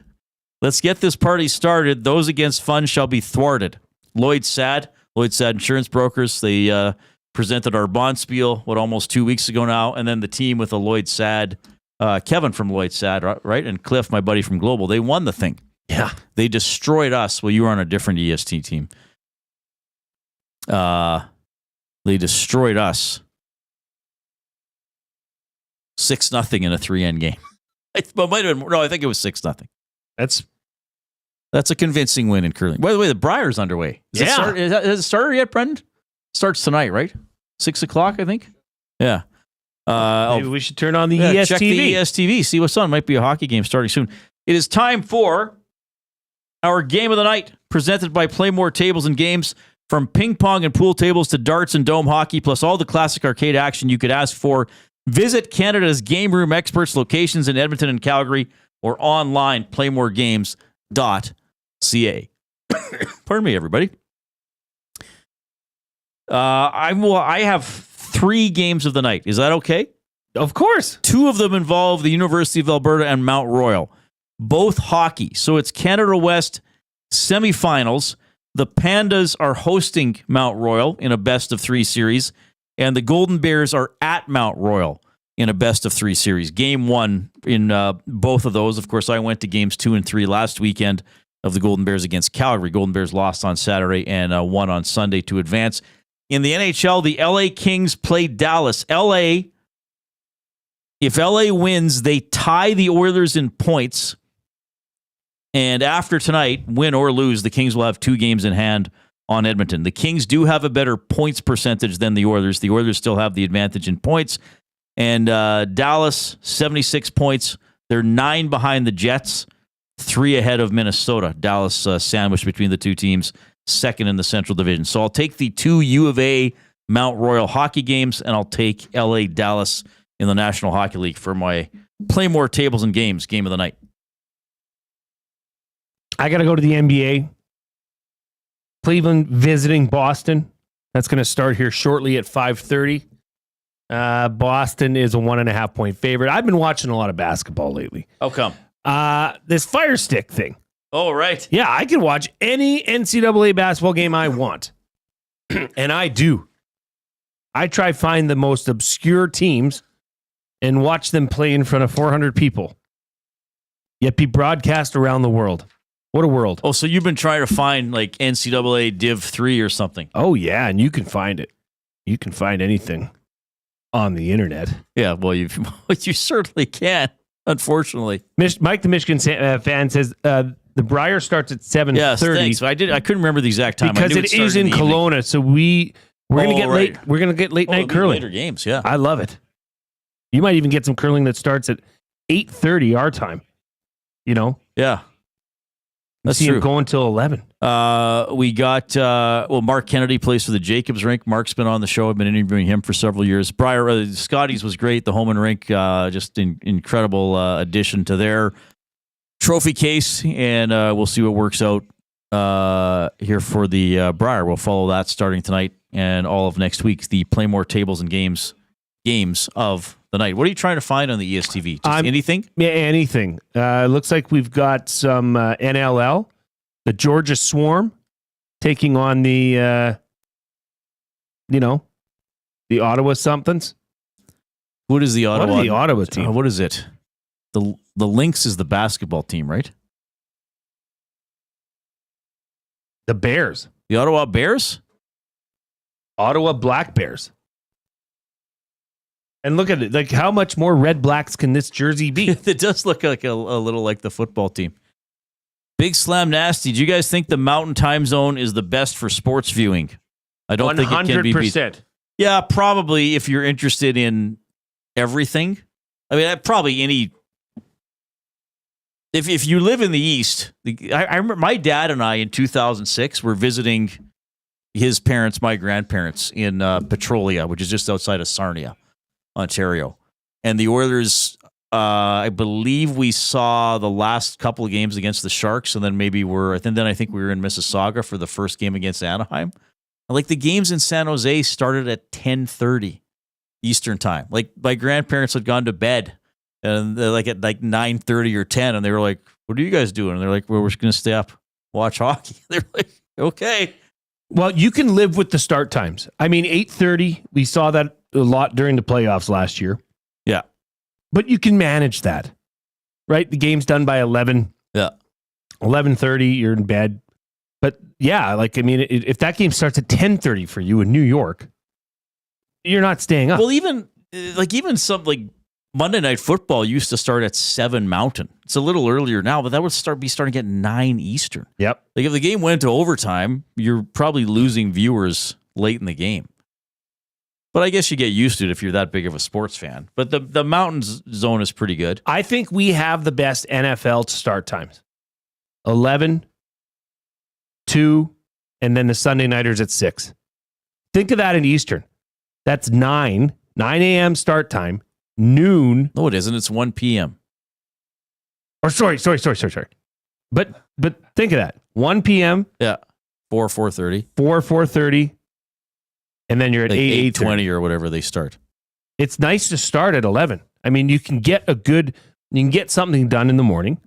Let's get this party started. Those against fun shall be thwarted. Lloyd Sad Insurance Brokers. They presented our bond spiel, almost 2 weeks ago now. And then the team with the Lloyd Sad, Kevin from Lloyd Sad, right? And Cliff, my buddy from Global. They won the thing. Yeah. They destroyed us. Well, you were on a different EST team. They destroyed us 6-0 in a 3-end game. It might have been, no, I think it was 6-0. That's a convincing win in curling. By the way, the Briar's underway. Has it started yet, Brendan? Starts tonight, right? 6 o'clock, I think. Yeah. Maybe we should turn on the ESTV. Check the ESTV. See what's on. Might be a hockey game starting soon. It is time for our game of the night, presented by Playmore Tables and Games. From ping pong and pool tables to darts and dome hockey, plus all the classic arcade action you could ask for. Visit Canada's Game Room Experts locations in Edmonton and Calgary, or online, playmoregames.ca. Pardon me, everybody. I have 3 games of the night. Is that okay? Of course. 2 of them involve the University of Alberta and Mount Royal, both hockey. So it's Canada West semifinals. The Pandas are hosting Mount Royal in a best-of-3 series, and the Golden Bears are at Mount Royal in a best-of-3 series. Game 1 in both of those. Of course, I went to games 2 and 3 last weekend of the Golden Bears against Calgary. Golden Bears lost on Saturday and won on Sunday to advance. In the NHL, the LA Kings played Dallas. If LA wins, they tie the Oilers in points. And after tonight, win or lose, the Kings will have 2 games in hand on Edmonton. The Kings do have a better points percentage than the Oilers. The Oilers still have the advantage in points. And Dallas, 76 points. They're 9 behind the Jets, 3 ahead of Minnesota. Dallas sandwiched between the 2 teams, second in the Central Division. So I'll take the 2 U of A Mount Royal hockey games, and I'll take LA Dallas in the National Hockey League for my Playmore Tables and Games game of the night. I got to go to the NBA. Cleveland visiting Boston. That's going to start here shortly at 5:30. Boston is a 1.5 point favorite. I've been watching a lot of basketball lately. How come? This Fire Stick thing. Oh, right. Yeah, I can watch any NCAA basketball game I want. And I do. I try find the most obscure teams and watch them play in front of 400 people, yet be broadcast around the world. What a world. Oh, so you've been trying to find like NCAA Div 3 or something. Oh, yeah, and you can find it. You can find anything on the internet. Yeah, well, you certainly can, unfortunately. Mike, the Michigan fan, says the Briar starts at 7:30. Yes, thanks. I couldn't remember the exact time. Because it is in Kelowna, so we're going to get late. We're going to get late night curling. Later games, yeah. I love it. You might even get some curling that starts at 8:30 our time. You know? Yeah. That's true. Going till 11. We got Mark Kennedy plays for the Jacobs Rink. Mark's been on the show. I've been interviewing him for several years. Briar Scotty's was great. The Holman Rink, just an incredible addition to their trophy case, and we'll see what works out here for the Briar. We'll follow that starting tonight and all of next week. The Playmore Tables and Games of the night. What are you trying to find on the ESTV? Just anything? Yeah, anything. Looks like we've got some NLL. The Georgia Swarm taking on the Ottawa somethings. What is the Ottawa? What is the Ottawa team? What is it? The Lynx is the basketball team, right? The Bears. The Ottawa Bears? Ottawa Black Bears. And look at it. Like, how much more red blacks can this jersey be? It does look like a little like the football team. Big Slam Nasty. Do you guys think the Mountain Time Zone is the best for sports viewing? I don't think it can be beat. 100%. Yeah, probably if you're interested in everything. I mean, probably any if you live in the East, I remember my dad and I in 2006 were visiting his parents, my grandparents, in Petrolia, which is just outside of Sarnia, Ontario. And the Oilers, I believe we saw the last couple of games against the Sharks, and then I think we were in Mississauga for the first game against Anaheim. And like the games in San Jose started at 10:30 Eastern time. Like my grandparents had gone to bed, and they're like at like 9:30 or 10, and they were like, "What are you guys doing?" And they're like, "Well, we're just going to stay up, watch hockey." They're like, "Okay." Well, you can live with the start times. I mean, 8:30, we saw that a lot during the playoffs last year. Yeah. But you can manage that, right? The game's done by 11. Yeah. 11:30, you're in bed. But yeah, like, I mean, if that game starts at 10:30 for you in New York, you're not staying up. Well, even some like Monday Night Football used to start at 7 Mountain. It's a little earlier now, but that would be starting at 9 Eastern. Yep. Like if the game went to overtime, you're probably losing viewers late in the game. But I guess you get used to it if you're that big of a sports fan. But the Mountains zone is pretty good. I think we have the best NFL start times. 11, 2, and then the Sunday Nighters at 6. Think of that in Eastern. That's 9 a.m. start time. Noon. No, it isn't. It's 1 p.m. Or sorry. But think of that. 1 p.m. Yeah. 4:30. 4:30. And then you're at like 8:20 or whatever they start. It's nice to start at 11. I mean, you can get something done in the morning.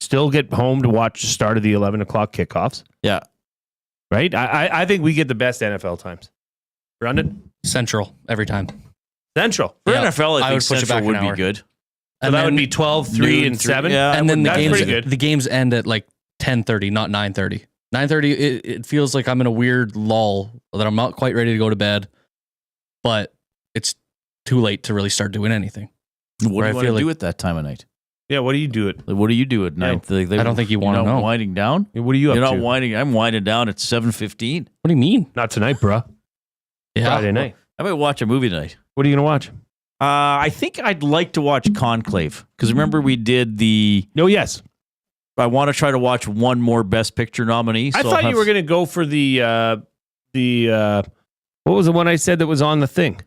Still get home to watch the start of the 11 o'clock kickoffs. Yeah. Right? I think we get the best NFL times. Brendan? Central every time. Central. For NFL, I think would push it Central back would an hour. be good. So And that then would be 12, 3, and 7. Yeah, and then that's pretty good. the games end at like 10:30, not 9:30. 9:30, it feels like I'm in a weird lull that I'm not quite ready to go to bed, but it's too late to really start doing anything. What do you want to like, do at that time of night? Yeah, what do you do at? What do you do at night? I don't think you want to know. Winding down? What are you up You're to? not winding. I'm winding down at 7:15. What do you mean? Not tonight, bruh. Yeah. Friday night. I might watch a movie tonight. What are you going to watch? I think I'd like to watch Conclave because remember we did the. Oh, yes. I want to try to watch one more Best Picture nominee. So I thought you were going to go for the what was the one I said that was on the thing?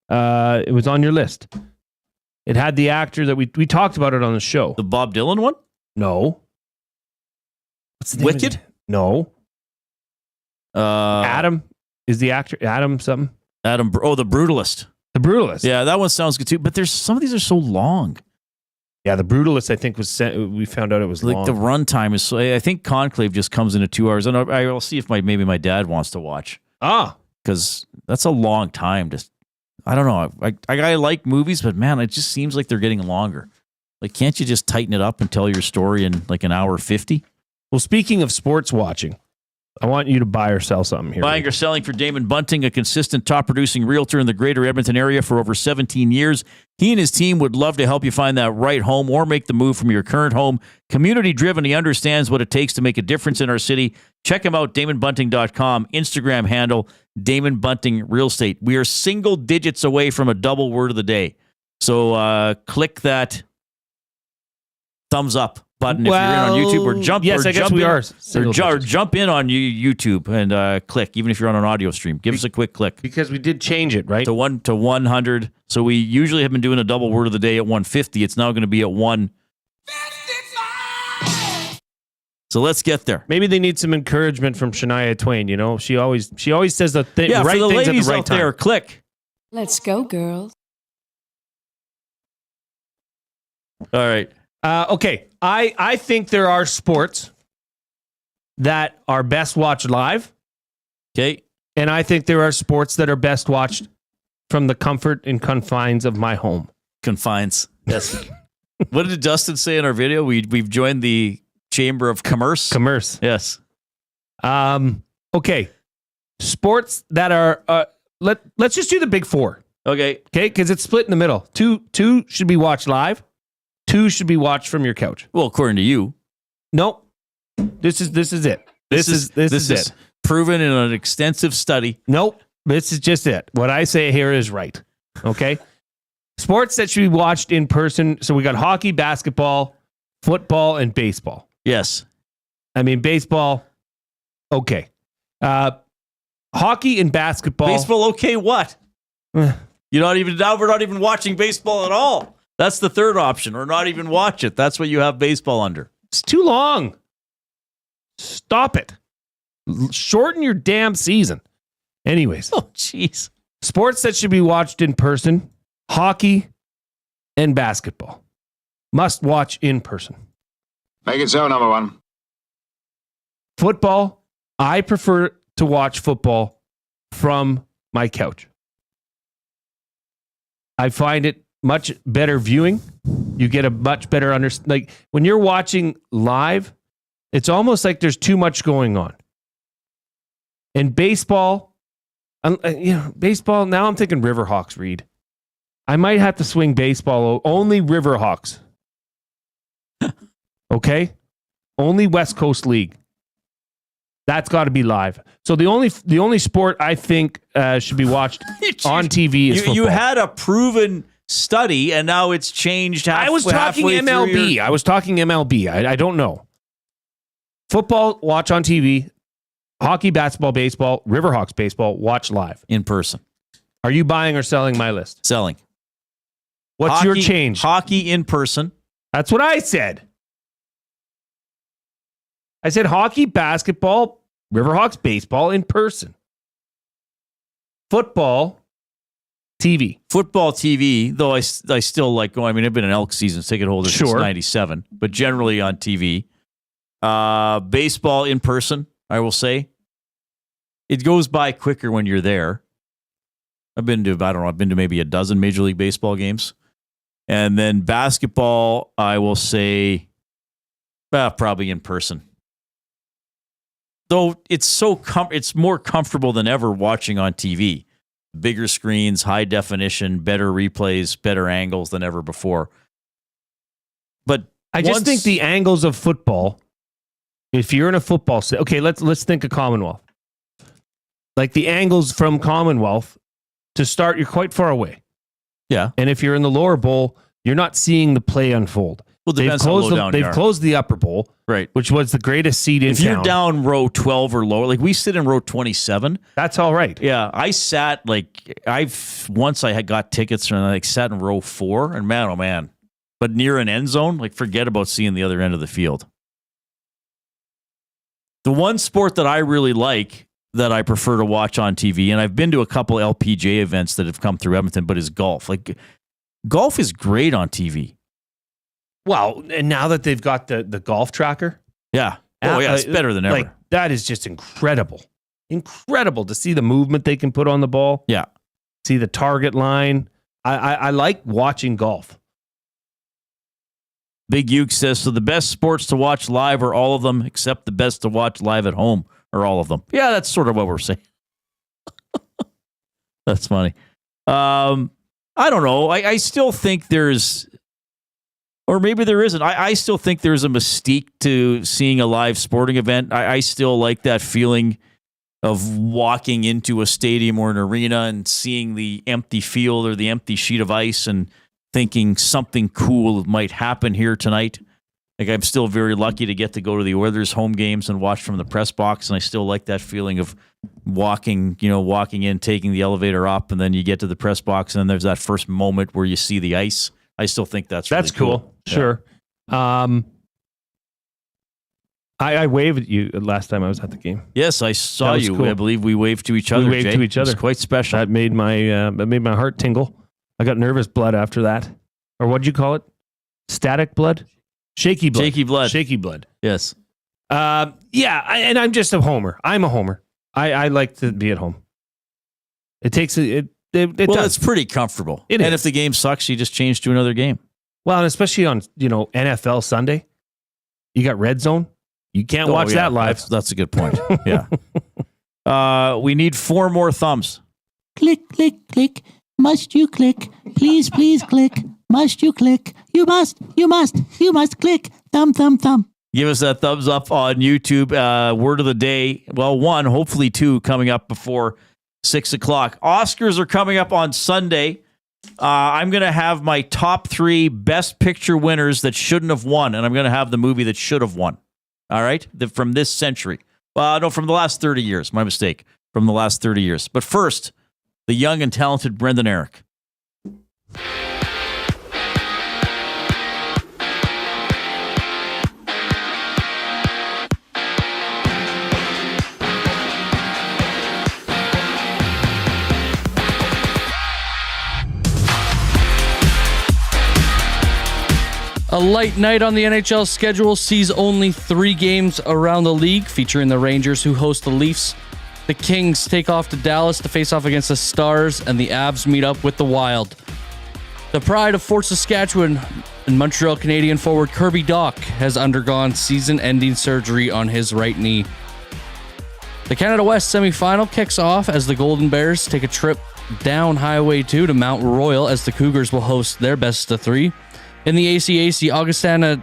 It was on your list. It had the actor that we talked about it on the show. The Bob Dylan one? No. What's the name Wicked? of it? No. Adam is the actor. Adam something. The Brutalist. The Brutalist. Yeah, that one sounds good too. But there's some of these are so long. Yeah, the Brutalist, I think, we found out it was like long. the runtime is. So, I think Conclave just comes into 2 hours, and I'll see if maybe my dad wants to watch. Because that's a long time. I don't know. I like movies, but man, it just seems like they're getting longer. Like, can't you just tighten it up and tell your story in like an hour 50? Well, speaking of sports watching, I want you to buy or sell something here. Buying or selling for Damon Bunting, a consistent top-producing realtor in the greater Edmonton area for over 17 years. He and his team would love to help you find that right home or make the move from your current home. Community-driven, he understands what it takes to make a difference in our city. Check him out, DamonBunting.com, Instagram handle, Damon Bunting Real Estate. We are single digits away from a double word of the day. So click that thumbs up button if you're in on YouTube, or jump. Yes, I guess we are. Or jump in on YouTube and click, even if you're on an audio stream. Give us a quick click because we did change it, right? To 100. So we usually have been doing a double word of the day at 150. It's now going to be at 1. So let's get there. Maybe they need some encouragement from Shania Twain. You know, she always says the right for the things at ladies the right out time. there, click. Let's go, girls. All right. Okay. I think there are sports that are best watched live. Okay. And I think there are sports that are best watched from the comfort and confines of my home. Confines. Yes. What did Dustin say in our video? We've joined the Chamber of Commerce. Commerce. Yes. Okay. Sports that are let's just do the big four. Okay. Okay, because it's split in the middle. Two should be watched live. 2 should be watched from your couch. Well, according to you. Nope. This is it. This is it. Proven in an extensive study. Nope. This is just it. What I say here is right. Okay? Sports that should be watched in person. So we got hockey, basketball, football and baseball. Yes. I mean, baseball, okay. Hockey and basketball. Baseball, okay, what? We're not even watching baseball at all. That's the third option, or not even watch it. That's what you have baseball under. It's too long. Stop it. Shorten your damn season. Anyways. Oh, jeez. Sports that should be watched in person, hockey and basketball. Must watch in person. Make it so, number one. Football, I prefer to watch football from my couch. I find it much better viewing. You get a much better understanding. Like when you're watching live, it's almost like there's too much going on. And baseball, baseball, now I'm thinking Riverhawks, Reid. I might have to swing baseball, only Riverhawks. Okay? Only West Coast League. That's got to be live. So the only sport I think should be watched on TV is football. You had a proven study, and now it's changed. I was talking MLB. I was talking MLB. I don't know. Football, watch on TV. Hockey, basketball, baseball, Riverhawks baseball, watch live. In person. Are you buying or selling my list? Selling. What's your change? Hockey in person. That's what I said. I said hockey, basketball, Riverhawks baseball in person. Football, TV. Football TV, though I still like going. I mean, I've been an Elk season ticket holder since 97, but generally on TV. Baseball in person, I will say. It goes by quicker when you're there. I've been to maybe a dozen Major League Baseball games. And then basketball, I will say, probably in person. Though it's it's more comfortable than ever watching on TV. Bigger screens, high definition, better replays, better angles than ever before. But I just think the angles of football, if you're in a football set, okay, let's think of Commonwealth. Like the angles from Commonwealth, to start, you're quite far away. Yeah. And if you're in the lower bowl, you're not seeing the play unfold. Well, depends how low down you are. They've closed the upper bowl, right, which was the greatest seat in town. If you're down row 12 or lower, like we sit in row 27. That's all right. Yeah, I sat once I had got tickets and I sat in row 4, and man, oh man. But near an end zone, forget about seeing the other end of the field. The one sport that I really like that I prefer to watch on TV, and I've been to a couple LPGA events that have come through Edmonton, but is golf. Golf is great on TV. Well, and now that they've got the golf tracker. Yeah. Oh, yeah, it's better than ever. That is just incredible. Incredible to see the movement they can put on the ball. Yeah. See the target line. I like watching golf. Big Uke says, so the best sports to watch live are all of them, except the best to watch live at home are all of them. Yeah, that's sort of what we're saying. That's funny. I don't know. I still think there's... Or maybe there isn't. I still think there's a mystique to seeing a live sporting event. I still like that feeling of walking into a stadium or an arena and seeing the empty field or the empty sheet of ice and thinking something cool might happen here tonight. I'm still very lucky to get to go to the Oilers home games and watch from the press box, and I still like that feeling of walking in, taking the elevator up, and then you get to the press box, and then there's that first moment where you see the ice. I still think that's really cool. Sure. Yeah. I waved at you last time I was at the game. Yes, I saw you. Cool. I believe we waved to each other. We waved to each other. It was quite special. That made my heart tingle. I got nervous blood after that. Or what'd you call it? Static blood? Shaky blood. Shaky blood. Shaky blood. Yes. And I'm just a homer. I'm a homer. I like to be at home. It takes it. It's pretty comfortable. And if the game sucks, you just change to another game. Well, and especially on NFL Sunday, you got Red Zone. You can't watch that live. That's a good point. Yeah. We need 4 more thumbs. Click, click, click. Must you click? Please, please click. Must you click? You must click. Thumb, thumb, thumb. Give us that thumbs up on YouTube. Word of the day. Well, 1, hopefully 2 coming up before 6 o'clock. Oscars are coming up on Sunday. I'm going to have my top 3 Best Picture winners that shouldn't have won, and I'm going to have the movie that should have won. All right? From this century. No, from the last 30 years. My mistake. From the last 30 years. But first, the young and talented Brendan Eric. A light night on the NHL schedule sees only 3 games around the league, featuring the Rangers, who host the Leafs. The Kings take off to Dallas to face off against the Stars, and the Avs meet up with the Wild. The pride of Fort Saskatchewan and Montreal Canadian forward Kirby Dach has undergone season-ending surgery on his right knee. The Canada West semifinal kicks off as the Golden Bears take a trip down Highway 2 to Mount Royal as the Cougars will host their best of 3. In the ACAC, Augustana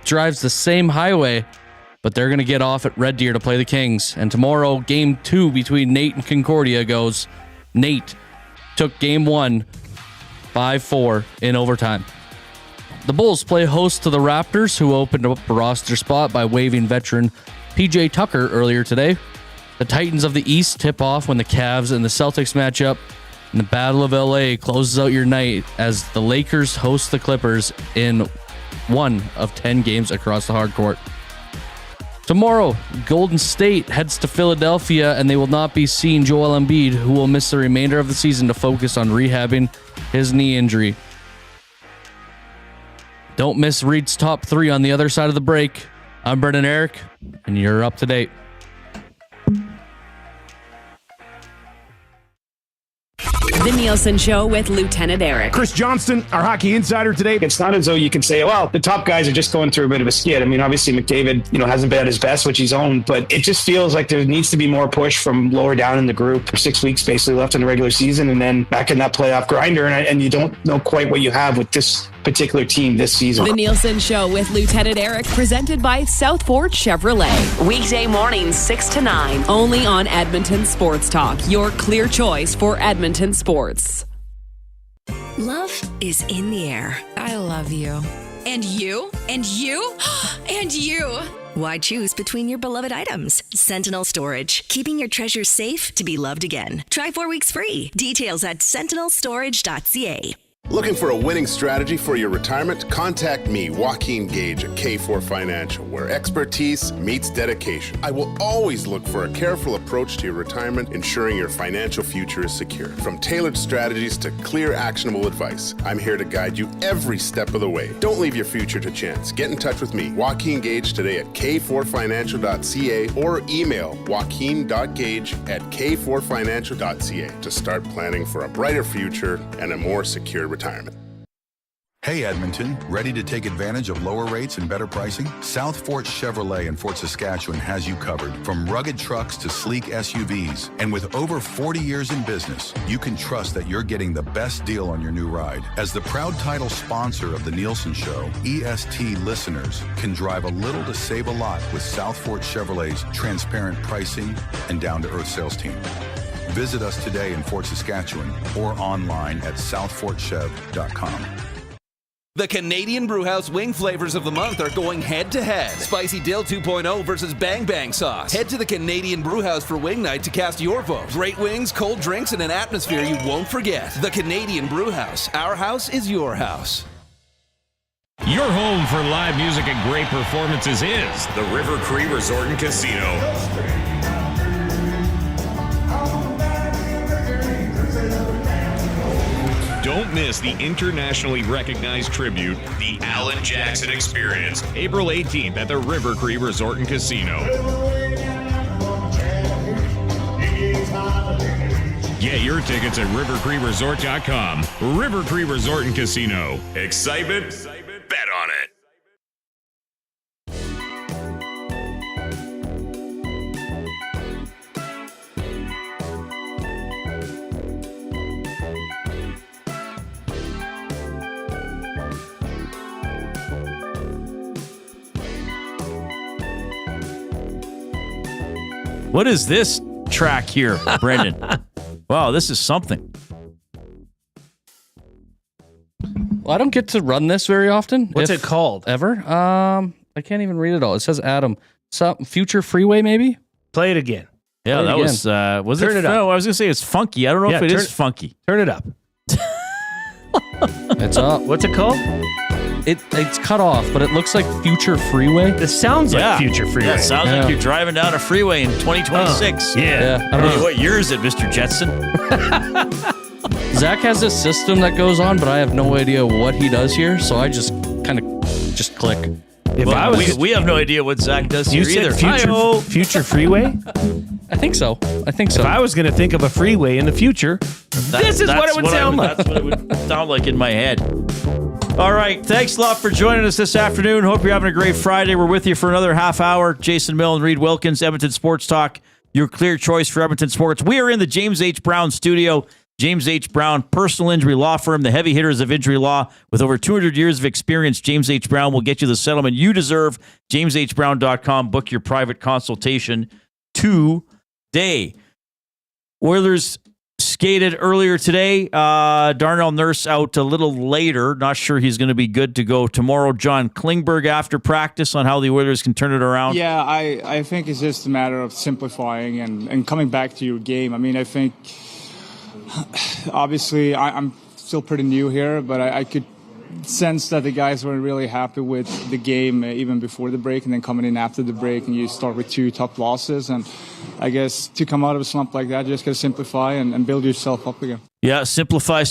drives the same highway, but they're going to get off at Red Deer to play the Kings. And tomorrow, Game 2 between Nate and Concordia goes. Nate took Game 1, 5-4 in overtime. The Bulls play host to the Raptors, who opened up a roster spot by waiving veteran PJ Tucker earlier today. The Titans of the East tip off when the Cavs and the Celtics match up. And the Battle of LA closes out your night as the Lakers host the Clippers in 1 of 10 games across the hardcourt. Tomorrow, Golden State heads to Philadelphia, and they will not be seeing Joel Embiid, who will miss the remainder of the season to focus on rehabbing his knee injury. Don't miss Reid's top 3 on the other side of the break. I'm Brendan Eric, and you're up to date. The Nielsen Show with Lieutenant Eric. Chris Johnston, our hockey insider today. It's not as though you can say, well, the top guys are just going through a bit of a skid. I mean, obviously McDavid, hasn't been at his best, which he's owned, but it just feels like there needs to be more push from lower down in the group. 6 weeks basically left in the regular season and then back in that playoff grinder, and you don't know quite what you have with this particular team this season. The Nielsen Show with Lieutenant Eric, presented by South Fort Chevrolet. Weekday mornings 6 to 9, only on Edmonton Sports Talk, your clear choice for Edmonton sports. Love is in the air. I love you. And you? And you? And you! Why choose between your beloved items? Sentinel Storage, keeping your treasures safe to be loved again. Try 4 weeks free. Details at sentinelstorage.ca. Looking for a winning strategy for your retirement? Contact me, Joaquin Gage at K4 Financial, where expertise meets dedication. I will always look for a careful approach to your retirement, ensuring your financial future is secure. From tailored strategies to clear, actionable advice, I'm here to guide you every step of the way. Don't leave your future to chance. Get in touch with me, Joaquin Gage, today at k4financial.ca or email joaquin.gage@k4financial.ca to start planning for a brighter future and a more secure retirement. Hey Edmonton, ready to take advantage of lower rates and better pricing? South Fort Chevrolet in Fort Saskatchewan has you covered. From rugged trucks to sleek SUVs. And with over 40 years in business, you can trust that you're getting the best deal on your new ride. As the proud title sponsor of the Nielsen Show, EST listeners can drive a little to save a lot with South Fort Chevrolet's transparent pricing and down-to-earth sales team. Visit us today in Fort Saskatchewan or online at southfortchev.com. The Canadian Brewhouse wing flavors of the month are going head-to-head. Spicy Dill 2.0 versus Bang Bang Sauce. Head to the Canadian Brewhouse for wing night to cast your vote. Great wings, cold drinks, and an atmosphere you won't forget. The Canadian Brewhouse. Our house is your house. Your home for live music and great performances is the River Cree Resort and Casino. Don't miss the internationally recognized tribute, the Alan Jackson Experience, April 18th at the River Cree Resort and Casino. Get your tickets at rivercreeresort.com. River Cree Resort and Casino. Excitement? Bet on it. What is this track here, Brendan? Wow, this is something. Well, I don't get to run this very often. What's it called? Ever? I can't even read it all. It says Adam. Future Freeway, maybe? Play it again. Yeah, that was Turn it up. No, I was going to say it's funky. I don't know if it is funky. Turn it up. It's up. What's it called? It's cut off, but it looks like Future Freeway. It sounds like Future Freeway. Yeah, it sounds like you're driving down a freeway in 2026. Yeah. I don't know. What year is it, Mr. Jetson? Zach has this system that goes on, but I have no idea what he does here, so I just kind of just click. We have no idea what Zach does You here said either. future freeway? I think so. If I was going to think of a freeway in the future, this is what it would sound like. That's what it would sound like in my head. All right. Thanks a lot for joining us this afternoon. Hope you're having a great Friday. We're with you for another half hour. Jason Milne, Reid Wilkins, Edmonton Sports Talk, your clear choice for Edmonton Sports. We are in the James H. Brown studio. James H. Brown, personal injury law firm, the heavy hitters of injury law. With over 200 years of experience, James H. Brown will get you the settlement you deserve. JamesHBrown.com. Book your private consultation today. Oilers skated earlier today. Darnell Nurse out a little later. Not sure he's going to be good to go tomorrow. John Klingberg after practice on how the Oilers can turn it around. Yeah, I think it's just a matter of simplifying and coming back to your game. I mean, I think obviously I'm still pretty new here, but I could sense that the guys weren't really happy with the game even before the break, and then coming in after the break and you start with 2 tough losses. And I guess to come out of a slump like that, you just got to simplify and build yourself up again. Yeah, simplify.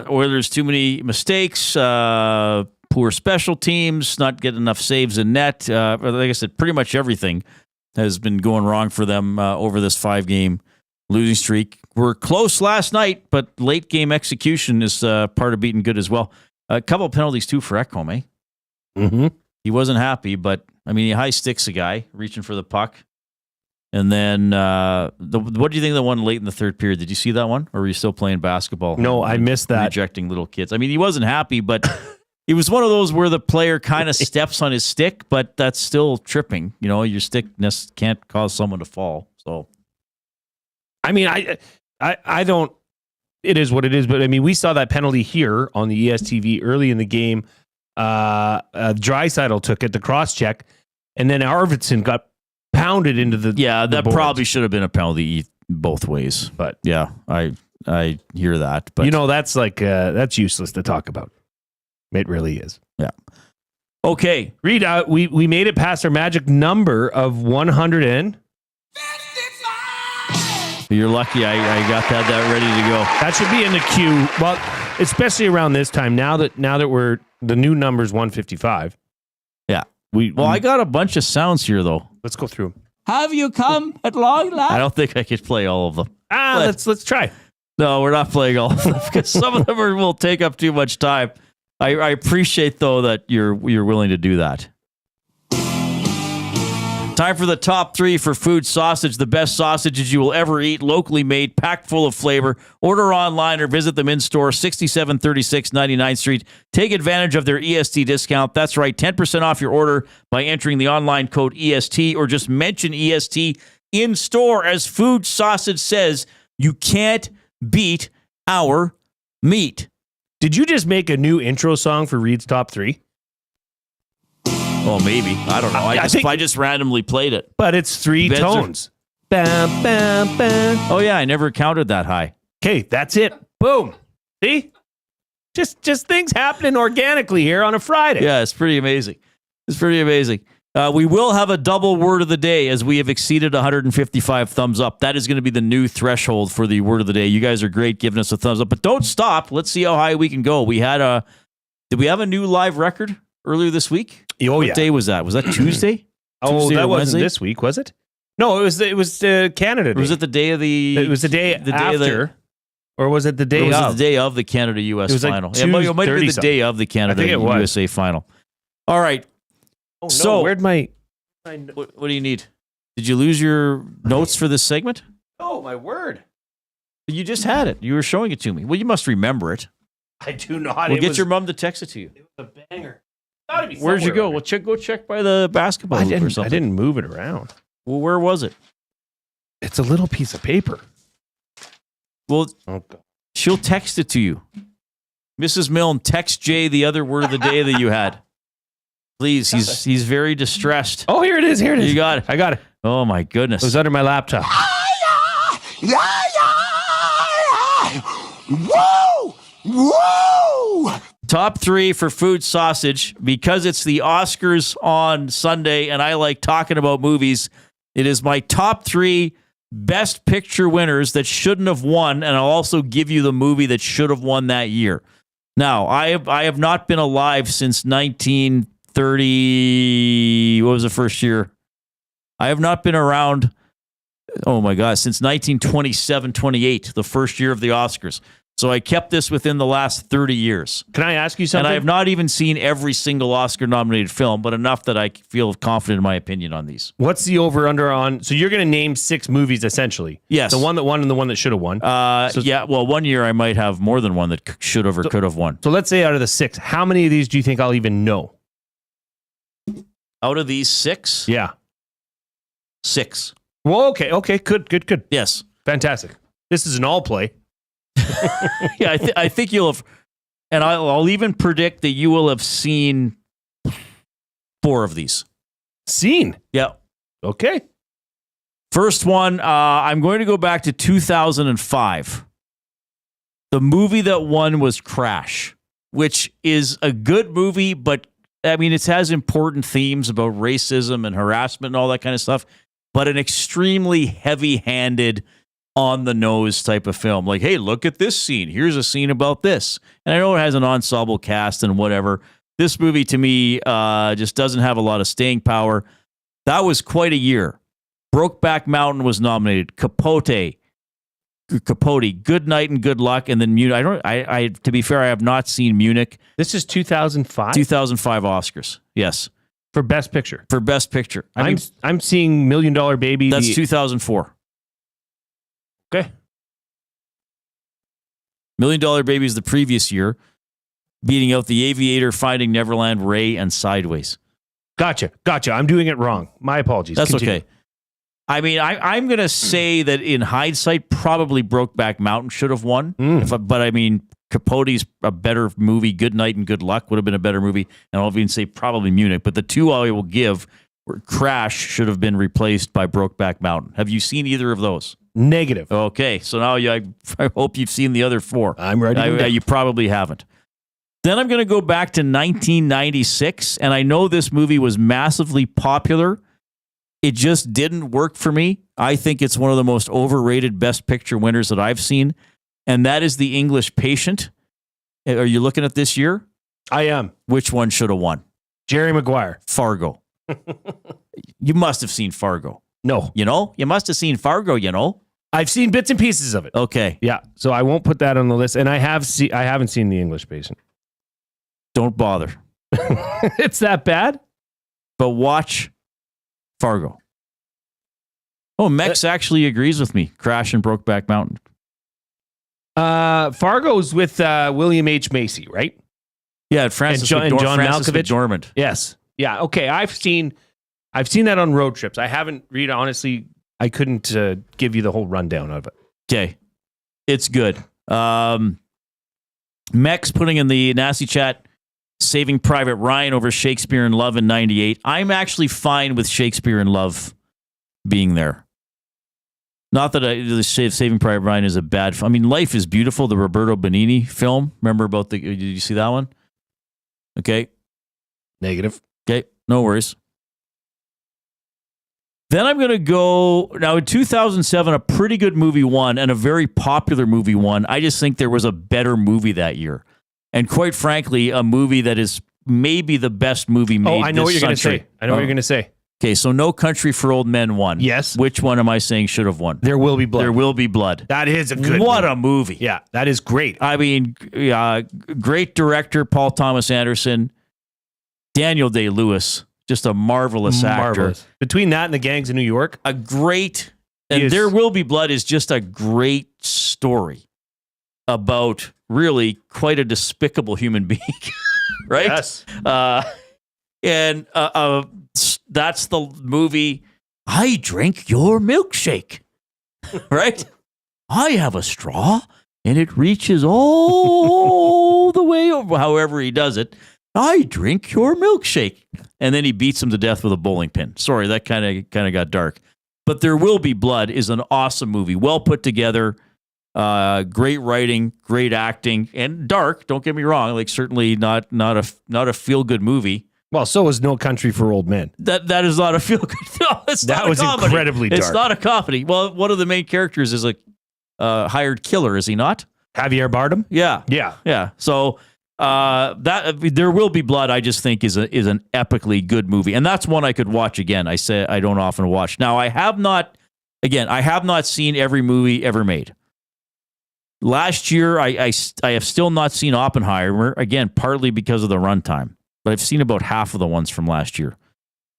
Oilers, too many mistakes, poor special teams, not getting enough saves in net. Like I said, pretty much everything has been going wrong for them over this 5-game losing streak. We're close last night, but late game execution is part of beating good as well. A couple of penalties too for Ekholm, eh? Mm-hmm. He wasn't happy, but I mean, he high sticks a guy reaching for the puck. And then, what do you think of the one late in the third period? Did you see that one, or were you still playing basketball? No, I missed that. Rejecting little kids. I mean, he wasn't happy, but it was one of those where the player kind of steps on his stick, but that's still tripping. You know, your stick can't cause someone to fall. So, I mean, I don't. It is what it is, but I mean, we saw that penalty here on the ESTV early in the game. Draisaitl took it, the cross check, and then Arvidsson got pounded into the. Yeah, the that boards. probably should have been a penalty both ways. But yeah, I hear that. But you know, that's like that's useless to talk about. It really is. Yeah. Okay, Reid, we made it past our magic number of 100 and. You're lucky I got that ready to go. That should be in the queue. Well, especially around this time, now that we're the new number's 155. Yeah. I got a bunch of sounds here though. Let's go through them. Have you come at long last? I don't think I could play all of them. Let's try. No, we're not playing all of them because some of them will take up too much time. I appreciate though that you're willing to do that. Time for the top 3 for Food Sausage, the best sausages you will ever eat, locally made, packed full of flavor. Order online or visit them in store, 6736 99th Street. Take advantage of their EST discount. That's right, 10% off your order by entering the online code EST or just mention EST in store. As Food Sausage says, you can't beat our meat. Did you just make a new intro song for Reid's Top 3? Oh, maybe. I don't know. I just randomly played it. But it's 3 tones. Bam, bam, bam. Oh, yeah. I never counted that high. Okay, that's it. Boom. See? Just things happening organically here on a Friday. Yeah, it's pretty amazing. We will have a double word of the day as we have exceeded 155 thumbs up. That is going to be the new threshold for the word of the day. You guys are great giving us a thumbs up. But don't stop. Let's see how high we can go. Did we have a new live record earlier this week? Oh, what day was that? Was that Tuesday? Tuesday that wasn't this week, was it? No, it was Canada Day. Was it the day of the? It was the day after, or was it the day? Was it the day of the Canada-US final? Like it might have been the day of the Canada-USA final. All right. Oh, no. So where'd my? What do you need? Did you lose your notes for this segment? Oh my word! You just had it. You were showing it to me. Well, you must remember it. I do not. We'll get your mom to text it to you. It was a banger. Where'd you go? Well, go check by the basketball hoop or something. I didn't move it around. Well, where was it? It's a little piece of paper. Well, she'll text it to you. Mrs. Milne, text Jay the other word of the day that you had. Please, he's very distressed. Oh, here it is. Here it is. You got it. I got it. Oh my goodness. It was under my laptop. Whoa! Whoa! Top 3 for food sausage. Because it's the Oscars on Sunday and I like talking about movies, it is my top 3 best picture winners that shouldn't have won, and I'll also give you the movie that should have won that year. Now, I have not been alive since 1930. What was the first year? I have not been around, oh my God, since 1927-28, the first year of the Oscars. So I kept this within the last 30 years. Can I ask you something? And I have not even seen every single Oscar-nominated film, but enough that I feel confident in my opinion on these. What's the over-under on? So you're going to name 6 movies, essentially. Yes. The one that won and the one that should have won. Yeah, well, one year I might have more than one that should have or could have won. So let's say out of the 6, how many of these do you think I'll even know? Out of these 6? Yeah. 6. Well, okay. Good. Yes. Fantastic. This is an all play. Yeah, I think you'll have, and I'll even predict that you will have seen 4 of these. Seen? Yeah. Okay. First one, I'm going to go back to 2005. The movie that won was Crash, which is a good movie, but I mean, it has important themes about racism and harassment and all that kind of stuff, but an extremely heavy-handed, on-the-nose type of film. Like, hey, look at this scene. Here's a scene about this. And I know it has an ensemble cast and whatever. This movie, to me, just doesn't have a lot of staying power. That was quite a year. Brokeback Mountain was nominated. Capote, Good Night and Good Luck, and then Munich. I to be fair, I have not seen Munich. This is 2005? 2005 Oscars, yes. For Best Picture? For Best Picture. I mean, I'm seeing $1 Million Baby. That's 2004. Okay. $1 Million Baby is the previous year, beating out The Aviator, Finding Neverland, Ray, and Sideways. Gotcha. I'm doing it wrong. My apologies. That's Continue. okay. I mean, I'm going to say that in hindsight, probably Brokeback Mountain should have won. But I mean, Capote's a better movie. Good Night and Good Luck would have been a better movie. And I'll even say probably Munich. But the 2 I will give were Crash should have been replaced by Brokeback Mountain. Have you seen either of those? Negative. Okay, so now I hope you've seen the other 4. I'm ready. You probably haven't. Then I'm going to go back to 1996, and I know this movie was massively popular. It just didn't work for me. I think it's one of the most overrated Best Picture winners that I've seen, and that is The English Patient. Are you looking at this year? I am. Which one should have won? Jerry Maguire. Fargo. You must have seen Fargo. No. You must have seen Fargo, I've seen bits and pieces of it. Okay. Yeah. So I won't put that on the list. And I haven't seen The English Patient. Don't bother. It's that bad? But watch Fargo. Oh, Mex actually agrees with me. Crash and Brokeback Mountain. Fargo's with William H. Macy, right? Yeah, Francis and John Malkovich. McDormand. Yes. Yeah. Okay. I've seen that on road trips. I haven't read. Honestly, I couldn't give you the whole rundown of it. Okay, it's good. Mex putting in the nasty chat, Saving Private Ryan over Shakespeare in Love in '98. I'm actually fine with Shakespeare in Love being there. Not that Saving Private Ryan is a bad film. I mean, Life is Beautiful, the Roberto Benigni film. Remember about did you see that one? Okay. Negative. Okay, no worries. Then I'm going to go, now in 2007, a pretty good movie won and a very popular movie won. I just think there was a better movie that year. And quite frankly, a movie that is maybe the best movie made. I know what you're going to say. I know what you're going to say. Okay, so No Country for Old Men won. Yes. Which one am I saying should have won? There Will Be Blood. There Will Be Blood. That is a good What movie. a movie. Yeah, that is great. I mean, great director, Paul Thomas Anderson. Daniel Day-Lewis, just a marvelous actor. Between that and The Gangs of New York. A great, and There Will Be Blood is just a great story about really quite a despicable human being, right? Yes. And that's the movie, I Drink Your Milkshake, right? I have a straw, and it reaches all the the way over, however he does it. I drink your milkshake. And then he beats him to death with a bowling pin. Sorry, that kind of got dark. But There Will Be Blood is an awesome movie. Well put together. Great writing, great acting, and dark. Don't get me wrong. Like, certainly not a feel-good movie. Well, so is No Country for Old Men. That is not a feel-good. No, it's not a comedy. That was incredibly dark. It's not a comedy. Well, one of the main characters is a hired killer, is he not? Javier Bardem? Yeah. So that There Will Be Blood, I just think is an epically good movie, and that's one I could watch again. I say I don't often watch. Now, I have not seen every movie ever made. Last year, I have still not seen Oppenheimer, again, partly because of the runtime, but I've seen about half of the ones from last year.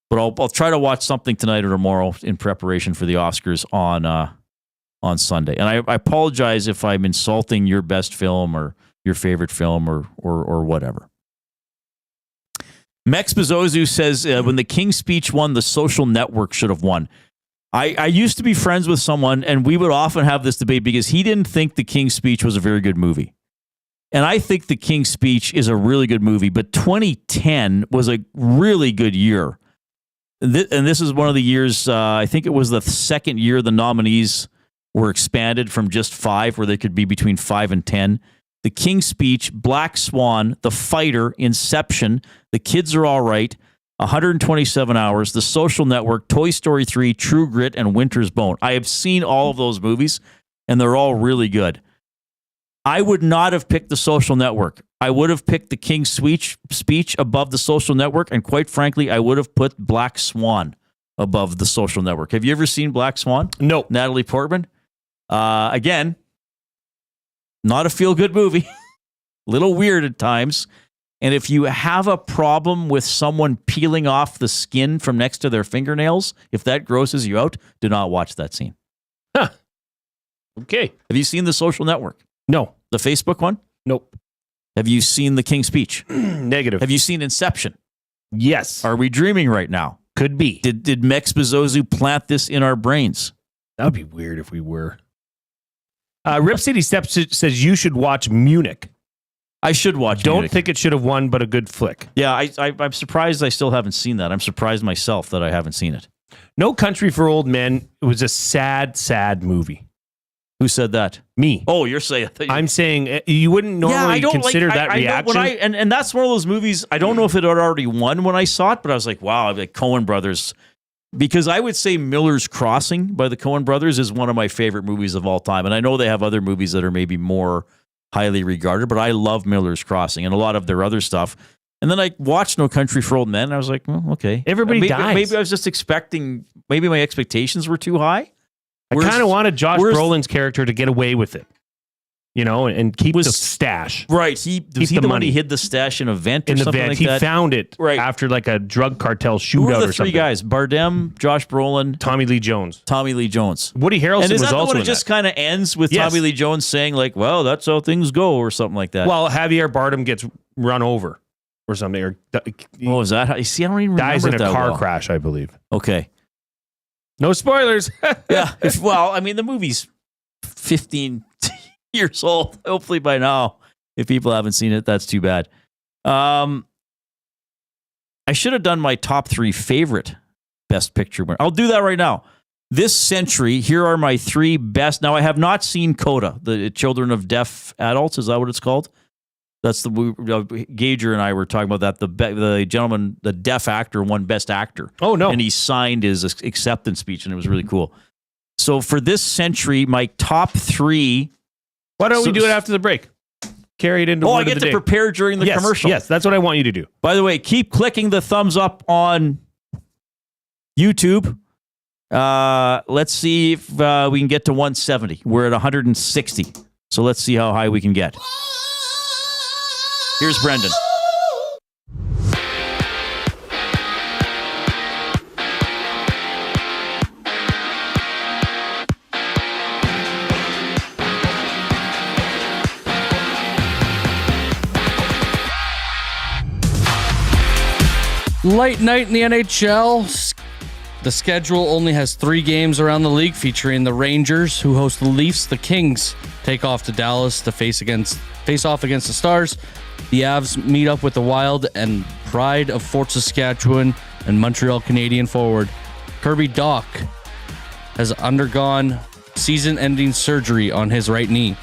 But I'll try to watch something tonight or tomorrow in preparation for the Oscars on Sunday. And I apologize if I'm insulting your best film or your favorite film or whatever. Mex Bezozu says, when the King's Speech won, The Social Network should have won. I used to be friends with someone, and we would often have this debate because he didn't think The King's Speech was a very good movie. And I think The King's Speech is a really good movie, but 2010 was a really good year. And this is one of the years, I think it was the second year the nominees were expanded from just 5, where they could be between 5 and 10. The King's Speech, Black Swan, The Fighter, Inception, The Kids Are All Right, 127 Hours, The Social Network, Toy Story 3, True Grit, and Winter's Bone. I have seen all of those movies, and they're all really good. I would not have picked The Social Network. I would have picked The King's Speech above The Social Network, and quite frankly, I would have put Black Swan above The Social Network. Have you ever seen Black Swan? No. Natalie Portman? Again, not a feel-good movie. Little weird at times. And if you have a problem with someone peeling off the skin from next to their fingernails, if that grosses you out, do not watch that scene. Huh. Okay. Have you seen The Social Network? No. The Facebook one? Nope. Have you seen The King's Speech? Negative. Have you seen Inception? Yes. Are we dreaming right now? Could be. Did Mex Bezozu plant this in our brains? That would be weird if we were. Rip City Steps says you should watch Munich. I should watch Don't Munich. think it should have won, but a good flick. Yeah, I'm surprised I still haven't seen that. I'm surprised myself that I haven't seen it. No Country for Old Men. It was a sad, sad movie. Who said that? Me. Oh, you're saying. I'm saying you wouldn't normally consider that reaction. And that's one of those movies. I don't know if it had already won when I saw it, but I was like, wow, like Coen Brothers. Because I would say Miller's Crossing by the Coen Brothers is one of my favorite movies of all time. And I know they have other movies that are maybe more highly regarded, but I love Miller's Crossing and a lot of their other stuff. And then I watched No Country for Old Men, and I was like, well, okay. Everybody dies. Maybe I was just expecting, maybe my expectations were too high. I kind of wanted Josh Brolin's character to get away with it, you know, and keep the stash. Right. Was he the one who hid the stash in a vent or something like that? He found it after like a drug cartel shootout Who were the or three something. guys? Bardem, Josh Brolin, Tommy Lee Jones. And Woody Harrelson is was that the also one in who just that. kind of ends with Tommy Lee Jones saying like, well, that's how things go or something like that? Well, Javier Bardem gets run over or something. Or what was that? See, I don't even remember dies in it a that car well. crash, I believe. Okay. No spoilers. Yeah. Well, I mean, the movie's 15 years old. Hopefully by now, if people haven't seen it, that's too bad. I should have done my top 3 favorite Best Picture winner. I'll do that right now. This century, here are my 3 best. Now, I have not seen CODA, the Children of Deaf Adults. Is that what it's called? That's the Gager and I were talking about that. The gentleman, the deaf actor, won Best Actor. Oh, no. And he signed his acceptance speech, and it was really cool. So for this century, my top 3. Why don't we do it after the break? Carry it into Oh, word I of get the to day. prepare during the commercial. Yes, that's what I want you to do. By the way, keep clicking the thumbs up on YouTube. Let's see if we can get to 170. We're at 160. So let's see how high we can get. Here's Brendan. Light night in the NHL. The schedule only has 3 games around the league, featuring the Rangers, who host the Leafs. The Kings take off to Dallas to face off against the Stars. The Avs meet up with the Wild and Pride of Fort Saskatchewan and Montreal Canadian forward Kirby Dach has undergone season-ending surgery on his right knee.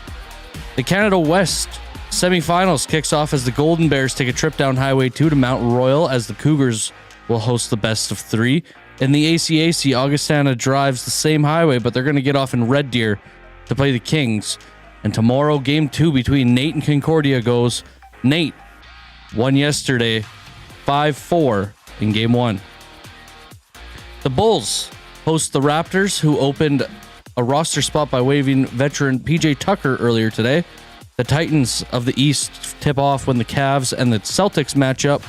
The Canada West semifinals kicks off as the Golden Bears take a trip down Highway 2 to Mount Royal, as the Cougars will host the best of 3. In the ACAC, Augustana drives the same highway, but they're going to get off in Red Deer to play the Kings. And tomorrow, Game 2 between Nate and Concordia goes. Nate won yesterday 5-4 in Game 1. The Bulls host the Raptors, who opened a roster spot by waiving veteran PJ Tucker earlier today. The Titans of the East tip off when the Cavs and the Celtics match up.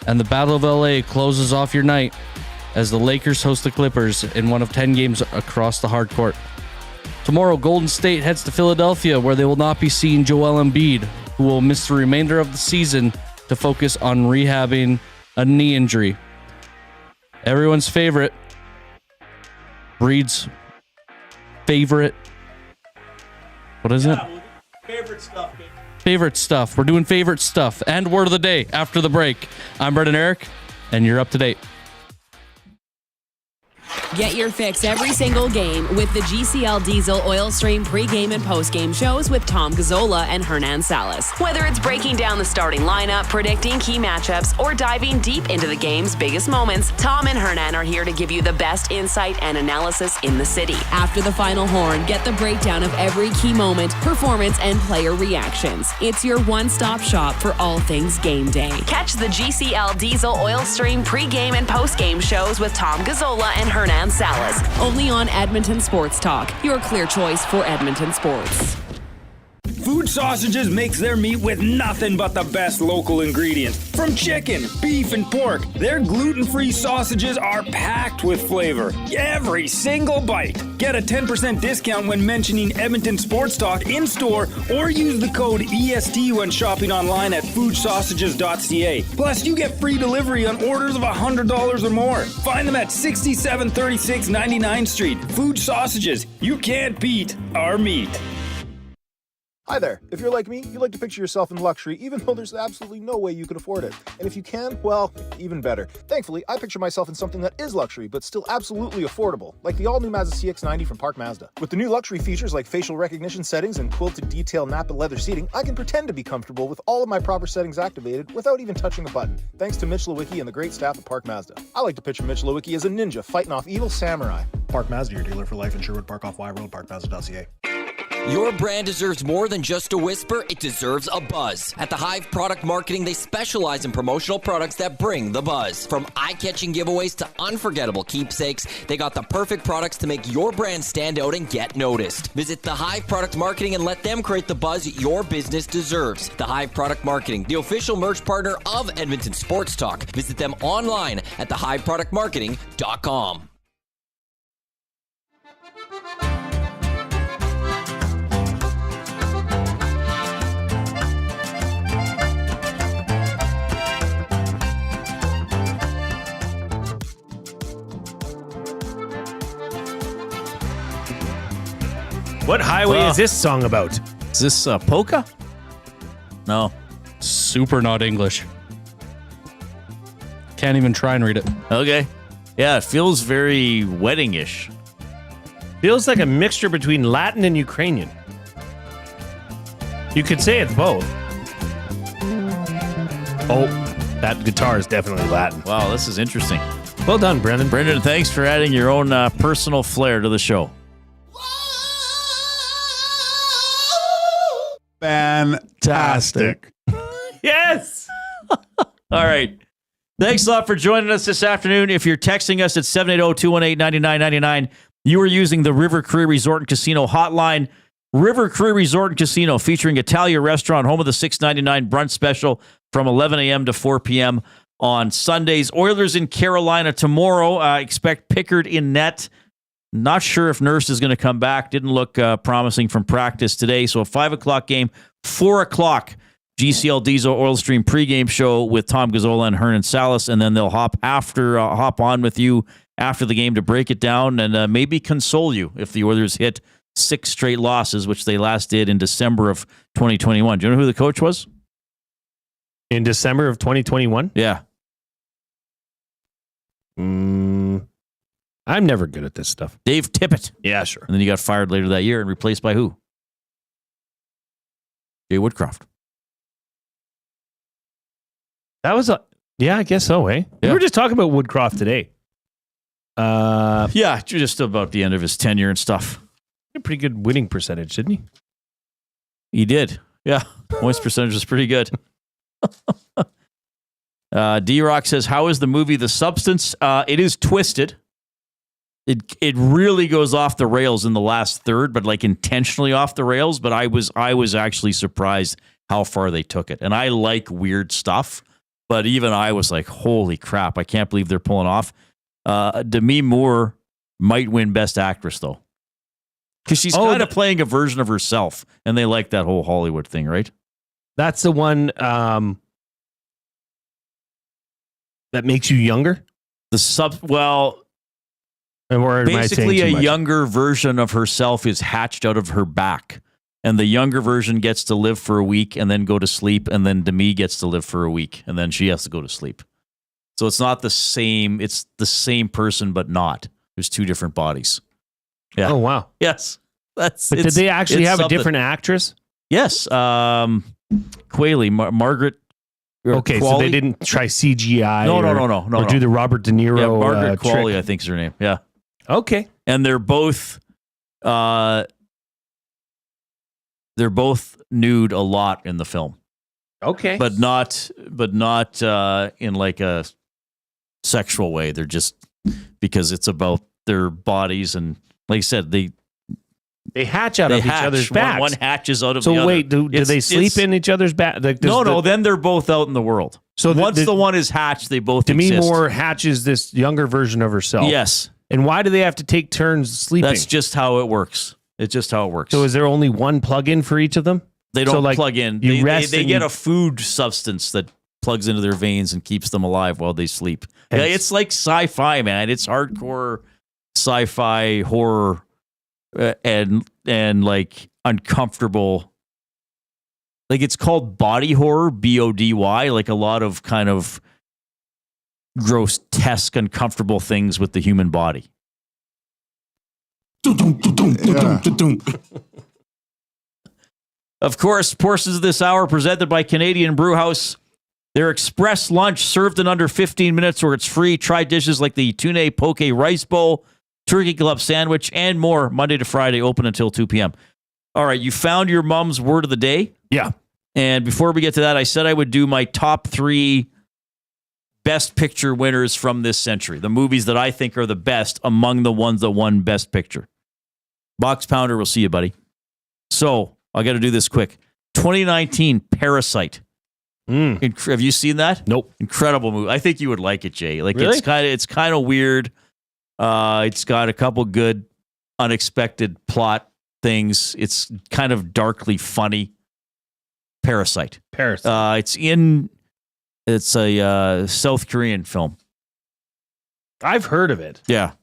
And the Battle of LA closes off your night as the Lakers host the Clippers in one of 10 games across the hard court. Tomorrow, Golden State heads to Philadelphia, where they will not be seeing Joel Embiid, who will miss the remainder of the season to focus on rehabbing a knee injury. Everyone's favorite, Breed's favorite. What is it? Favorite stuff, baby. Favorite stuff. We're doing favorite stuff. And word of the day after the break. I'm Brendan Eric, and you're up to date. Get your fix every single game with the GCL Diesel Oil Stream pregame and postgame shows with Tom Gazzola and Hernan Salas. Whether it's breaking down the starting lineup, predicting key matchups, or diving deep into the game's biggest moments, Tom and Hernan are here to give you the best insight and analysis in the city. After the final horn, get the breakdown of every key moment, performance, and player reactions. It's your one-stop shop for all things game day. Catch the GCL Diesel Oil Stream pregame and postgame shows with Tom Gazzola and Hernan Salas, only on Edmonton Sports Talk, your clear choice for Edmonton sports. Food Sausages makes their meat with nothing but the best local ingredients. From chicken, beef, and pork, their gluten-free sausages are packed with flavor. Every single bite. Get a 10% discount when mentioning Edmonton Sports Talk in-store, or use the code EST when shopping online at foodsausages.ca. Plus, you get free delivery on orders of $100 or more. Find them at 6736 99th Street. Food Sausages. You can't beat our meat. Hi there. If you're like me, you like to picture yourself in luxury, even though there's absolutely no way you could afford it. And if you can, well, even better. Thankfully, I picture myself in something that is luxury, but still absolutely affordable, like the all-new Mazda CX-90 from Park Mazda. With the new luxury features like facial recognition settings and quilted detail Napa leather seating, I can pretend to be comfortable with all of my proper settings activated without even touching a button, thanks to Mitch Lewicki and the great staff at Park Mazda. I like to picture Mitch Lewicki as a ninja fighting off evil samurai. Park Mazda, your dealer for life in Sherwood Park off Y Road, parkmazda.ca. Your brand deserves more than just a whisper, it deserves a buzz. At the Hive Product Marketing, they specialize in promotional products that bring the buzz. From eye-catching giveaways to unforgettable keepsakes, they got the perfect products to make your brand stand out and get noticed. Visit the Hive Product Marketing and let them create the buzz your business deserves. The Hive Product Marketing, the official merch partner of Edmonton Sports Talk. Visit them online at thehiveproductmarketing.com. What highway is this song about? Is this polka? No. Super not English. Can't even try and read it. Okay. Yeah, it feels very wedding-ish. Feels like a mixture between Latin and Ukrainian. You could say it's both. Oh, that guitar is definitely Latin. Wow, this is interesting. Well done, Brendan. Brendan, thanks for adding your own personal flair to the show. Fantastic. Yes. All right. Thanks a lot for joining us this afternoon. If you're texting us at 780-218-9999, you are using the River Cree Resort and Casino hotline. River Cree Resort and Casino, featuring Italia Restaurant, home of the $6.99 brunch special from 11 a.m. to 4 p.m. on Sundays. Oilers in Carolina tomorrow. Expect Pickard in net. Not sure if Nurse is going to come back. Didn't look promising from practice today. So a 5 o'clock game, 4 o'clock. GCL Diesel Oil Stream pregame show with Tom Gazzola and Hernan Salas, and then they'll hop on with you after the game to break it down and maybe console you if the Oilers hit 6 straight losses, which they last did in December of 2021. Do you know who the coach was? In December of 2021? Yeah. I'm never good at this stuff. Dave Tippett. Yeah, sure. And then he got fired later that year and replaced by who? Jay Woodcroft. That was I guess so, eh? Yeah. We were just talking about Woodcroft today. Yeah, just about the end of his tenure and stuff. A pretty good winning percentage, didn't he? He did. Yeah. Points percentage was pretty good. D-Rock says, how is the movie The Substance? It is twisted. It really goes off the rails in the last third, but like intentionally off the rails. But I was actually surprised how far they took it. And I like weird stuff, but even I was like, holy crap, I can't believe they're pulling off. Demi Moore might win Best Actress, though. Because she's kind of playing a version of herself, and they like that whole Hollywood thing, right? That's the one that makes you younger? Basically, a younger version of herself is hatched out of her back. And the younger version gets to live for a week and then go to sleep. And then Demi gets to live for a week and then she has to go to sleep. So it's not the same. It's the same person, but not. There's 2 different bodies. Yeah. Oh, wow. Yes. But did they actually have a different actress? Yes. Quayle, Margaret. Okay, Qualley? so they didn't try CGI No. or do the Robert De Niro Yeah, Margaret Qualley, trick. I think is her name. Yeah. Okay. And they're both nude a lot in the film. Okay. But not in like a sexual way. They're just because it's about their bodies and like I said, they hatch out of each other's backs. One hatches out of so the other. wait, do they sleep in each other's back? Like, No. Then they're both out in the world. So once the one is hatched, they both Demi exist. Moore hatches this younger version of herself. Yes. And why do they have to take turns sleeping? That's just how it works. It's just how it works. So is there only one plug-in for each of them? They don't plug in. You rest they and get a food substance that plugs into their veins and keeps them alive while they sleep. Yeah, it's like sci-fi, man. It's hardcore sci-fi horror and like uncomfortable. Like it's called body horror, BODY, like a lot of kind of grotesque, uncomfortable things with the human body. Of course, portions of this hour presented by Canadian Brewhouse. Their express lunch served in under 15 minutes or it's free. Try dishes like the tuna poke rice bowl, turkey club sandwich, and more Monday to Friday, open until 2 p.m. All right, you found your mom's word of the day? Yeah. And before we get to that, I said I would do my top 3 best picture winners from this century. The movies that I think are the best among the ones that won Best Picture. Box Pounder, we'll see you, buddy. So, I got to do this quick. 2019 Parasite. Have you seen that? Nope. Incredible movie. I think you would like it, Jay. Like really? it's kind of weird. It's got a couple good unexpected plot things. It's kind of darkly funny. Parasite. It's a South Korean film. I've heard of it. Yeah.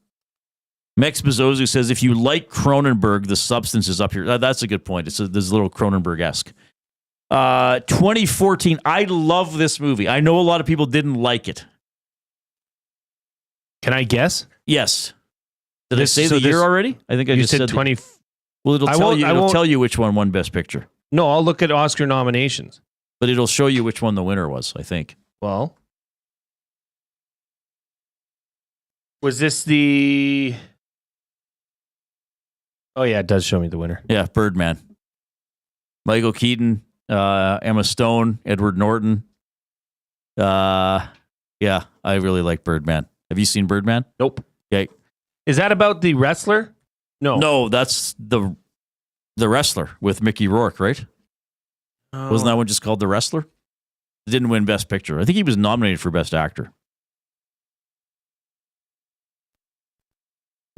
Mex Bezozu says, if you like Cronenberg, The Substance is up here. That's a good point. There's a little Cronenberg-esque. 2014. I love this movie. I know a lot of people didn't like it. Can I guess? Yes. Did I say the year already? I think I just said 20. Well, it'll tell you which one won Best Picture. No, I'll look at Oscar nominations. But it'll show you which one the winner was, I think. Well, was this the... Oh, yeah, it does show me the winner. Yeah, Birdman. Michael Keaton, Emma Stone, Edward Norton. Yeah, I really like Birdman. Have you seen Birdman? Nope. Okay. Is that about the wrestler? No. No, that's the wrestler with Mickey Rourke, right? Oh. Wasn't that one just called The Wrestler? It didn't win Best Picture. I think he was nominated for Best Actor.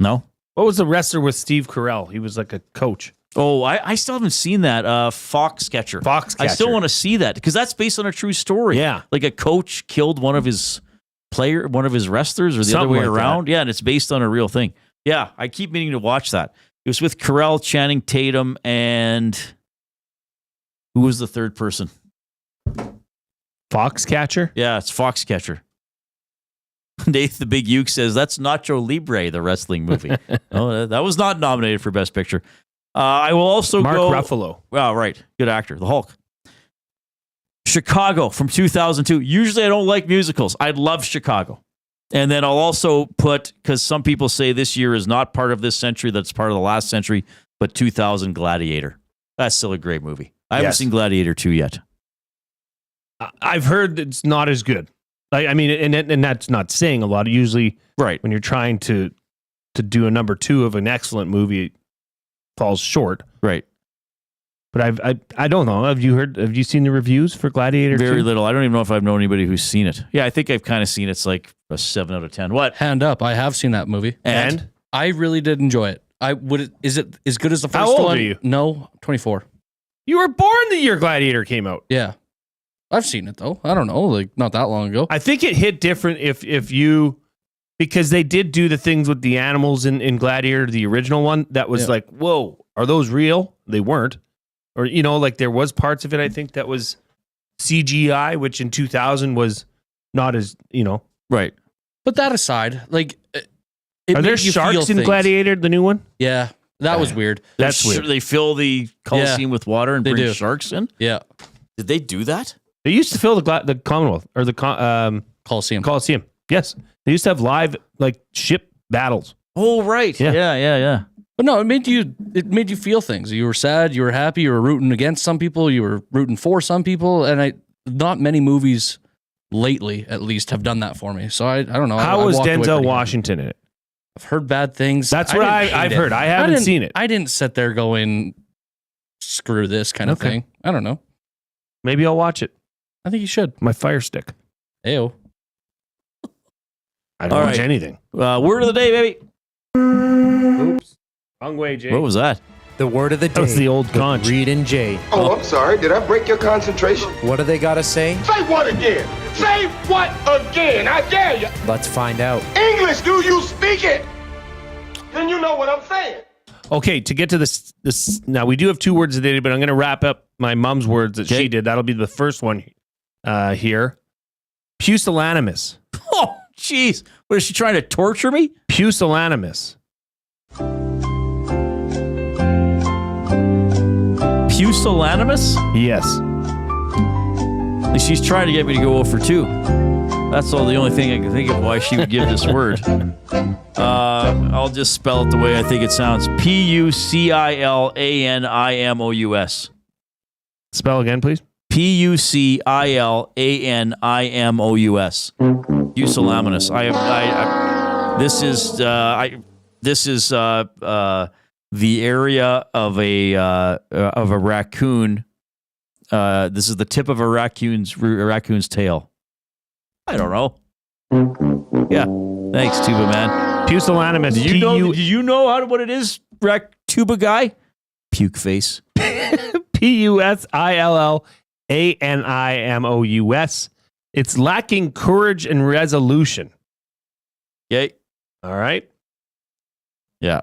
No? What was the wrestler with Steve Carell? He was like a coach. Oh, I still haven't seen that. Foxcatcher. Foxcatcher. I still want to see that because that's based on a true story. Yeah. Like a coach killed one of his wrestlers or the Something other way like around. that. Yeah, and it's based on a real thing. Yeah, I keep meaning to watch that. It was with Carell, Channing Tatum, and who was the third person? Foxcatcher? Yeah, it's Foxcatcher. Nate the Big Uke says, that's Nacho Libre, the wrestling movie. Oh, that was not nominated for Best Picture. I will also Mark go... Ruffalo. Oh, right. Good actor. The Hulk. Chicago from 2002. Usually I don't like musicals. I love Chicago. And then I'll also put, because some people say this year is not part of this century, that's part of the last century, but 2000 Gladiator. That's still a great movie. I haven't seen Gladiator 2 yet. I've heard it's not as good. I mean, and that's not saying a lot. Usually, right, when you're trying to do a number 2 of an excellent movie, it falls short. Right. But I don't know. Have you seen the reviews for Gladiator 2? Very little. I don't even know if I've known anybody who's seen it. Yeah, I think I've kind of seen it. It's like a 7 out of 10. What? Hand up. I have seen that movie. And? I really did enjoy it. Is it as good as the first How old one? are you? No, 24. You were born the year Gladiator came out. Yeah. I've seen it though. I don't know, like not that long ago. I think it hit different if you, because they did do the things with the animals in Gladiator, the original one, that was like, whoa, are those real? They weren't. Or, like there was parts of it, I think, that was CGI, which in 2000 was not as, Right. But that aside, like, are there sharks in Gladiator, the new one? Yeah. That was weird. That's weird. They fill the Coliseum with water and They bring do. sharks in? Yeah. Did they do that? They used to fill the Commonwealth or the Coliseum. Yes. They used to have live ship battles. Oh, right. Yeah. But no, it made you feel things. You were sad, you were happy, you were rooting against some people, you were rooting for some people, and not many movies lately, at least, have done that for me. So I don't know. How was Denzel Washington in it? I've heard bad things. That's what I've heard. I haven't seen it. I didn't sit there going, screw this kind of thing. I don't know. Maybe I'll watch it. I think you should. My Fire Stick. Ayo. I don't watch anything. Word of the day, baby. Oops. Wrong way, Jay. What was that? The word of the day. That was the old conch. Reid and Jay. Oh, I'm sorry. Did I break your concentration? What do they got to say? Say what again? Say what again? I dare you. Let's find out. English, do you speak it? Then you know what I'm saying. Okay, to get to this now we do have 2 words a day, but I'm going to wrap up my mom's words that she did. That'll be the first one here. Pusillanimous. Oh, jeez. What, is she trying to torture me? Pusillanimous. Pusillanimous? Yes. She's trying to get me to go 0 for 2. That's the only thing I can think of why she would give this word. I'll just spell it the way I think it sounds. Pusillanimous. Spell again, please. Pusillanimous. Pusillanimous. This is the area of a raccoon. This is the tip of a raccoon's tail. I don't know. Yeah. Thanks, Tuba man. Pusillanimous. Do you know what it is, Tuba guy? Puke face. Pusillanimous. It's lacking courage and resolution. Yay. All right. Yeah.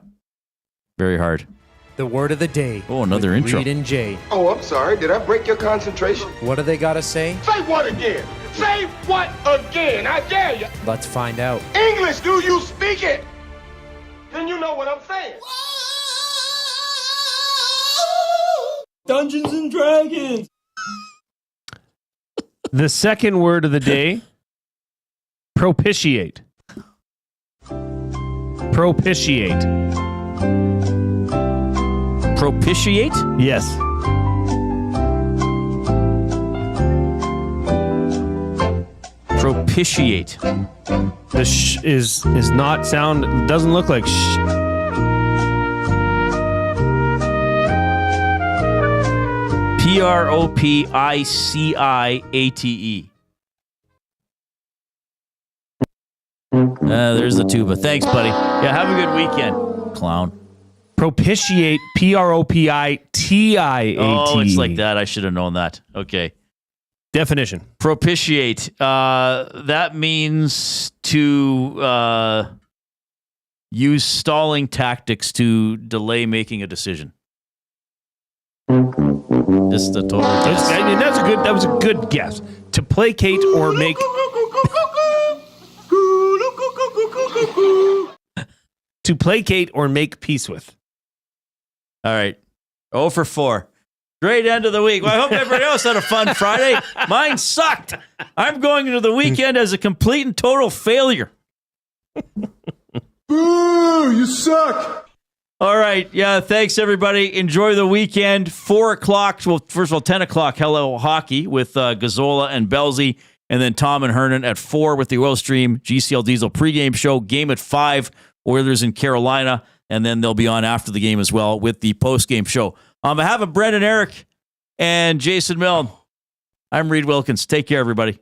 Very hard. The word of the day. Oh, another with intro. Reid and Jay. Oh, I'm sorry. Did I break your concentration? What do they got to say? Say what again? Say what again? I dare you. Let's find out. English, do you speak it? Then you know what I'm saying. Dungeons and Dragons. The second word of the day, propitiate. Propitiate. Propitiate? Yes. Propitiate. The sh is not sound, doesn't look like sh. Propiciate. There's the tuba. Thanks, buddy. Yeah, have a good weekend, clown. Propitiate, Propitiate. Oh, it's like that. I should have known that. Okay. Definition. Propitiate. That means to use stalling tactics to delay making a decision. Just the total. That was a good guess. To placate or make. To placate or make peace with. All right. 0 for 4. Great end of the week. Well, I hope everybody else had a fun Friday. Mine sucked. I'm going into the weekend as a complete and total failure. Boo! You suck! All right. Yeah, thanks, everybody. Enjoy the weekend. 4 o'clock. Well, first of all, 10 o'clock, Hello Hockey with Gazzola and Belzy. And then Tom and Hernan at 4 with the Oil Stream GCL Diesel pregame show. Game at 5, Oilers in Carolina. And then they'll be on after the game as well with the postgame show. On behalf of Brendan, Eric, and Jason Milne, I'm Reid Wilkins. Take care, everybody.